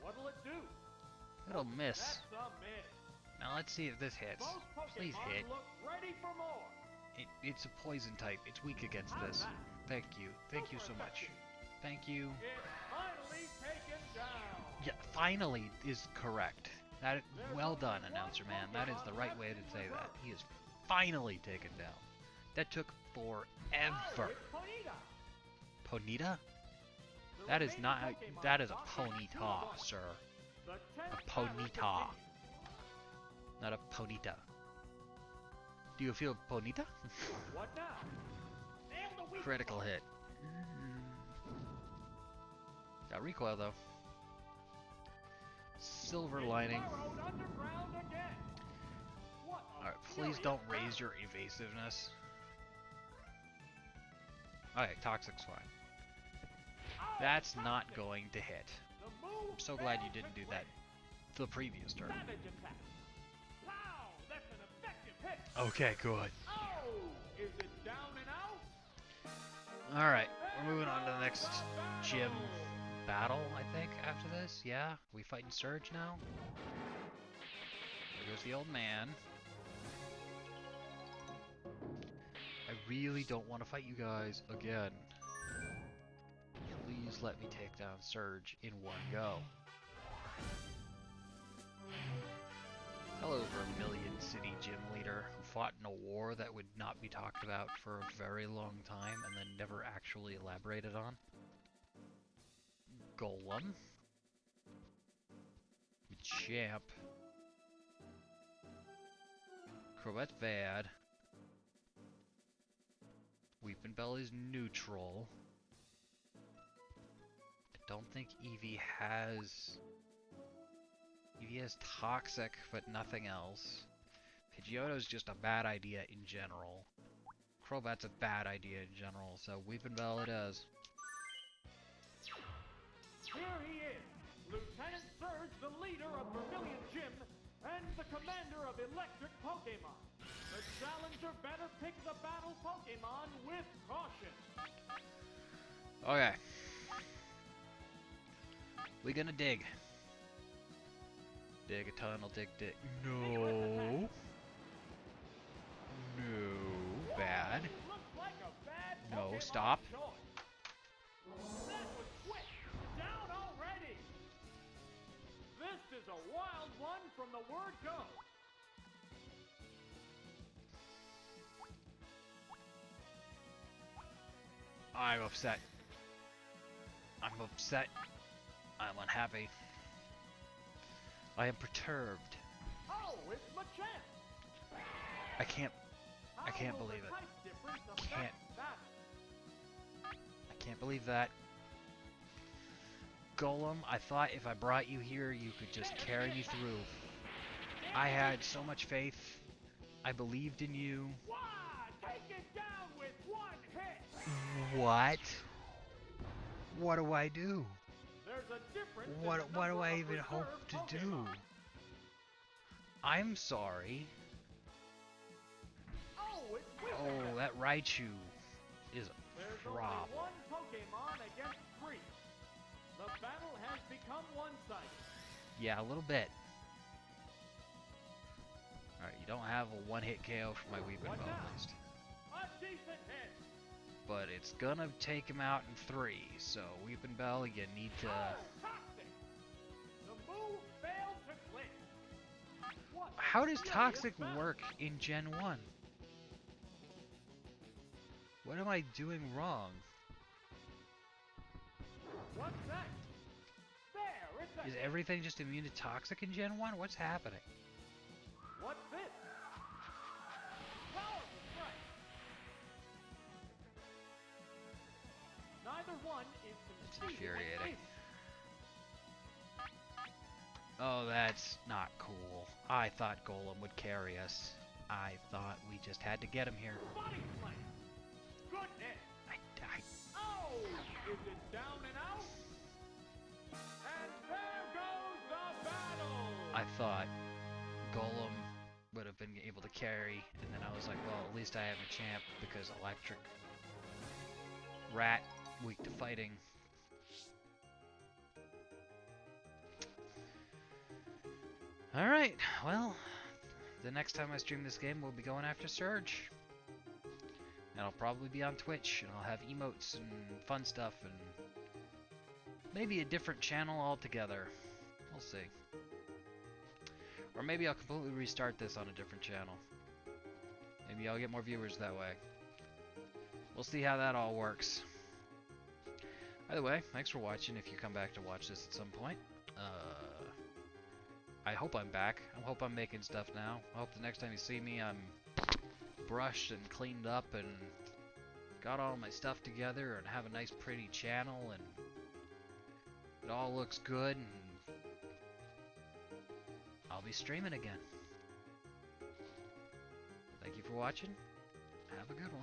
What'll it do? It'll miss. That's a miss. Now let's see if this hits. Both Please Pokemon hit. look ready for more. It's a poison type. It's weak against How's this. that? Thank you. Thank you so Super much. effective. Thank you. It's finally taken down. Yeah, finally is correct. That well done, only announcer one man. That is the Pokemon right way left to in say that. reserve. He is finally taken down. That took Oh, forever. it's Ponyta. Ponita? The That is remaining not. Pokemon That is a stock is two to ponita, one. sir. The A 10th battle ponita, continues. not a ponita. Do you feel ponita? What now? Nail the weak Critical spot. hit. Got recoil though. Silver It lining. burrowed underground again. What a Alright, please furious don't raise burn. your evasiveness. Okay, Toxic's fine. Oh, That's not Toxic. going to hit. The move I'm so glad you failed didn't to do that click. the previous turn. Savage attack. Pow! That's an effective hit. Okay, good. Oh! Is it down and out? Alright, we're moving on to the next There goes the gym battle. battle, I think, after this. Yeah? We fighting Surge now? There goes the old man. I really don't want to fight you guys again. Please let me take down Surge in one go. Hello, Vermilion City Gym Leader, who fought in a war that would not be talked about for a very long time and then never actually elaborated on. Golem. Champ. Crobat Bad. Weepinbell is neutral. I don't think Eevee has... Eevee has Toxic, but nothing else. Pidgeotto's just a bad idea in general. Crobat's a bad idea in general, so Weepinbell it is. Here he is, Lieutenant Surge, the leader of Vermilion Gym, and the commander of Electric Pokemon. The challenger better pick the battle Pokemon with caution. Okay. We gonna dig. Dig a tunnel, dig. No. No. Bad. Whoa, looks like a bad No, Pokemon stop. choice. That was quick. Down already. This is a wild one from the word go. I'm upset. I'm upset. I'm unhappy. I am perturbed. Oh, it's Machamp. I can't How will believe the it. type difference Can't. affect that? I can't believe that. Golem, I thought if I brought you here, you could just carry me through. I had so much faith. I believed in you. Why? Take it down with one hit. What? What do I do? There's a difference in What the do number I of even hope reserve to do? Pokemon. I'm sorry. Oh, it's Oh, Weepinbell. that Raichu is There's a problem. only one Pokemon against three. The battle has become one-sided. Yeah, a little bit. Alright, you don't have a one-hit KO for my Weepinbell What now? at least. A decent hit. But it's gonna take him out in 3, so Weepinbell, you need to... Oh, Toxic. The move failed to click. What a How does furious Toxic battle. work in Gen 1? What am I doing wrong? What's that? There, it's a Is hit. everything just immune to Toxic in Gen 1? What's happening? What's this? Powerful strike. Neither one is That's conceding an infuriating. ace. Oh, that's not cool. I thought Golem would carry us. I thought we just had to get him here. Body slam. Goodness. Oh, is it down and out? And there goes the battle. I thought Golem would have been able to carry, and then I was like, well, at least I have a champ because electric. Rat, weak to fighting. Alright, well, the next time I stream this game, we'll be going after Surge. And I'll probably be on Twitch, and I'll have emotes and fun stuff, and maybe a different channel altogether. We'll see. Or maybe I'll completely restart this on a different channel. Maybe I'll get more viewers that way. We'll see how that all works. By the way, thanks for watching if you come back to watch this at some point. I hope I'm back. I hope I'm making stuff now. I hope the next time you see me I'm brushed and cleaned up and got all my stuff together and have a nice pretty channel and it all looks good and I'll be streaming again. Thank you for watching. Have a good one.